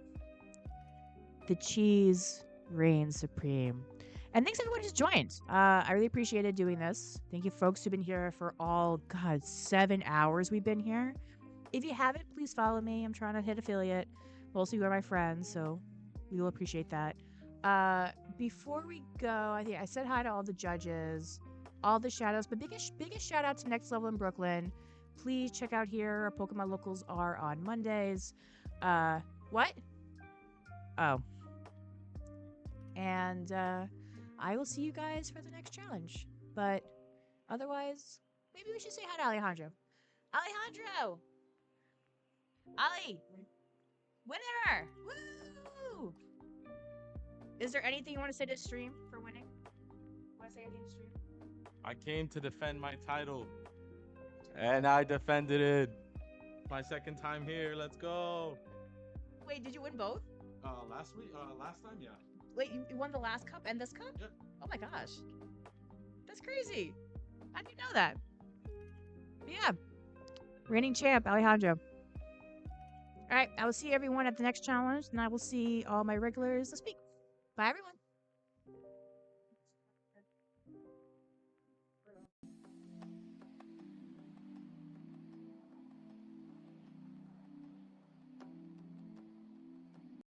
The cheese reigns supreme. And thanks everyone who's joined. I really appreciated doing this. Thank you folks who've been here for all, 7 hours we've been here. If you haven't, please follow me. I'm trying to hit affiliate. Mostly you are my friends, so we will appreciate that. Before we go, I think I said hi to all the judges, all the shout-outs, but biggest shout out to Next Level in Brooklyn. Please check out here. Our Pokemon locals are on Mondays. What? Oh. And I will see you guys for the next challenge. But otherwise, maybe we should say hi to Alejandro. Alejandro! Ali! Winner! Woo! Is there anything you want to say to stream for winning? Want to say anything to stream? I came to defend my title. And I defended it. My second time here. Let's go. Wait, did you win both? Last time, yeah. Wait, you won the last cup and this cup? Yep. Oh my gosh. That's crazy. How did you know that? But yeah. Reigning champ, Alejandro. All right, I will see everyone at the next challenge, and I will see all my regulars this week. Bye, everyone.